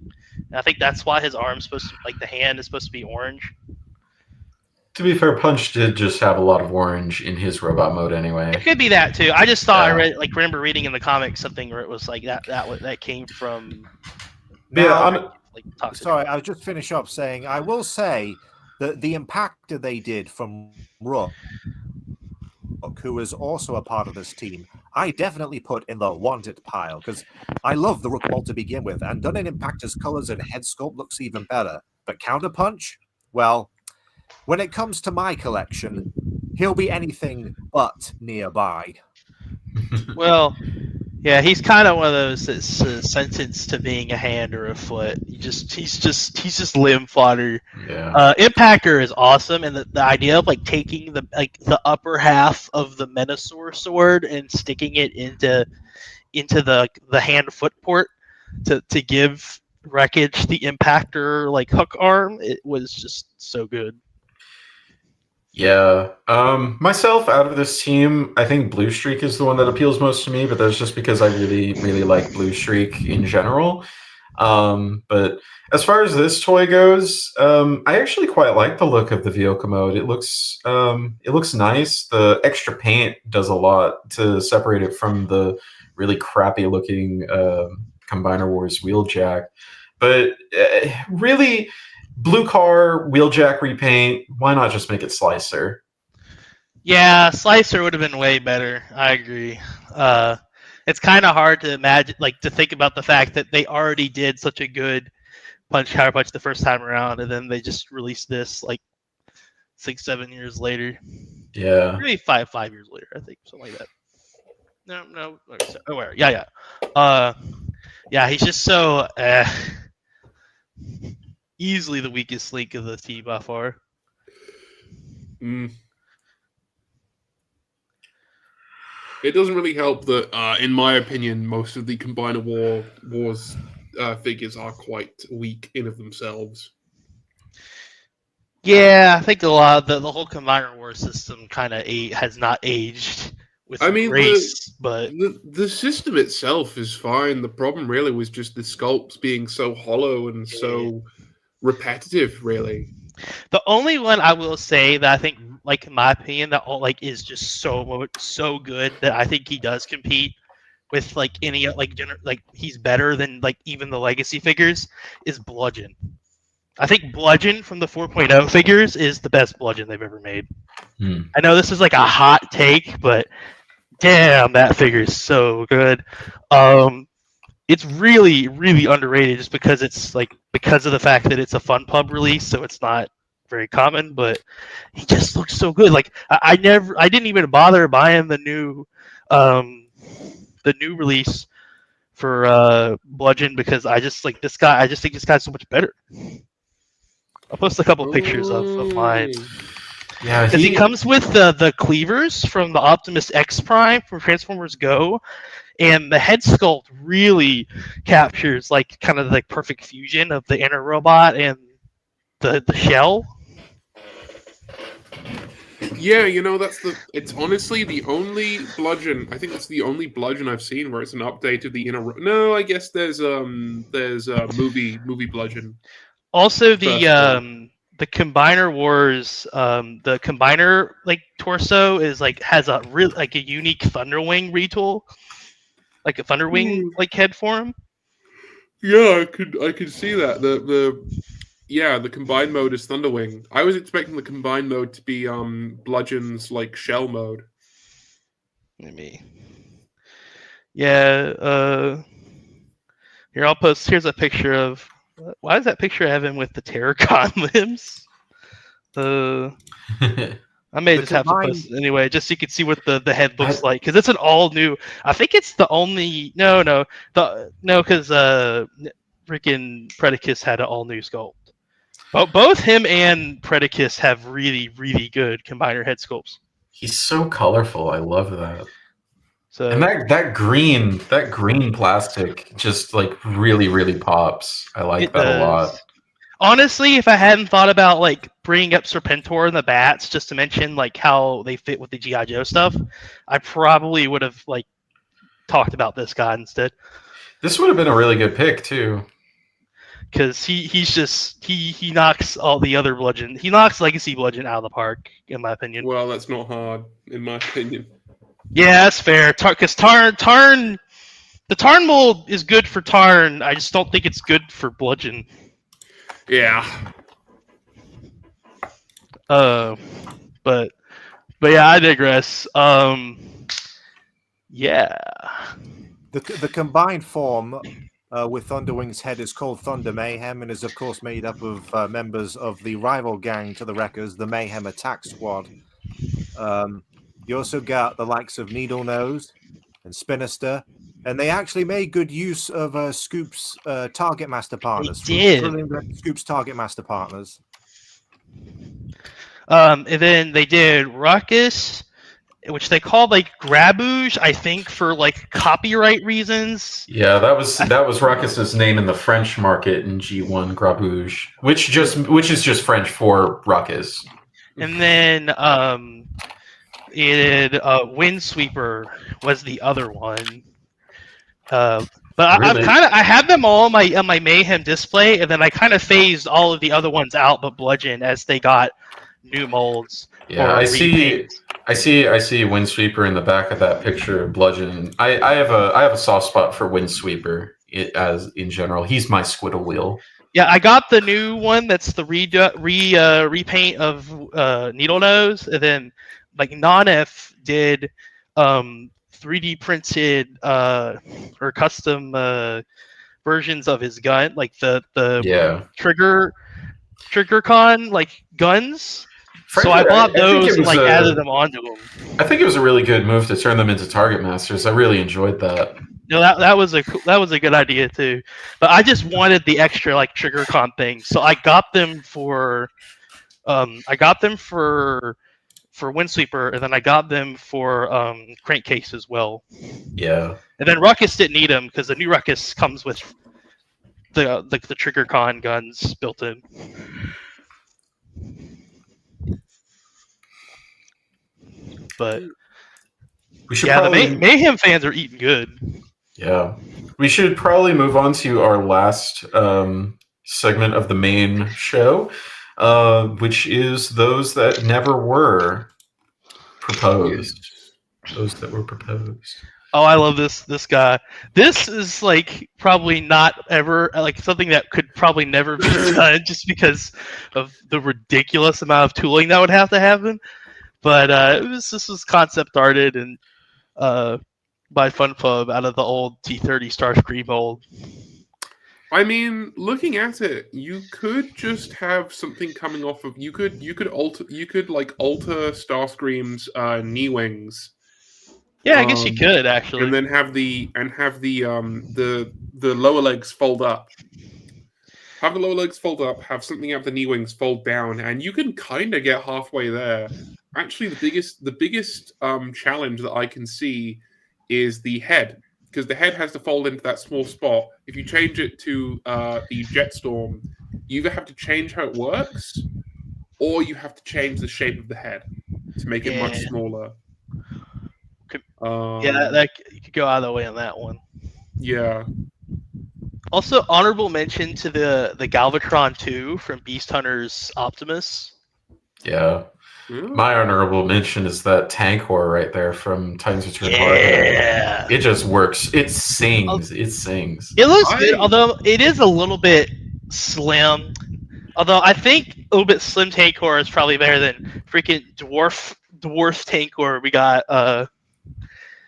And I think that's why his arm's supposed to, like the hand is supposed to be orange. To be fair, Punch did just have a lot of orange in his robot mode anyway. It could be that too. I just thought Yeah. remember reading in the comics something where it was like that came from. Now, Like Toxitron. sorry, I'll just finish up saying, I will say that the impactor they did from Rook, who was also a part of this team, I definitely put in the wanted pile, because I love the Rook mold to begin with, and done in Impactor's colors and head sculpt looks even better. But Counterpunch? Well, when it comes to my collection, he'll be anything but nearby. Well, yeah, he's kind of one of those that's sentenced to being a hand or a foot. He's just limb fodder. Yeah. Impactor is awesome, and the idea of like taking the upper half of the Menasor sword and sticking it into the hand foot port to give Wreckage the Impactor like hook arm, it was just so good. Yeah. Myself, out of this team, I think Blue Streak is the one that appeals most to me, but that's just because I really, really like Blue Streak in general. But as far as this toy goes, I actually quite like the look of the vehicle mode. It looks nice. The extra paint does a lot to separate it from the really crappy looking Combiner Wars Wheeljack. But really, blue car, Wheeljack repaint, why not just make it Slicer? Yeah, Slicer would have been way better. I agree. It's kind of hard to imagine, like, to think about the fact that they already did such a good counter punch the first time around, and then they just released this like 6-7 years later. Yeah. Maybe 5 years later, I think, something like that. No. Where? Yeah. Yeah. He's just so easily the weakest link of the team by far. It doesn't really help that, in my opinion, most of the Combiner Wars figures are quite weak in of themselves. Yeah, I think a lot of the whole Combiner War system kind of has not aged with grace, but the system itself is fine. The problem really was just the sculpts being so hollow and so repetitive, really. The only one I will say that I think, like in my opinion, that is just so good that I think he does compete with like any he's better than like even the legacy figures is Bludgeon. I think Bludgeon from the 4.0 figures is the best Bludgeon they've ever made. I know this is like a hot take, but damn, that figure is so good. It's really, really underrated just because because of the fact that it's a fun pub release, so it's not very common, but he just looks so good. Like I didn't even bother buying the new release for Bludgeon because I just think this guy's so much better. I'll post a couple pictures of mine. Yeah, because he comes with the cleavers from the Optimus X Prime from Transformers Go, and the head sculpt really captures like kind of like perfect fusion of the inner robot and the shell. Yeah, it's honestly the only Bludgeon. I think it's the only Bludgeon I've seen where it's an update of the inner. No, I guess there's movie Bludgeon. Also the Combiner Wars, the Combiner like torso is like has a real like a unique Thunderwing retool, like a Thunderwing like head form. Yeah, I could see that. The combined mode is Thunderwing. I was expecting the combined mode to be Bludgeon's like shell mode. Maybe. Yeah. Here I'll post. Here's a picture of. Why is that picture of him with the Terracon limbs? I may just have to post it anyway, just so you can see what the head looks like, because it's an all new. I think it's the only because freaking Predicus had an all new sculpt. But both him and Predicus have really, really good combiner head sculpts. He's so colorful. I love that. So and that green plastic just like really, really pops. I like that a lot. Honestly, if I hadn't thought about like bringing up Serpentor and the bats just to mention like how they fit with the G.I. Joe stuff, I probably would have like talked about this guy instead. This would have been a really good pick too. Because he knocks all the other Bludgeon. He knocks Legacy Bludgeon out of the park, in my opinion. Well, that's not hard, in my opinion. Yeah, that's fair. Because Tarn, the Tarn mold is good for Tarn. I just don't think it's good for Bludgeon. Yeah. But yeah, I digress. Yeah. The combined form with Thunderwing's head is called Thunder Mayhem and is of course made up of members of the rival gang to the Wreckers, the Mayhem Attack Squad. You also got the likes of Needle Nose and Spinister, and they actually made good use of Scoop's Target Master partners. did. Scoop's Target Master partners. And then they did Ruckus, which they called like Grabouge, I think, for like copyright reasons. Yeah, that was Ruckus's name in the French market in G1 Grabouge, which is just French for Ruckus. And then Windsweeper was the other one. But Really? I have them all on my Mayhem display, and then I kind of phased all of the other ones out, but Bludgeon, as they got new molds. Yeah, I see Windsweeper in the back of that picture of Bludgeon. I have a soft spot for Windsweeper as in general. He's my Squiddle Wheel. Yeah, I got the new one that's the repaint of Needle Nose, and then like Nonef did 3D printed or custom versions of his gun, like the Trigger-Con like guns. Frankly, so I bought those and like added them onto them. I think it was a really good move to turn them into Target Masters. I really enjoyed that. No, that was a good idea too. But I just wanted the extra like Trigger-Con thing, so I got them for Windsweeper, and then I got them for Crankcase as well. Yeah. And then Ruckus didn't need them because the new Ruckus comes with the Trigger-Con guns built in. But we should the probably... Mayhem fans are eating good. Yeah. We should probably move on to our last segment of the main show, which is those that never were proposed. Those that were proposed. Oh, I love this guy. This is like probably not ever like something that could probably never be done just because of the ridiculous amount of tooling that would have to happen. But this was concept arted and by FunPub out of the old T30 Starscream mold. I mean, looking at it, you could just have something coming off of you could alter Starscream's knee wings. Yeah, I guess you could actually. And then have the lower legs fold up. Have the lower legs fold up, have something out the knee wings fold down, and you can kind of get halfway there. Actually, the biggest challenge that I can see is the head, because the head has to fold into that small spot. If you change it to the Jetstorm, you either have to change how it works, or you have to change the shape of the head to make it much smaller. That you could go either way on that one. Yeah. Also, honorable mention to the Galvatron 2 from Beast Hunters Optimus. Yeah. My honorable mention is that tank horror right there from Titans Return. Yeah. It just works. It sings. It sings. It looks good, although it is a little bit slim. Although I think a little bit slim tank horror is probably better than freaking dwarf tank horror. We got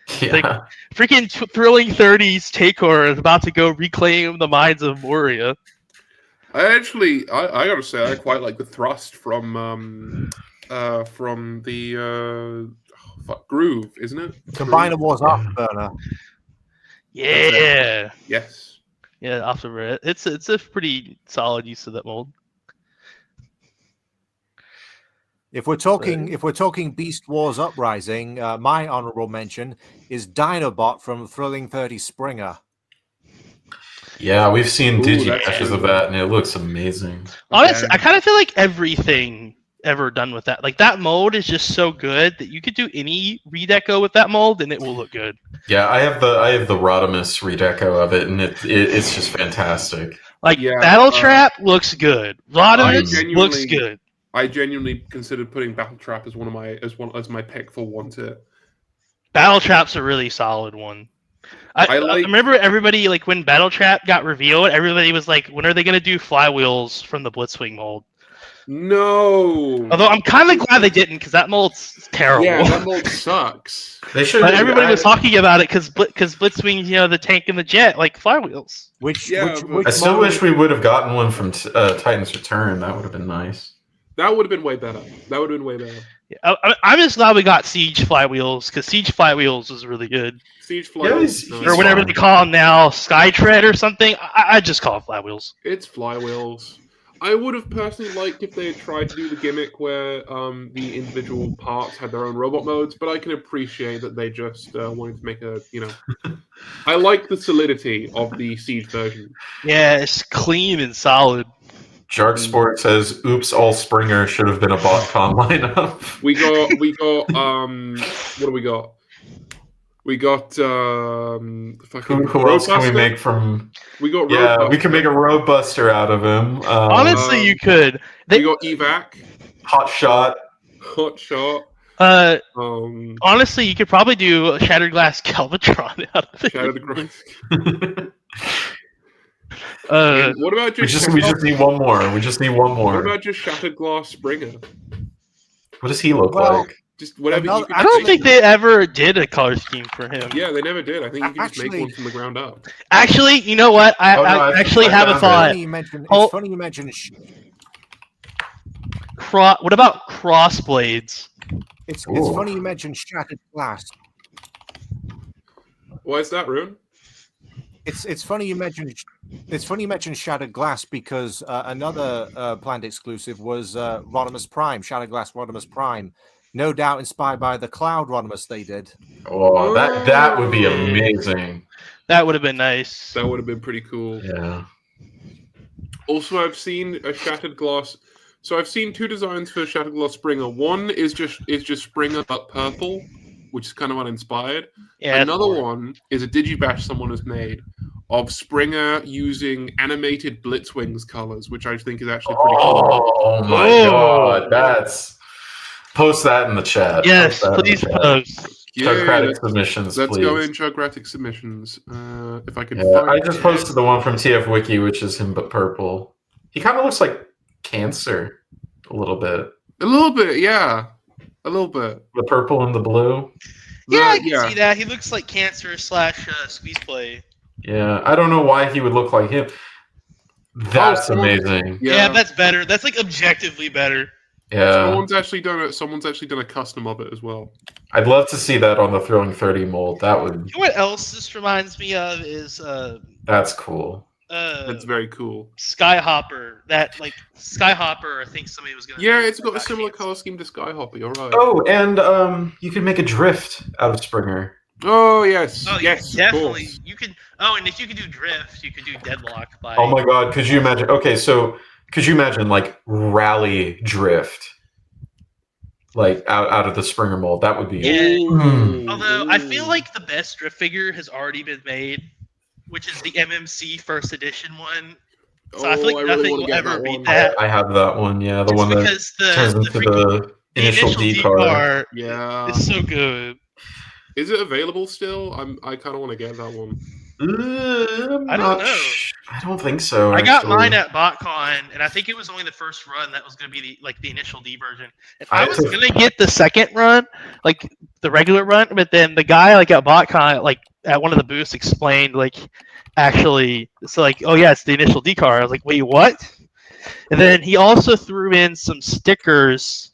freaking thrilling 30s tank horror is about to go reclaim the minds of Moria. I gotta say I quite like the thrust from the Groove, isn't it? Combiner Wars Afterburner. Yeah. Yes. Yeah, Afterburner. It's a pretty solid use of that mold. If we're talking Beast Wars Uprising, my honorable mention is Dinobot from Thrilling 30 Springer. Yeah, we've seen digi-caches of that, and it looks amazing. Honestly, I kind of feel like everything ever done with that, like that mold is just so good that you could do any redeco with that mold and it will look good. Yeah, I have the Rodimus redeco of it, and it's just fantastic. Like Battle Trap looks good. Rodimus looks good. I genuinely considered putting Battle Trap as my pick for Wanted. Battle Trap's a really solid one. I remember everybody, like when Battle Trap got revealed, everybody was like, when are they going to do flywheels from the Blitzwing mold? No. Although I'm kind of glad they didn't, because that mold's terrible. Yeah, that mold sucks. They should. But everybody was talking about it because Blitzwing, the tank and the jet, like flywheels. I still wish we would have gotten one from Titan's Return. That would have been nice. That would have been way better. That would have been way better. I'm just glad we got Siege Flywheels, because Siege Flywheels was really good. Siege Yeah, Flywheels. he's Or whatever fun. they call them now, Skytread or something. I just call it Flywheels. It's Flywheels. I would have personally liked if they had tried to do the gimmick where the individual parts had their own robot modes, but I can appreciate that they just wanted to make a, I like the solidity of the Siege version. Yeah, it's clean and solid. Jark Sport says, "Oops, all Springer should have been a BotCon lineup." We got what do we got? We got fucking Who else can we Roadbuster. make from? We got Yeah, Roadbuster. we can make a Roadbuster out of him. Honestly, you could. We got Evac, Hot Shot. Hot Shot. Honestly, you could probably do a Shattered Glass Galvatron out of it. Shattered Glass. What about we just just need one more. We just need one more. What about just Shattered Glass Springer? What does he look Well, like? Just whatever. no, you can I don't make. think they ever did a color scheme for him. Yeah, they never did. I think you can just make Actually- one from the ground up. Actually, you know what? I I actually have a found thought. It's funny you mention. What about Crossblades? It's Ooh. funny you mentioned Shattered Glass. Why is that, Rune? It's funny you mentioned. It's funny you mentioned Shattered Glass because another planned exclusive was Rodimus Prime, Shattered Glass Rodimus Prime. No doubt inspired by the Cloud Rodimus they did. Oh, that would be amazing. That would have been nice. That would have been pretty cool. Yeah. Also, I've seen a Shattered Glass. So I've seen two designs for Shattered Glass Springer. One is just Springer but purple, which is kind of uninspired. Yeah. Another one is a Digibash someone has made of Springer using animated Blitzwings colors, which I think is actually pretty cool. Oh my god, that's post that in the chat. Yes, Post that in the please chat. post. Chugcratic submissions, Let's please. go in Chugcratic submissions. If I could Yeah, find I just posted the one from TF Wiki, which is him but purple. He kind of looks like Cancer a little bit. a little bit, yeah. A little bit. The purple and the blue. Yeah, I can see that. He looks like Cancer / Squeeze Play. Yeah, I don't know why he would look like him. That's amazing. Yeah, that's better. That's like objectively better. Yeah, Someone's actually done a custom of it as well. I'd love to see that on the Throwing 30 mold. That would. You know what else this reminds me of is That's cool. That's very cool. Skyhopper. Skyhopper. I think somebody was gonna. Yeah, it's got a similar color scheme to Skyhopper. You're right. Oh, and you can make a drift out of Springer. Oh yes, Oh, yes, definitely. Of course. You could. Oh, and if you could do drift, you could do deadlock by. Oh my god, could you imagine? Okay, so could you imagine like rally drift, like out of the Springer mold? That would be. Yeah. Although I feel like the best drift figure has already been made, which is the MMC first edition one. So I feel like nothing will ever beat that. I have that one. Yeah, the Just one that because turns into the initial D card. Yeah. It's so good. Is it available still? I kind of want to get that one. I don't know. I don't think so. I got actually. mine at BotCon, and I think it was only the first run that was going to be the initial D version. And I I was took- going to get the second run, like the regular run, but then the guy at BotCon, at one of the booths, explained actually, so oh yeah, it's the initial D card. I was like, wait, what? And then he also threw in some stickers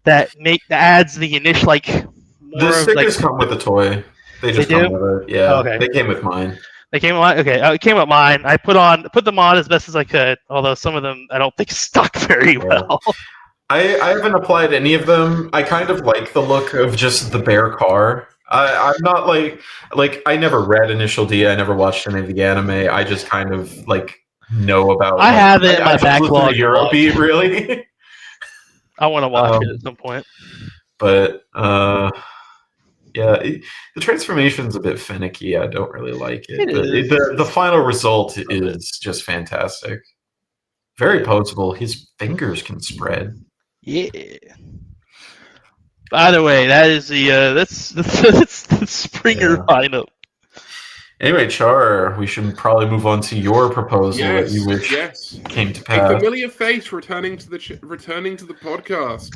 that adds the initial The stickers come with the toy. They just They come do? with it. Yeah, Okay. they came with mine. They came on. Okay, it came with mine. I put them on as best as I could. Although some of them I don't think stuck very well. I haven't applied any of them. I kind of like the look of just the bare car. I'm not like I never read Initial D. I never watched any of the anime. I just kind of know about. I have it in my just listen to backlog. Eurobeat, really. I want to watch it at some point. But yeah, the transformation's a bit finicky. I don't really like it. It But is. the final result is just fantastic. Very poseable. His fingers can spread. Yeah. By the way, that is that's the Springer Yeah. lineup. Anyway, Char, we should probably move on to your proposal that you wish yes. came to A pass. familiar face returning to the podcast.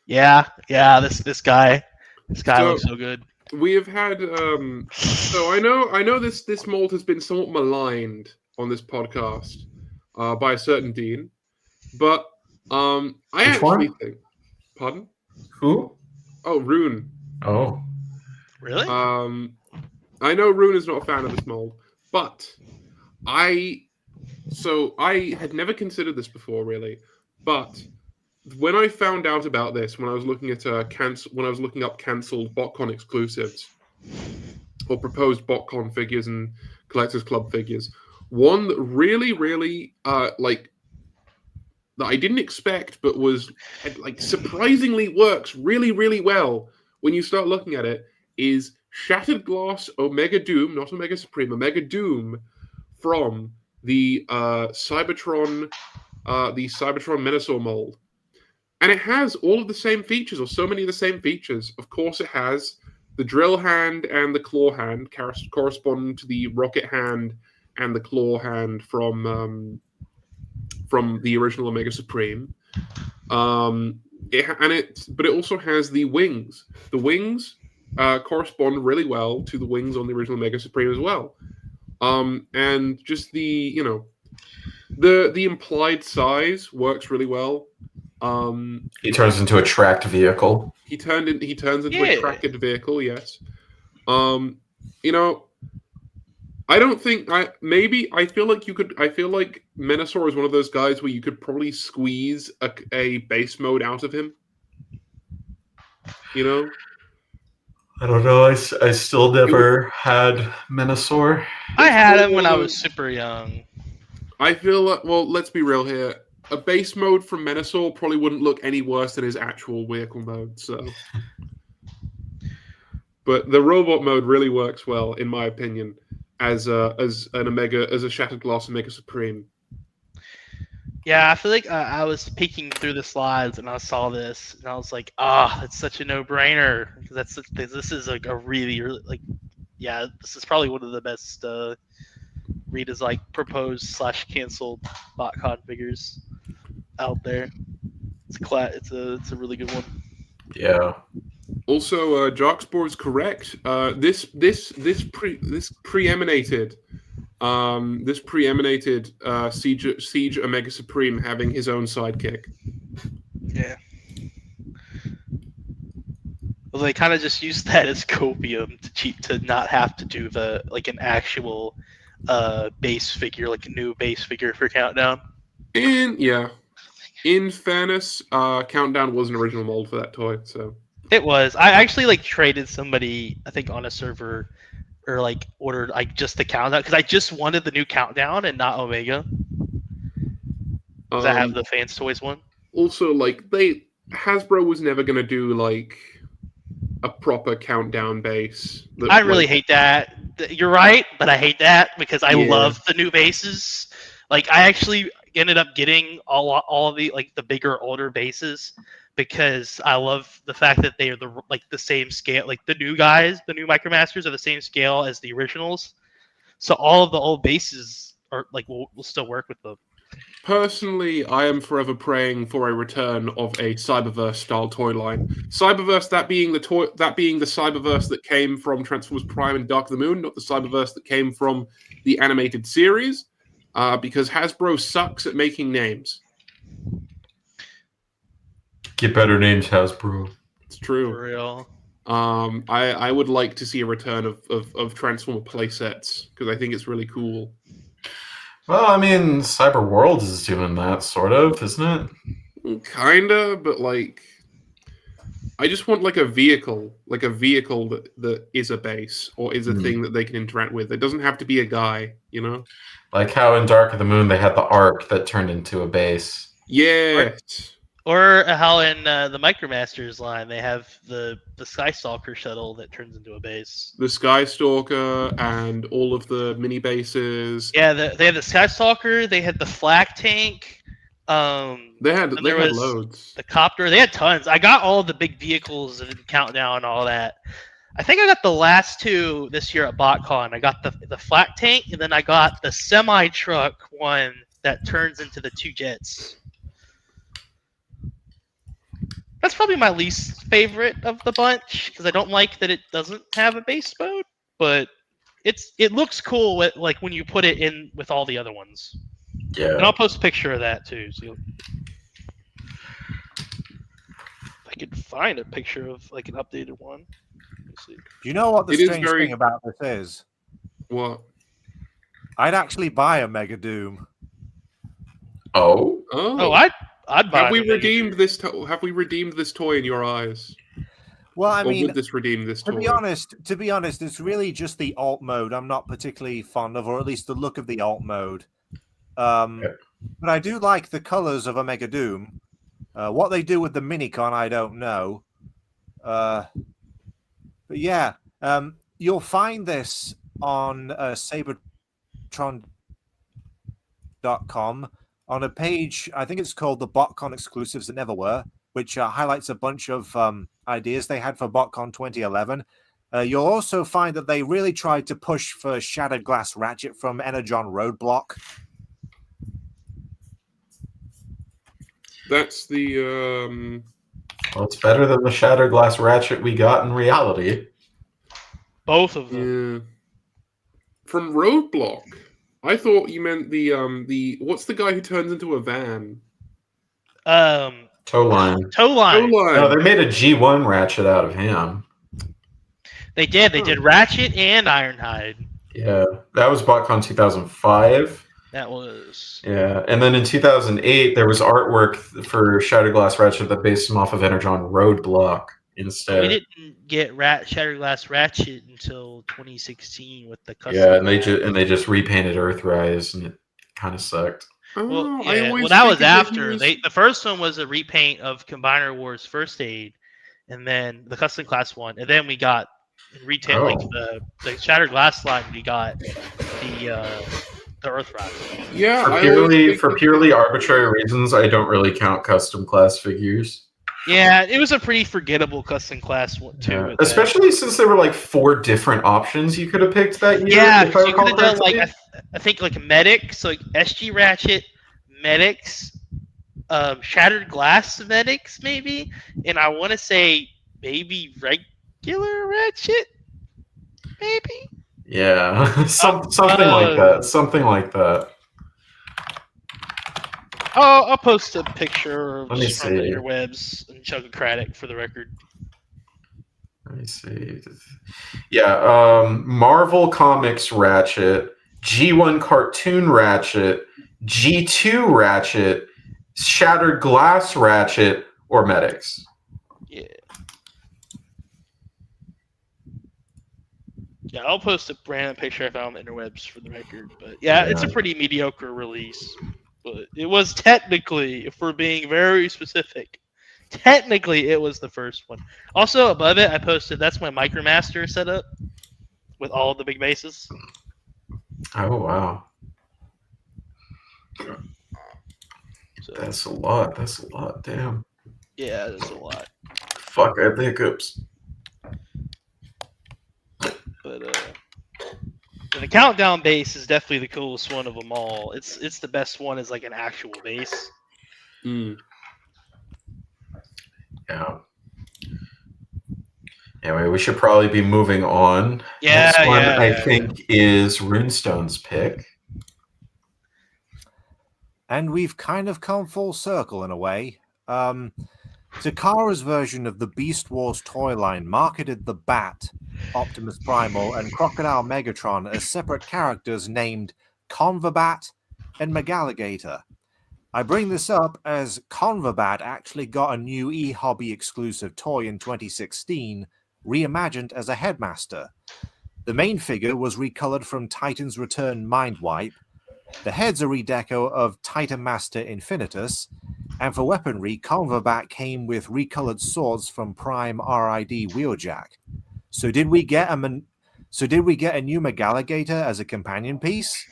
Yeah. This guy So- looks so good. We have had so I know this mold has been somewhat maligned on this podcast by a certain Dean, but I Which actually one? think. Pardon? Who? Oh, Rune. Oh, Really? I know Rune is not a fan of this mold, but I had never considered this before, really. But when I found out about this, when I was looking at when I was looking up cancelled BotCon exclusives or proposed BotCon figures and Collectors Club figures, one that really, really that I didn't expect, but was like surprisingly works really, really well when you start looking at it, is Shattered Glass Omega Doom, not Omega Supreme, Omega Doom from the Cybertron Menasor mold. And it has all of the same features, or so many of the same features. Of course, it has the drill hand and the claw hand correspond to the rocket hand and the claw hand from the original Omega Supreme. But it also has the wings. The wings correspond really well to the wings on the original Omega Supreme as well. And just the implied size works really well. he turns into a tracked vehicle. He turns into a tracked vehicle. Yes. I don't think I feel like you could. I feel like Menasor is one of those guys where you could probably squeeze a base mode out of him. I don't know. I still never had Menasor. I had him when I was super young. I feel like, well, let's be real here. A base mode from Menasor probably wouldn't look any worse than his actual vehicle mode. So, but the robot mode really works well, in my opinion, as a Shattered Glass Omega Supreme. Yeah, I feel like I was peeking through the slides and I saw this and I was like, it's such a no-brainer because this is like a really, really this is probably one of the best Rita's like proposed / canceled BotCon figures out there. It's a really good one. Yeah. Also, Jockspore is correct. This preeminated Siege Omega Supreme having his own sidekick. Yeah. Well, they kind of just used that as copium to not have to do an actual base figure, like a new base figure for Countdown. In fairness, Countdown was an original mold for that toy, so it was. I actually traded somebody, I think, on a server, or ordered just the Countdown because I just wanted the new Countdown and not Omega. Because I have the Fans Toys one. Also, Hasbro was never gonna do a proper Countdown base. I really hate that. You're right, but I hate that because I love the new bases. I actually ended up getting all of the the bigger, older bases because I love the fact that they are the same scale. The new guys, the new Micromasters, are the same scale as the originals. So all of the old bases are will still work with them. Personally, I am forever praying for a return of a Cyberverse style toy line. Cyberverse, that being the Cyberverse that came from Transformers Prime and Dark of the Moon, not the Cyberverse that came from the animated series, because Hasbro sucks at making names. Get better names, Hasbro. It's true. For real. I would like to see a return of Transformer playsets because I think it's really cool. Well, I mean, Cyber Worlds is doing that, sort of, isn't it? Kinda, but I just want a vehicle that is a base or is a thing that they can interact with. It doesn't have to be a guy, Like how in Dark of the Moon they had the Ark that turned into a base. Yeah. Or how in the Micromasters line they have the Skystalker shuttle that turns into a base. The Skystalker and all of the mini bases. Yeah, they had the Skystalker. They had the Flak Tank. They had loads. The Copter. They had tons. I got all the big vehicles and Countdown and all that. I think I got the last two this year at BotCon. I got the Flak Tank, and then I got the semi-truck one that turns into the two jets. That's probably my least favorite of the bunch because I don't like that it doesn't have a base mode, but it looks cool with, when you put it in with all the other ones. Yeah. And I'll post a picture of that too. So I could find a picture of like an updated one. Let's see. Do you know what the It is strange very- thing about this is? What? I'd actually buy a Mega Doom. Oh, Oh, I'd buy. Have we the Mega redeemed Drive. this? Have we redeemed this toy in your eyes? Well, I Or mean, would this redeem this to toy? be honest, it's really just the alt mode I'm not particularly fond of, or at least the look of the alt mode. But I do like the colors of a Mega Doom. What they do with the Minicon, I don't know. But yeah, you'll find this on Sabertron.com on a page. I think it's called the BotCon Exclusives That Never Were, which highlights a bunch of ideas they had for BotCon 2011. You'll also find that they really tried to push for Shattered Glass Ratchet from Energon Roadblock. That's the well, it's better than the Shattered Glass Ratchet we got in reality. Both of them. yeah. From Roadblock. I thought you meant the what's the guy who turns into a van? Toe line. Toe line. No, they made a G1 Ratchet out of him. They did. They did Ratchet and Ironhide. Yeah, that was BotCon 2005. That was. Yeah, and then in 2008, there was artwork for Shattered Glass Ratchet that based him off of Energon Roadblock instead. We didn't get Shattered Glass Ratchet until 2016 with the custom. Yeah, and they just repainted Earthrise, and it kind of sucked. Oh, Well, I yeah, always well, that was figured that after. he was- The first one was a repaint of Combiner Wars First Aid, and then the custom class one, and then we got retail like the Shattered Glass line. We got the Earthrise. Yeah, For purely arbitrary reasons, I don't really count custom class figures. Yeah, it was a pretty forgettable custom class one too. Yeah. with that. Especially since there were like 4 different options you could have picked that year. Yeah, if I you could have recall done like correctly. I think like medics, like SG Ratchet, medics, Shattered Glass medics maybe, and I want to say maybe regular Ratchet, maybe. Yeah, something like that. Something like that. I'll post a picture Let me just from the see. interwebs and Chugcratic for the record. Let me see. Yeah, Marvel Comics Ratchet, G1 Cartoon Ratchet, G2 Ratchet, Shattered Glass Ratchet, or Medics. Yeah. Yeah, I'll post a random picture I found on the interwebs for the record. But yeah, it's a pretty mediocre release. But it was technically, if we're being very specific, technically it was the first one. Also, above it, I posted, that's my Micromaster setup with all the big bases. Oh, wow. So, That's a lot. That's a lot. Damn. yeah, there's a lot. Fuck, I have the hiccups. But the countdown base is definitely the coolest one of them all. It's the best one as like an actual base. Mm. Yeah. Anyway, we should probably be moving on. Yeah, Next one, yeah, I yeah. think, is Runestone's pick. And we've kind of come full circle in a way. Takara's version of the Beast Wars toy line marketed the Bat, Optimus Primal, and Crocodile Megatron as separate characters named Converbat and Megaligator. I bring this up as Converbat actually got a new eHobby exclusive toy in 2016, reimagined as a headmaster. The main figure was recolored from Titan's Return Mindwipe. The head's a redeco of Titan Master Infinitus, and for weaponry, Converbat came with recolored swords from Prime RID Wheeljack. So did we get a new Megaligator as a companion piece?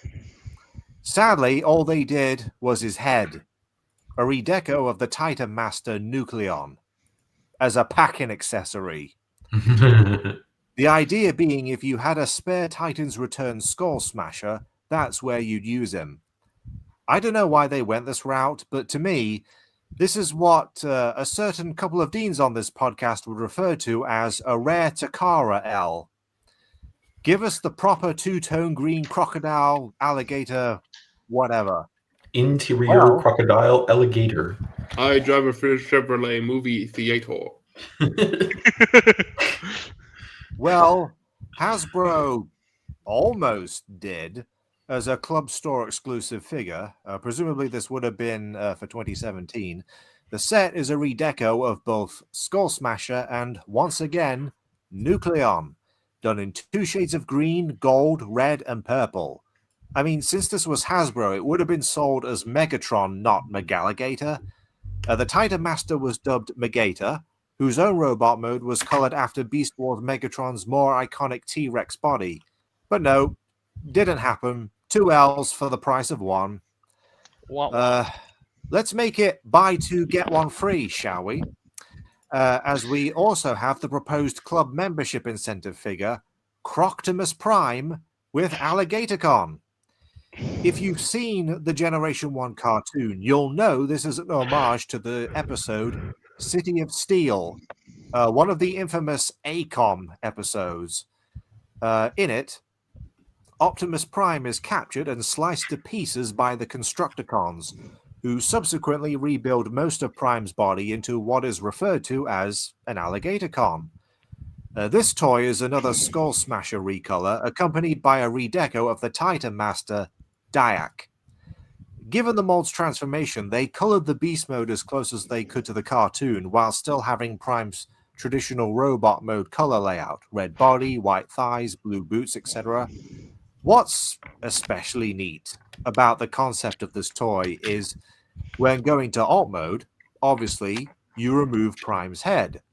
Sadly, all they did was his head, a redeco of the Titan Master Nucleon, as a packing accessory. The idea being if you had a spare Titan's Return Skull Smasher, that's where you'd use him. I don't know why they went this route, but to me, this is what a certain couple of deans on this podcast would refer to as a rare Takara L. Give us the proper two-tone green crocodile, alligator, whatever. Interior Well- crocodile alligator. I drive a Chevrolet movie theater. Well, Hasbro almost did as a club store exclusive figure. Presumably, this would have been for 2017. The set is a redeco of both Skull Smasher and, once again, Nucleon, done in 2 shades of green, gold, red, and purple. I mean, since this was Hasbro, it would have been sold as Megatron, not Megaligator. The Titan Master was dubbed Megator, whose own robot mode was colored after Beast Wars Megatron's more iconic T-Rex body. But no, didn't happen. 2 L's for the price of 1. Let's make it buy 2, get 1 free, shall we? As we also have the proposed club membership incentive figure, Croctimus Prime with AlligatorCon. If you've seen the Generation 1 cartoon, you'll know this is an homage to the episode City of Steel, one of the infamous ACOM episodes. In it, Optimus Prime is captured and sliced to pieces by the Constructicons, who subsequently rebuild most of Prime's body into what is referred to as an AlligatorCon. This toy is another Skull Smasher recolor, accompanied by a redeco of the Titan Master, Diak. Given the mold's transformation, they colored the beast mode as close as they could to the cartoon, while still having Prime's traditional robot mode color layout: red body, white thighs, blue boots, etc. What's especially neat about the concept of this toy is when going to alt mode, obviously you remove Prime's head,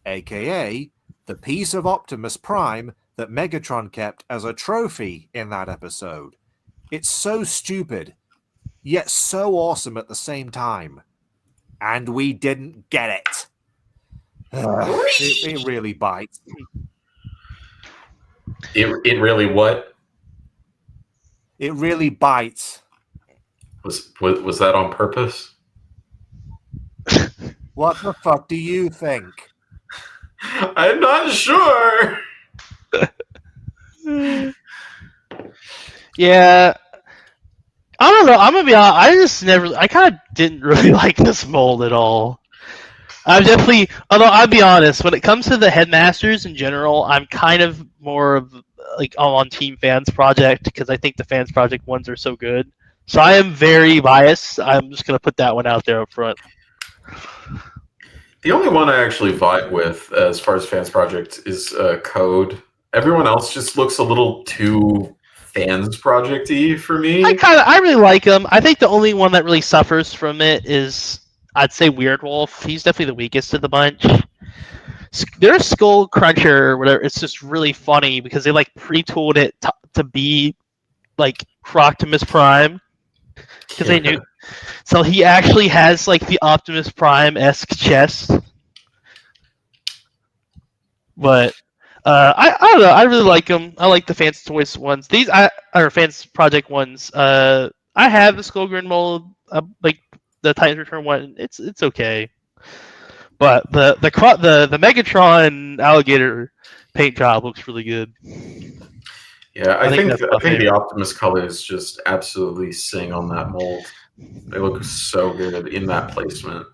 aka the piece of Optimus Prime that Megatron kept as a trophy in that episode. It's so stupid, yet so awesome at the same time. And we didn't get it. It really bites. It really what? It really bites. Was that on purpose? What the fuck do you think? I'm not sure. Yeah. I don't know. I'm gonna be honest. I kind of didn't really like this mold at all. Although I'll be honest, when it comes to the headmasters in general, I'm kind of more of like on Team Fans Project, because I think the Fans Project ones are so good. So I am very biased. I'm just gonna put that one out there up front. The only one I actually vibe with as far as Fans Project is Code. Everyone else just looks a little too Fans Project-y for me. I really like him. I think the only one that really suffers from it is, I'd say, Weird Wolf. He's definitely the weakest of the bunch. Their Skull Cruncher, whatever, it's just really funny because they like pre-tooled it to be like Croctimus Prime, because they knew. So he actually has like the Optimus Prime-esque chest. But I don't know. I really like them. I like the Fans Toys ones. These are Fans Project ones. I have the Skullgrin mold, like the Titans Return one. It's okay. But the Megatron alligator paint job looks really good. Yeah, I think the Optimus colors just absolutely sing on that mold. They look so good in that placement.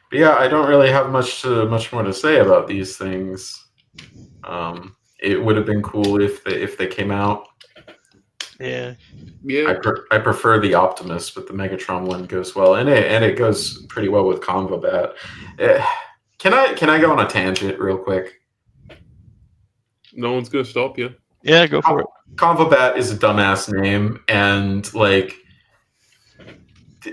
But yeah, I don't really have much more to say about these things. It would have been cool if they came out. Yeah. I prefer the Optimus, but the Megatron one goes well, and it goes pretty well with Convobat. Can I go on a tangent real quick? No one's gonna stop you. Yeah, go for it. Convobat is a dumbass name, and like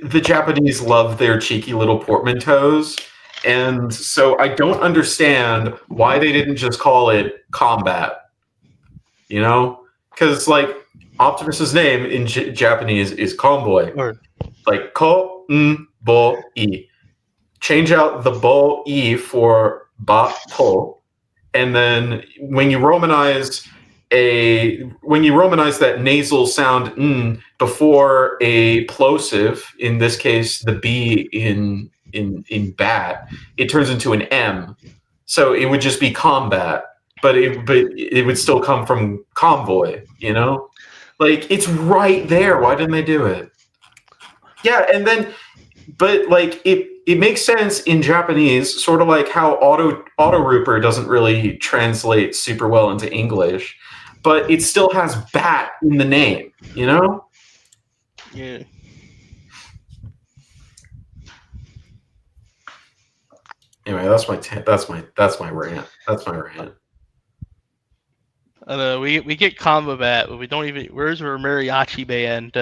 the Japanese love their cheeky little portmanteaus, and so I don't understand why they didn't just call it Combat. You know, because like Optimus's name in Japanese is Convoy, like ko n bo I. Change out the bo I for ba to, and then when you romanize that nasal sound n before a plosive, in this case the B in in bat, it turns into an M. So it would just be combat, but it would still come from convoy, you know? Like, it's right there. Why didn't they do it? Yeah, and then, but like it makes sense in Japanese, sort of like how auto-rooper doesn't really translate super well into English, but it still has bat in the name, you know? Yeah. Anyway, that's my rant. That's my rant. I know we get combo bat, but we don't even. Where's our mariachi band?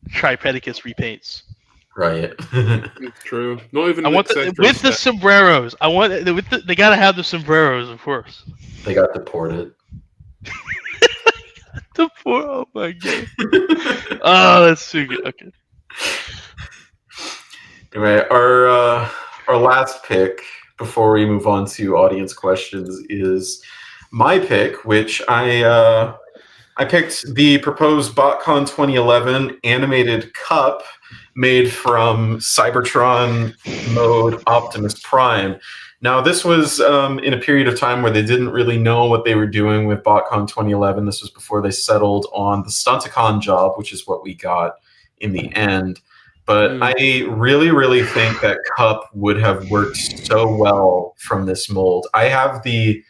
Tripedicus repaints. Right. It's true. Not even I want with the sombreros. I want they gotta have the sombreros, of course. They got deported. Oh my god. Oh, that's too good. Okay. Anyway, our last pick before we move on to audience questions is my pick, which I picked the proposed BotCon 2011 animated cup made from Cybertron mode Optimus Prime. Now, this was in a period of time where they didn't really know what they were doing with BotCon 2011. This was before they settled on the Stunticon job, which is what we got in the end. But I really, really think that cup would have worked so well from this mold. I have the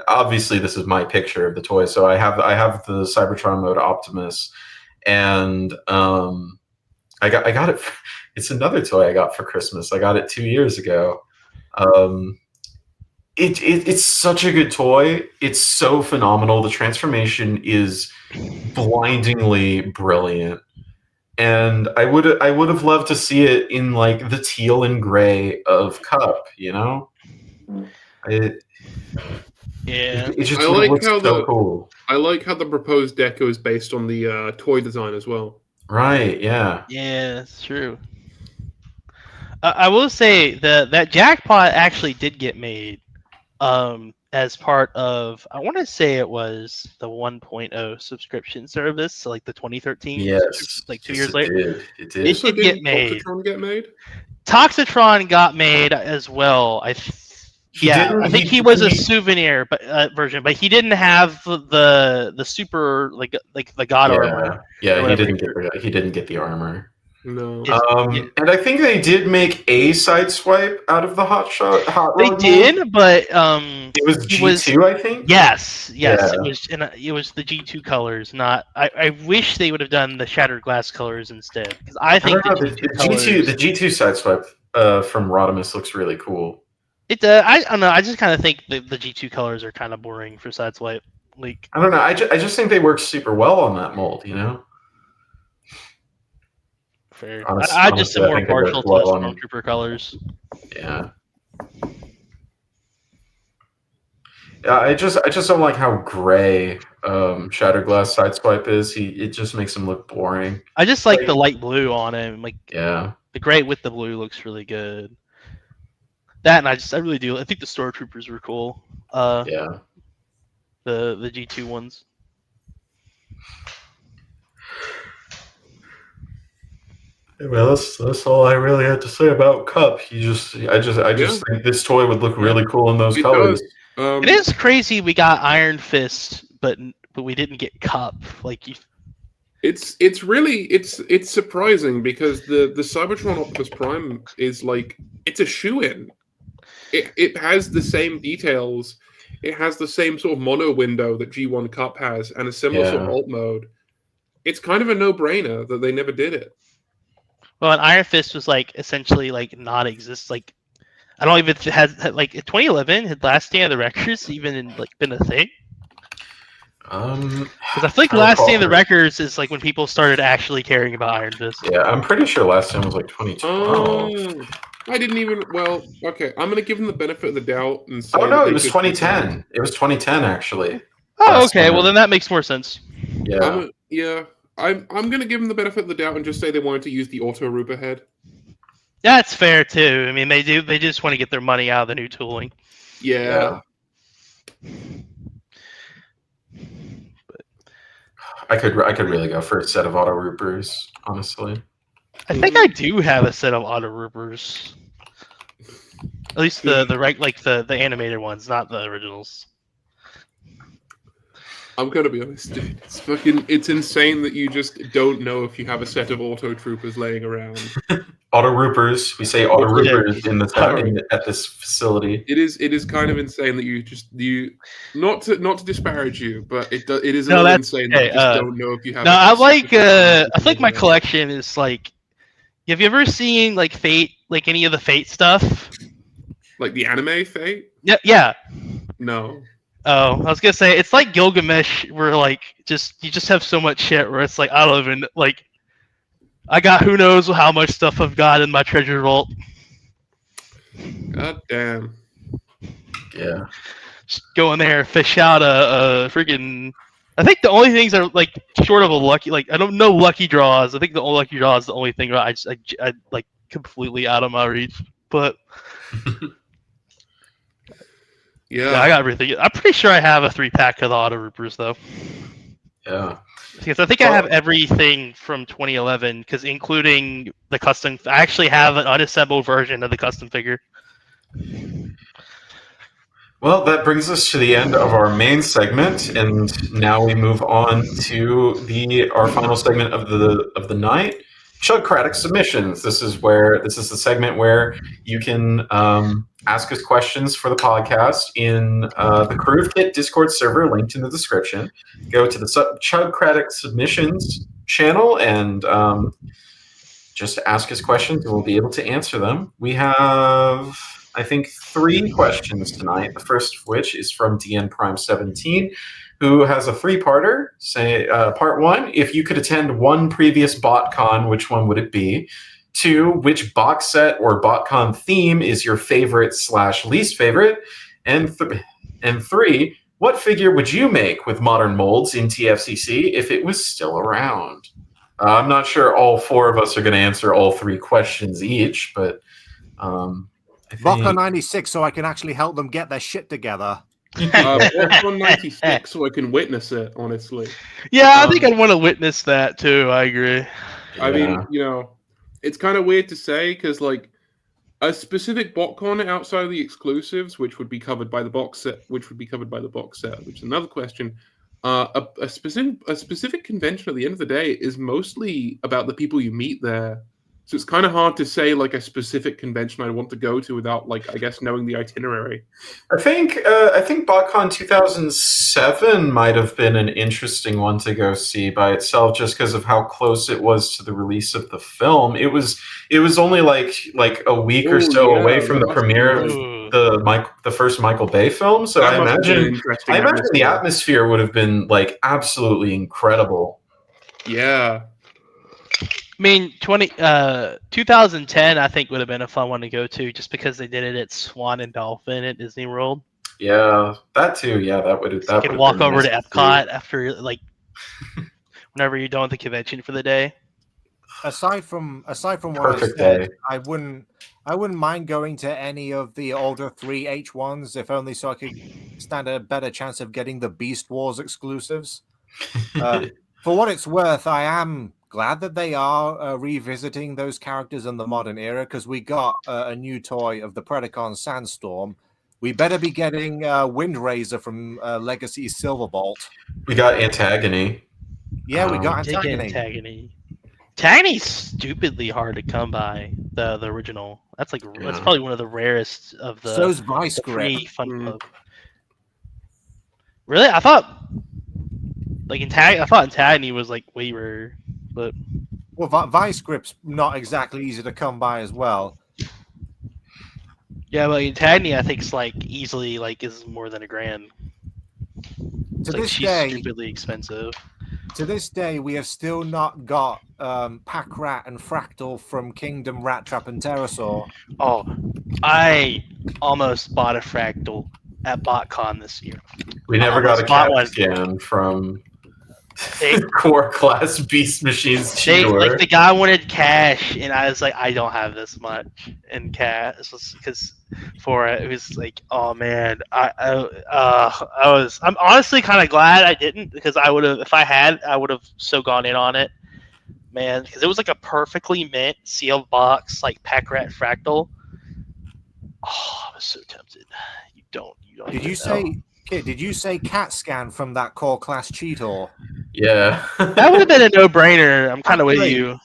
obviously this is my picture of the toy, so I have the Cybertron mode Optimus, and I got it. It's another toy I got for Christmas. I got it 2 years ago. It's such a good toy. It's so phenomenal. The transformation is blindingly brilliant, and I would have loved to see it in like the teal and gray of Cup. You know, it just looks so cool. I like how the proposed deco is based on the toy design as well. Right, yeah. Yeah, it's true. I will say that Jackpot actually did get made as part of, I want to say it was the 1.0 subscription service, so like the 2013, yes, like 2 years later. It did. Also, did get made. Toxitron get made? Toxitron got made as well. I think he was a souvenir version, but he didn't have the super like the god armor. Yeah, he didn't get the armor. No. And I think they did make a side swipe out of the hot They rod did, mold. but it was G2, I think. Yes, Yeah. it was the G2 colors. Not, I wish they would have done the shattered glass colors instead, because I think the G2 side swipe from Rodimus looks really cool. I don't know. I just kind of think the G2 colors are kind of boring for Sideswipe. Like, I don't know. I just think they work super well on that mold. You know. Fair. I just am more partial to the Stormtrooper colors. Yeah. Yeah, I just don't like how gray Shattered Glass Sideswipe is. It just makes him look boring. I just like the light blue on him. Like, yeah, the gray with the blue looks really good. That, and I really do. I think the Stormtroopers were cool. Yeah. The G2 ones. Well, that's all I really had to say about Cup. I just think this toy would look really cool in those colors. It is crazy we got Iron Fist, but we didn't get Cup. Like, it's surprising because the Cybertron Optimus Prime is like, it's a shoe-in. It has the same details. It has the same sort of mono window that G1 Cup has, and a similar sort of alt mode. It's kind of a no-brainer that they never did it. Well, and Iron Fist was like essentially like not exist. Like, I don't even had like 2011 had Last Stand of the Wreckers even like been a thing. Because I feel like Last Stand of the Wreckers is like when people started actually caring about Iron Fist. Yeah, I'm pretty sure Last Stand was like 2012. I didn't even. Well, okay. I'm gonna give them the benefit of the doubt and say. Oh no, it was 2010. It was 2010 actually. Oh, okay. Well, then that makes more sense. Yeah. I'm gonna give them the benefit of the doubt and just say they wanted to use the Auto Ruber head. That's fair too. I mean, they do. They just want to get their money out of the new tooling. Yeah. I could really go for a set of Auto Roopers, honestly. I think I do have a set of auto rippers. At least the the animated ones, not the originals. I'm gonna be honest, dude. It's insane that you just don't know if you have a set of auto troopers laying around. Auto Roopers. We say Auto Yeah. Roopers at this facility. It is kind of insane that you not to disparage you, but it is a No, little that's insane okay, that you just don't know if you have. No, a I specific think my collection is like. Have you ever seen like Fate, like any of the Fate stuff? like the anime Fate. Yeah. No. Oh, I was gonna say it's like Gilgamesh, where like you just have so much shit where it's like I don't even like. I got who knows how much stuff I've got in my treasure vault. God damn. Yeah. Just go in there, fish out a freaking. I think the only things are like short of a lucky, like I don't know lucky draws. I think the only lucky draw is the only thing I like completely out of my reach. But yeah, I got everything. I'm pretty sure I have a 3-pack of the Auto Roopers though. Yeah. Because I think I have everything from 2011, because including the custom. I actually have an unassembled version of the custom figure. Well, that brings us to the end of our main segment, and now we move on to our final segment of the night, Chugcratic Submissions. This is the segment where you can ask us questions for the podcast in the Crew of Kit Discord server, linked in the description. Go to the Chugcratic Submissions channel and just ask us questions, and we'll be able to answer them. We have, I think, 3 questions tonight. The first of which is from DN Prime 17, who has a 3-parter. Part 1: if you could attend one previous BotCon, which one would it be? 2: which box set or BotCon theme is your favorite / least favorite? And 3: what figure would you make with modern molds in TFCC if it was still around? I'm not sure all 4 of us are going to answer all 3 questions each, but BotCon 96, so I can actually help them get their shit together. BotCon 96, so I can witness it. Honestly. Yeah, I think I'd want to witness that too. I agree. I mean, it's kind of weird to say because like a specific BotCon outside of the exclusives, which would be covered by the box set, which is another question. A specific convention at the end of the day is mostly about the people you meet there. So it's kind of hard to say like a specific convention I want to go to without like I guess knowing the itinerary. I think BotCon 2007 might have been an interesting one to go see by itself, just because of how close it was to the release of the film. It was only like a week or so away from the premiere of the first Michael Bay film. So I imagine the atmosphere would have been like absolutely incredible. Yeah. I mean, 2010, I think, would have been a fun one to go to, just because they did it at Swan and Dolphin at Disney World. Yeah, that too. Yeah, that would. You can walk over to Epcot after, like, whenever you're done with the convention for the day. Aside from what Perfect I said, day. I wouldn't mind going to any of the older 3H1s, if only so I could stand a better chance of getting the Beast Wars exclusives. For what it's worth, I am glad that they are revisiting those characters in the modern era, because we got a new toy of the Predacon Sandstorm. We better be getting Windrazor from Legacy Silverbolt. We got Antagony. Yeah, we got Antagony. Antagony's stupidly hard to come by. The original. That's that's probably one of the rarest of the. So's Vice Grip. Fun Club. Really, I thought Antagony was like way rare. But well, Vice Grip's not exactly easy to come by as well. Yeah, but Antagony, I think, is like easily is more than $1,000. She's stupidly expensive. To this day, we have still not got Pack Rat and Fractal from Kingdom, Rat Trap, and Pterosaur. Oh, I almost bought a Fractal at BotCon this year. We never got a cat scan from core class beast machines. The guy wanted cash, and I was like, I don't have this much in cash, because it was like, oh man, I'm honestly kind of glad I didn't, because I would have, if I had, I would have so gone in on it. man, because it was like a perfectly mint sealed box, like pack rat fractal. Oh, I was so tempted. You don't Did even you know. say, Kit, did you say CAT scan from that core class Cheetor? Yeah. That would have been a no-brainer. I'm kind of with Actually, you.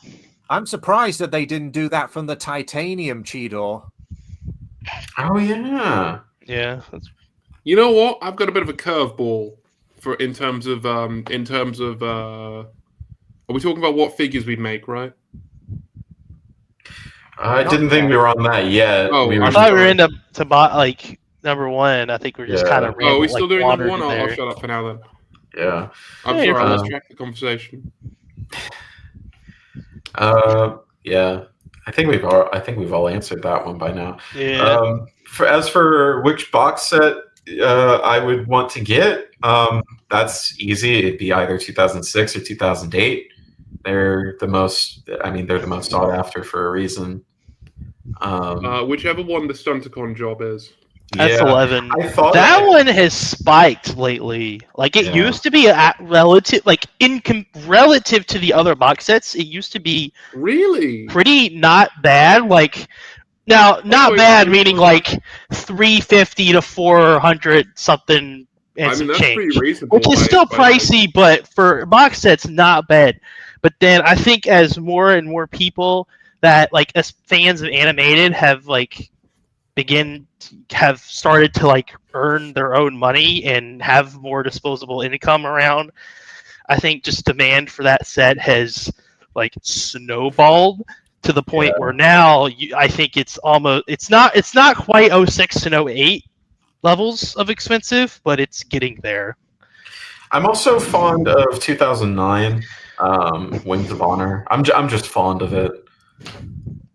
I'm surprised that they didn't do that from the titanium Cheetor. Oh yeah. Yeah. You know what? I've got a bit of a curveball for in terms of are we talking about what figures we'd make, right? I Not didn't think yet. we were on that yet. Oh, we I'm were I thought we were sorry. into like number one. I think we're just kind of Yeah. Oh, are we rambled, still like doing number wandered one? in I'll there. shut up for now then. Yeah. I'm Yeah, you're sorry, I lost fine. track of the conversation. Yeah. I think we've all answered that one by now. Yeah. As for which box set I would want to get, that's easy. It'd be either 2006 or 2008. They're the most. I mean, they're the most sought after for a reason. Whichever one the Stunticon job is. That's Yeah, 11. I thought That one has spiked lately. Like it Yeah. used to be relative, like relative to the other box sets. It used to be Really? pretty not bad. Like now, not wait, bad so- meaning like 350 to 400 something and I some mean, that's change, pretty reasonable. which is still pricey, but for box sets, not bad. But then I think as more and more people that like as fans of animated have like have started to like earn their own money and have more disposable income around, I think just demand for that set has like snowballed to the point where now I think it's not quite 06 to 08 levels of expensive, but it's getting there. I'm also fond of 2009 Wings of Honor. I'm just fond of it.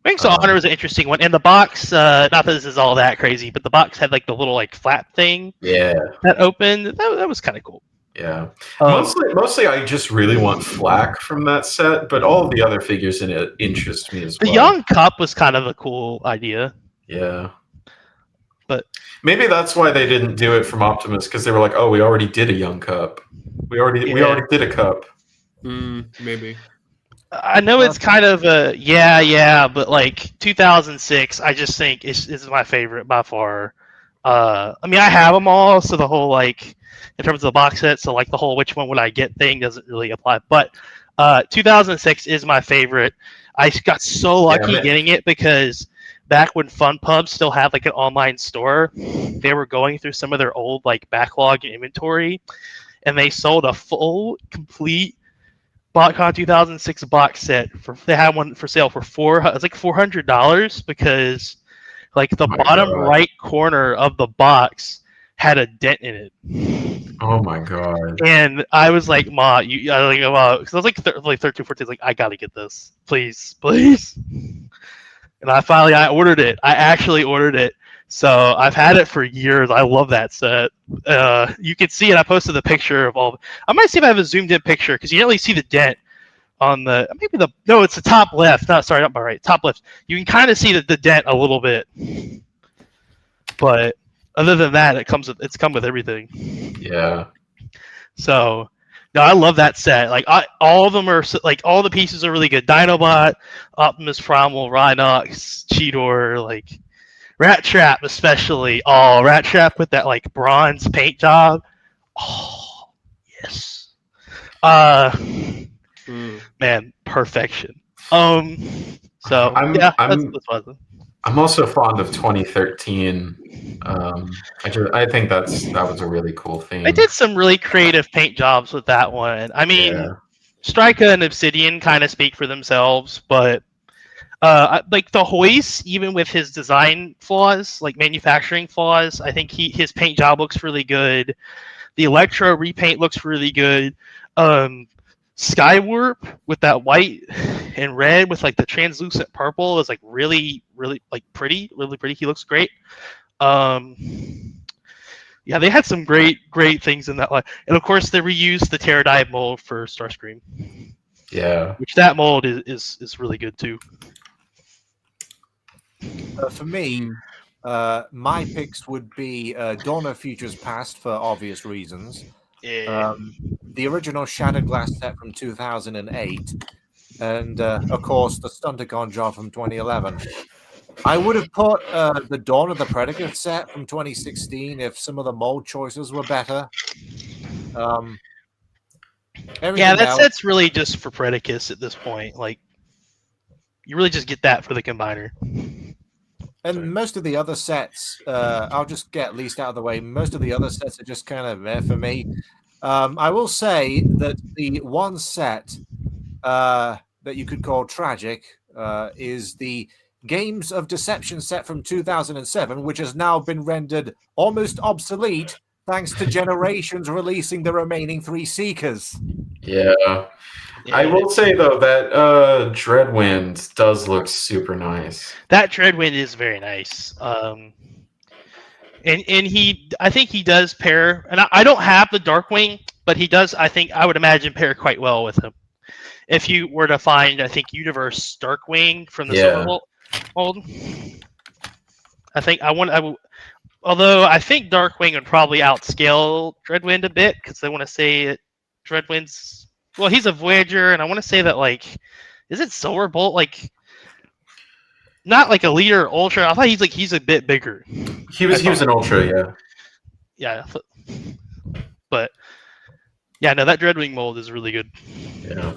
Wings of Honor was an interesting one, and the box. Not that this is all that crazy, but the box had like the little like flap thing Yeah. that opened. That was kind of cool. Yeah. Mostly, I just really want Flack from that set, but all of the other figures in it interest me as The well. Young Cup was kind of a cool idea. Yeah. But maybe that's why they didn't do it from Optimus, because they were like, "Oh, we already did a Young Cup. We already did a cup." Maybe. I know it's kind of a but like 2006, I just think is my favorite by far. I mean, I have them all, so the whole like in terms of the box set, so like the whole which one would I get thing doesn't really apply. But 2006 is my favorite. I got so lucky getting it because back when FunPub still had like an online store, they were going through some of their old like backlog inventory, and they sold a full complete BotCon 2006 box set. They had one for sale for $400 because like the bottom right corner of the box had a dent in it. Oh my god! And I was like, "Ma, because I was like 13, 14, like I gotta get this, please." And I ordered it. I actually ordered it. So I've had it for years. I love that set. You can see it. I posted the picture of all. I might see if I have a zoomed in picture because you can't really see the dent on the it's the top left. Not my right. Top left. You can kind of see the dent a little bit. But other than that, it's come with everything. Yeah. So no, I love that set. Like all of them are like all the pieces are really good. Dinobot, Optimus Primal, Rhinox, Cheetor, like Rat Trap especially. Oh, Rat Trap with that like bronze paint job. Oh, yes. Man, perfection. So that's fun. I'm also fond of 2013. I think that was a really cool theme. I did some really creative paint jobs with that one. I mean, Strika and Obsidian kind of speak for themselves, but like the Hoist, even with his design flaws, like manufacturing flaws, I think his paint job looks really good. The Electro repaint looks really good. Skywarp with that white and red with like the translucent purple is like really, really like pretty, really pretty. He looks great. Yeah, they had some great things in that line, and of course they reused the Pterodite mold for Starscream. Yeah, which that mold is really good too. For me, my picks would be Dawn of Futures Past for obvious reasons. Yeah. The original Shattered Glass set from 2008, and of course the Stunticon job from 2011. I would have put the Dawn of the Predator set from 2016 if some of the mold choices were better. Yeah, that Else, set's really just for Predicus at this point. Like, you really just get that for the combiner. and most of the other sets, I'll just get at least out of the way. Most of the other sets are just kind of there for me. I will say that the one set that you could call tragic is the Games of Deception set from 2007, which has now been rendered almost obsolete thanks to Generations releasing the remaining 3 Seekers. Yeah. I will say though that Dreadwind does look super nice. That Dreadwind is very nice. And I think he does pair, and I don't have the Darkwing, but he does. I think I would imagine pair quite well with him. If you were to find, I think Universe Darkwing from the Silver mold, I think although I think Darkwing would probably outscale Dreadwind a bit because I want to say that Dreadwind's he's a Voyager, and I want to say that is it Silverbolt not like a leader ultra? I thought he's a bit bigger. He was an ultra, yeah. Yeah, but yeah, no, that Dreadwing mold is really good. Yeah.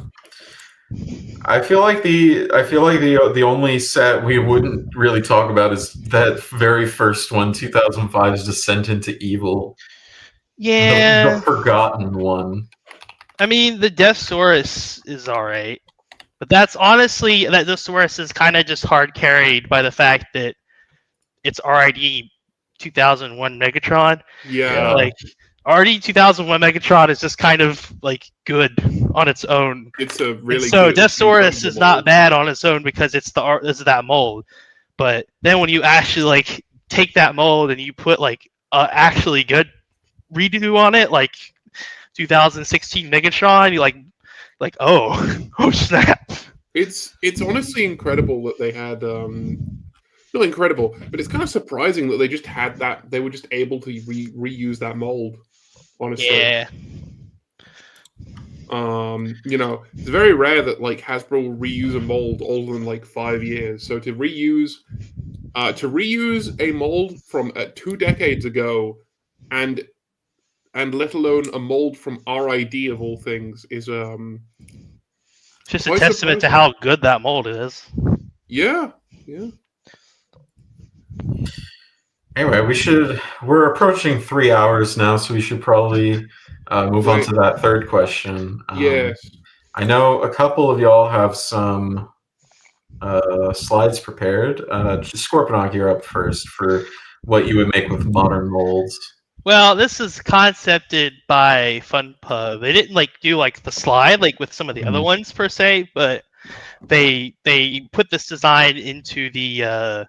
I feel like the only set we wouldn't really talk about is that very first one, 2005's Descent into Evil. Yeah, the forgotten one. I mean, the Deathsaurus is all right, but that's honestly that Deathsaurus is kind of just hard carried by the fact that it's RID 2001 Megatron. Yeah, like RID 2001 Megatron is just kind of good on its own. It's a really good, Deathsaurus is not bad on its own because it's that mold. But then when you actually take that mold and you put actually good redo on it, 2016 Megatron, you oh snap. It's honestly incredible that they had not incredible, but it's kind of surprising that they just had that. They were just able to reuse that mold. Honestly, yeah. It's very rare that Hasbro will reuse a mold older than 5 years. So to reuse a mold from 2 decades ago, and let alone a mold from RID of all things is just a testament to how good that mold is. Yeah. Anyway, we're approaching 3 hours now, so we should probably move on to that third question. Yes. I know a couple of y'all have some slides prepared. Scorponok, you're up first for what you would make with modern molds. Well, this is concepted by FunPub. They didn't do the slide with some of the other ones per se, but they put this design into the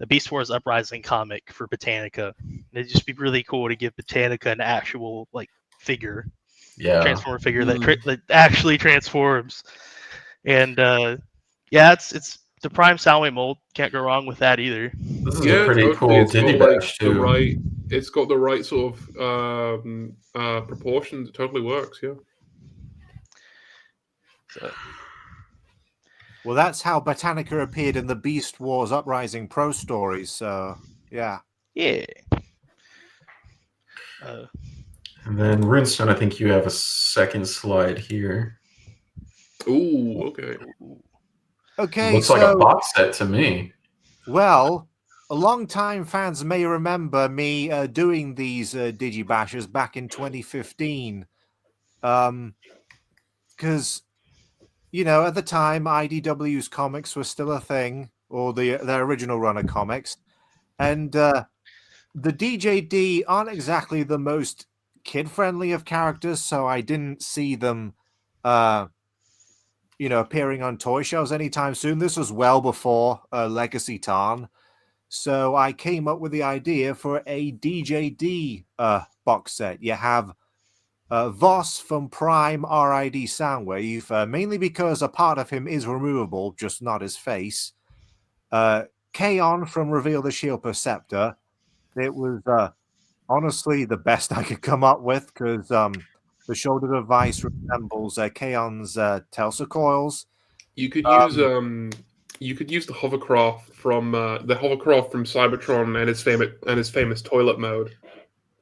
Beast Wars Uprising comic for Britannica. It'd just be really cool to give Britannica an actual figure, transformer figure that actually transforms. And it's the Prime Soundwave mold. Can't go wrong with that either. This is a pretty cool Digibash too. It's got the right sort of proportions. It totally works. Yeah. So. Well, that's how Britannica appeared in the Beast Wars Uprising Pro stories. So, yeah. Yeah. And then Runestone, I think you have a second slide here. Ooh, okay. Okay, looks like a box set to me. Well, long-time fans may remember me doing these Digibashes back in 2015. Because... at the time, IDW's comics were still a thing, or their original run of comics. And the DJD aren't exactly the most kid-friendly of characters, so I didn't see them, appearing on toy shelves anytime soon. This was well before Legacy Tarn. So I came up with the idea for a DJD box set. You have Voss from Prime RID Soundwave, mainly because a part of him is removable, just not his face. Kaon from Reveal the Shield Perceptor. It was honestly the best I could come up with because the shoulder device resembles Kaon's Telsa coils. You could use the hovercraft from Cybertron and his famous toilet mode.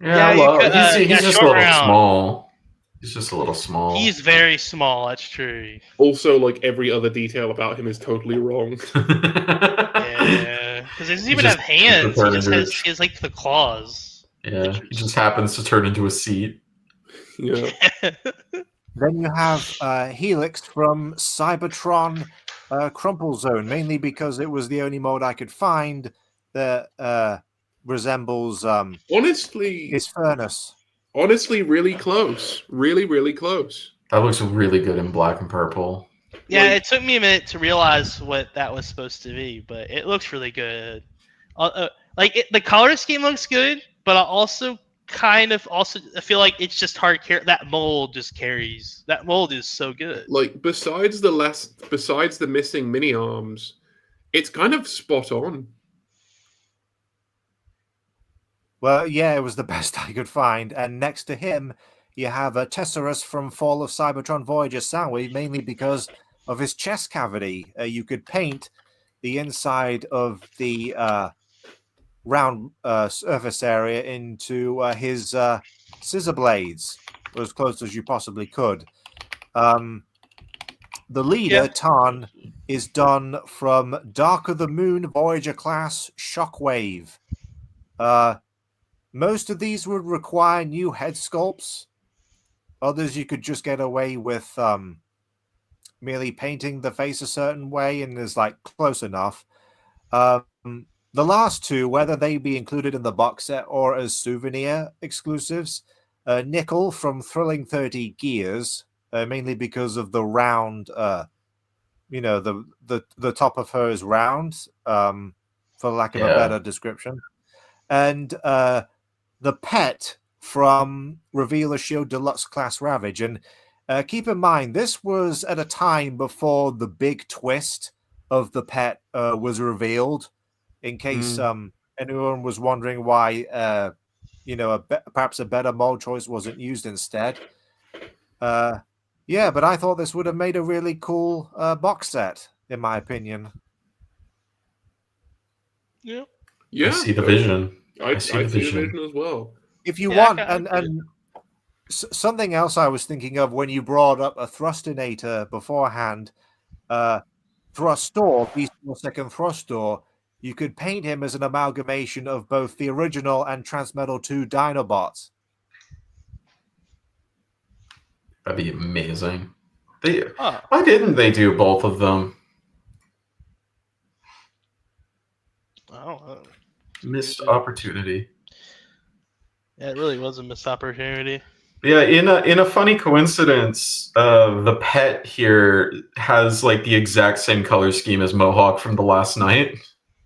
Yeah, you well, could, he's just a short little round. small. He's just a little small. He's very small. That's true. Also, like every other detail about him is totally wrong. Yeah, because he doesn't even just have hands. He just turns has like the claws. Yeah, he just happens to turn into a seat. Yeah. Then you have Helix from Cybertron Crumple Zone, mainly because it was the only mode I could find that resembles Honestly, his furnace. really close. Really, really close. That looks really good in black and purple. Yeah, Like- it took me a minute to realize what that was supposed to be, but it looks really good. The color scheme looks good, but I feel like it's just hard. That mold just carries. That mold is so good. Like besides the missing mini arms, it's kind of spot on. Well, yeah, it was the best I could find. And next to him, you have a Tesserus from Fall of Cybertron Voyager Soundwave, mainly because of his chest cavity. You could paint the inside of the round surface area into his scissor blades, as close as you possibly could. The leader, Tarn, is done from Dark of the Moon Voyager class Shockwave. Most of these would require new head sculpts. Others you could just get away with merely painting the face a certain way and is like close enough. The last two, whether they be included in the box set or as souvenir exclusives, Nickel from Thrilling 30 Gears, mainly because of the round, the top of her is round, for lack of a better description. And the pet from Revealer Shield Deluxe Class Ravage. And keep in mind, this was at a time before the big twist of the pet was revealed. In case anyone was wondering why, perhaps a better mold choice wasn't used instead. Yeah, but I thought this would have made a really cool box set, in my opinion. Yeah. I see the vision. I see the vision as well. If you want, and something else I was thinking of when you brought up a thrustinator beforehand, Thrustor, Beast Second Thrustor, you could paint him as an amalgamation of both the original and Transmetal 2 Dinobots. That'd be amazing. Why didn't they do both of them? I don't know. Missed opportunity. Yeah, it really was a missed opportunity. Yeah, in a funny coincidence, the pet here has like the exact same color scheme as Mohawk from The Last Night.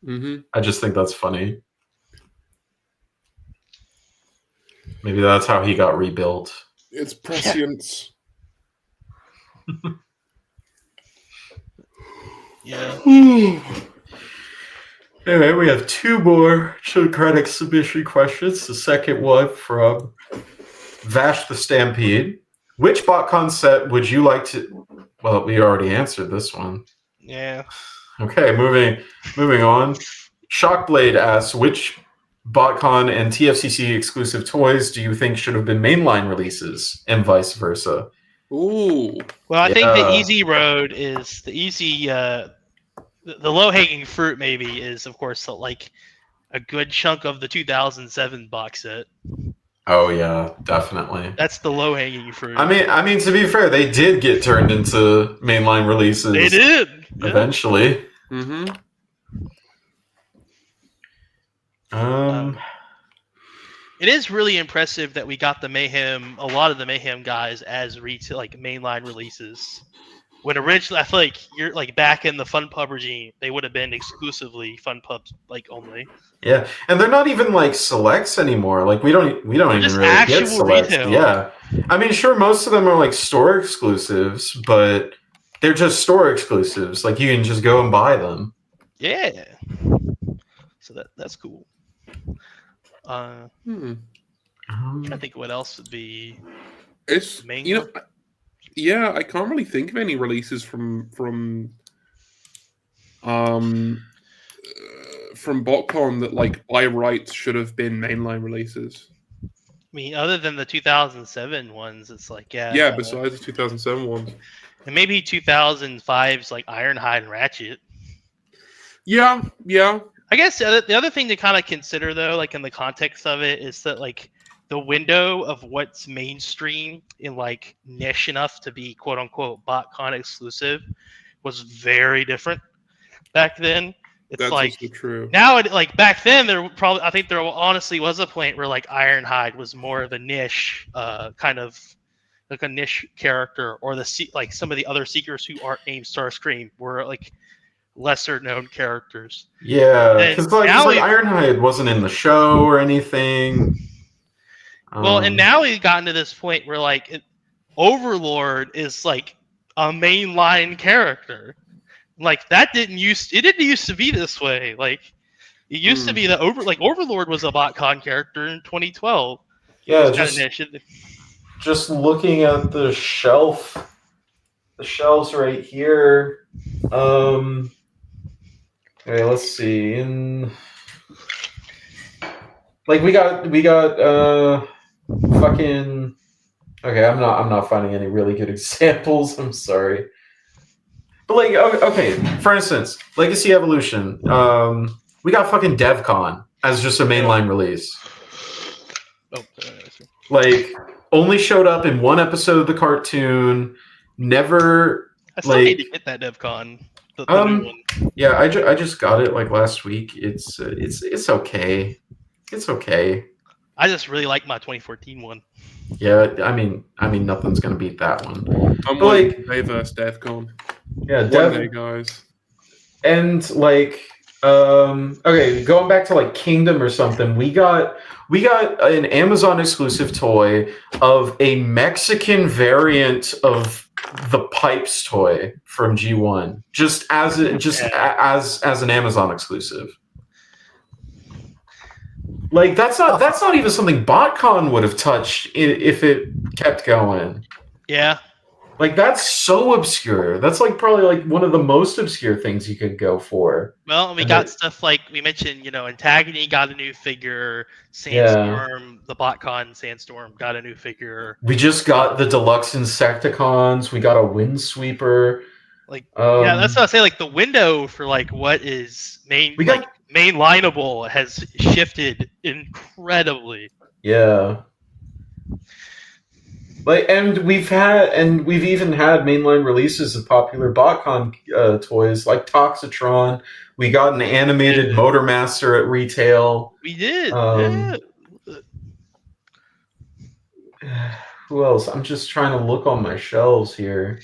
Mm-hmm. I just think that's funny. Maybe that's how he got rebuilt. It's prescience. Yeah. Anyway, we have two more Chugcratic submission questions. The second one from Vash the Stampede. Which BotCon set would you like to... Well, we already answered this one. Yeah. Okay, moving on. Shockblade asks, which BotCon and TFCC exclusive toys do you think should have been mainline releases, and vice versa? Ooh. Well, I think the easy road is the easy... the low-hanging fruit, maybe, is, of course, like a good chunk of the 2007 box set. Oh yeah, definitely. That's the low-hanging fruit. I mean, to be fair, they did get turned into mainline releases. They did eventually. Mm-hmm. It is really impressive that we got a lot of the Mayhem guys as retail, like mainline releases. When originally, I feel like you're like back in the Fun Pub regime, they would have been exclusively Fun Pub like only. Yeah, and they're not even like selects anymore. Like we don't even really get selects. Retail. Yeah, I mean, sure, most of them are like store exclusives, but they're just store exclusives. Like you can just go and buy them. Yeah. So that's cool. I think what else would be It's main. Yeah, I can't really think of any releases from BotCon that like by rights should have been mainline releases. I mean, other than the 2007 ones, it's like Yeah, besides the 2007 ones. and maybe 2005's like Ironhide and Ratchet. Yeah. I guess the other thing to kind of consider though, like in the context of it, is that like the window of what's mainstream and like niche enough to be quote unquote BotCon exclusive was very different back then. It's That's like also true. now, like back then, I think there honestly was a point where like Ironhide was more of a niche, kind of like a niche character, or like some of the other Seekers who aren't named Starscream were like lesser known characters. Yeah, And because like, now Ironhide wasn't in the show or anything. well, and now we've gotten to this point where like Overlord is like a mainline character. Like that didn't used to be this way. Like it used to be that Overlord was a BotCon character in 2012. Yeah, Niche. just looking at the shelves right here. Okay, let's see. Like we got fucking. Okay, I'm not finding any really good examples. I'm sorry. But like, okay, for instance, Legacy Evolution. We got fucking DevCon as just a mainline release. Oh, like, only showed up in one episode of the cartoon. Never. I still need to get that DevCon. The new one. Yeah, I just got it like last week. It's okay. It's okay. I just really like my 2014 one. Yeah, I mean, nothing's gonna beat that one. I'm But, like Diverse DevCon. Yeah, One day, guys. And like, okay, going back to like Kingdom or something, we got an Amazon exclusive toy of a Mexican variant of the Pipes toy from G1, just as an Amazon exclusive. Like that's not even something BotCon would have touched if it kept going. Yeah. Like that's so obscure. That's like probably like one of the most obscure things you could go for. Well, we got stuff like we mentioned, Antagony got a new figure, Sandstorm, the BotCon Sandstorm got a new figure. We just got the deluxe Insecticons. We got a Windsweeper. Like yeah, that's what I say. Like the window for like what is mainlineable has shifted incredibly. Yeah. And we've even had mainline releases of popular BotCon toys like Toxitron. We got an animated Motormaster at retail. We did. Who else? I'm just trying to look on my shelves here.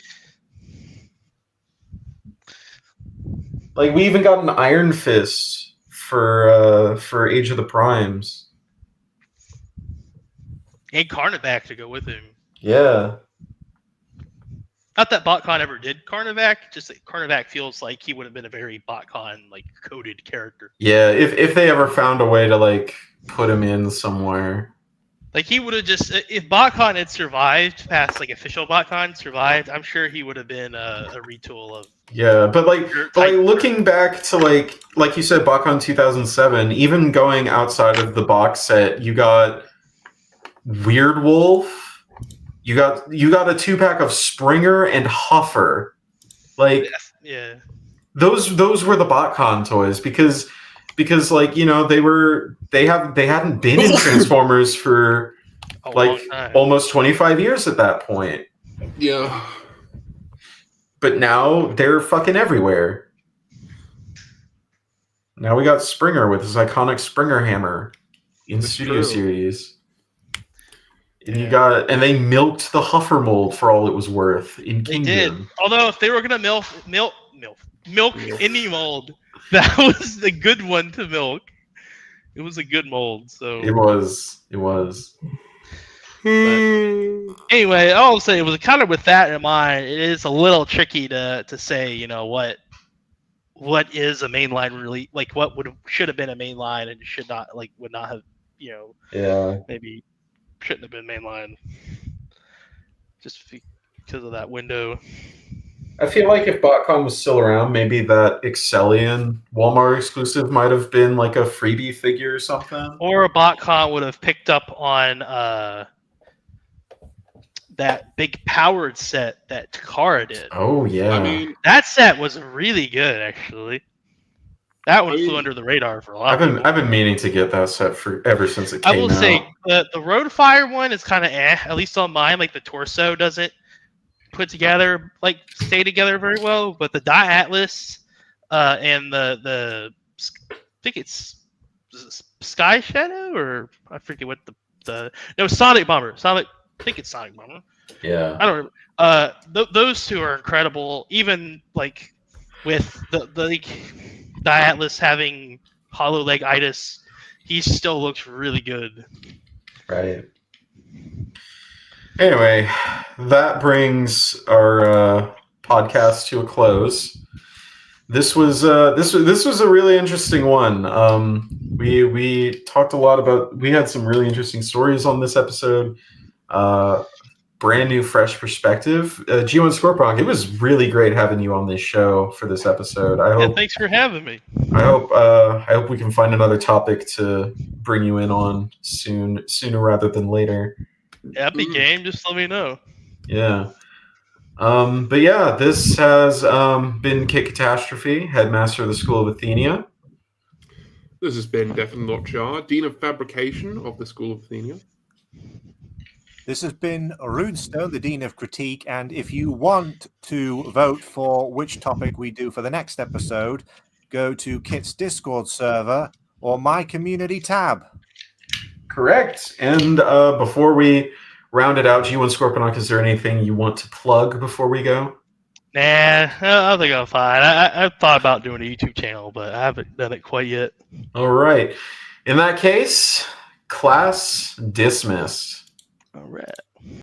Like we even got an Iron Fist for Age of the Primes. And Carnivac to go with him. Yeah. Not that BotCon ever did Carnivac, just that Carnivac feels like he would have been a very BotCon like coded character. Yeah, if they ever found a way to like put him in somewhere. Like he would have just if BotCon had survived past like official BotCon survived, I'm sure he would have been a retool of. Yeah, but looking back to like you said, BotCon 2007, even going outside of the box set, you got Weird Wolf. You got a 2-pack of Springer and Huffer. Like yeah. Those were the BotCon toys because like, they hadn't been in Transformers for like almost 25 years at that point. Yeah. But now they're fucking everywhere. Now we got Springer with his iconic Springer hammer in Studio Series. And they milked the Huffer mold for all it was worth in Kingdom. They did. Although if they were gonna milk any mold, that was the good one to milk. It was a good mold, so it was. Anyway, I'll say it was kind of with that in mind. It is a little tricky to say, what is a mainline release, like what should have been a mainline and should not, like would not have, maybe shouldn't have been mainline. Just because of that window. I feel like if BotCon was still around, maybe that Excellion Walmart exclusive might have been like a freebie figure or something. Or BotCon would have picked up on that big powered set that Takara did. Oh yeah. I mean, That set was really good, actually. That one I flew mean, under the radar for a lot I've of been people. I've been meaning to get that set for ever since it I came will out. say the Roadfire one is kind of at least on mine. Like the torso doesn't put together, like stay together very well. But the Die Atlas and the I think it's Sky Shadow, or I forget what the no, Sonic Bomber. I think it's Sonic Bomber. Yeah. I don't remember. Those two are incredible. Even like with the like, Die Atlas having hollow leg itis, he still looks really good. Right. Anyway, that brings our podcast to a close. This was a really interesting one. We talked a lot about. We had some really interesting stories on this episode. Brand new, fresh perspective. G1 Scorponk, it was really great having you on this show for this episode. Yeah, thanks for having me. I hope we can find another topic to bring you in on sooner rather than later. Happy game, just let me know. Yeah. But yeah, this has been Kit Catastrophe, headmaster of the School of Athenia. this has been Declan Lochar, Dean of Fabrication of the School of Athenia. This has been Runestone, the Dean of Critique, and if you want to vote for which topic we do for the next episode, go to Kit's Discord server or my community tab. Correct. And before we round it out, G1 Scorponok, is there anything you want to plug before we go? Nah, I think I'm fine. I've thought about doing a YouTube channel, but I haven't done it quite yet. All right. In that case, class dismissed. All right.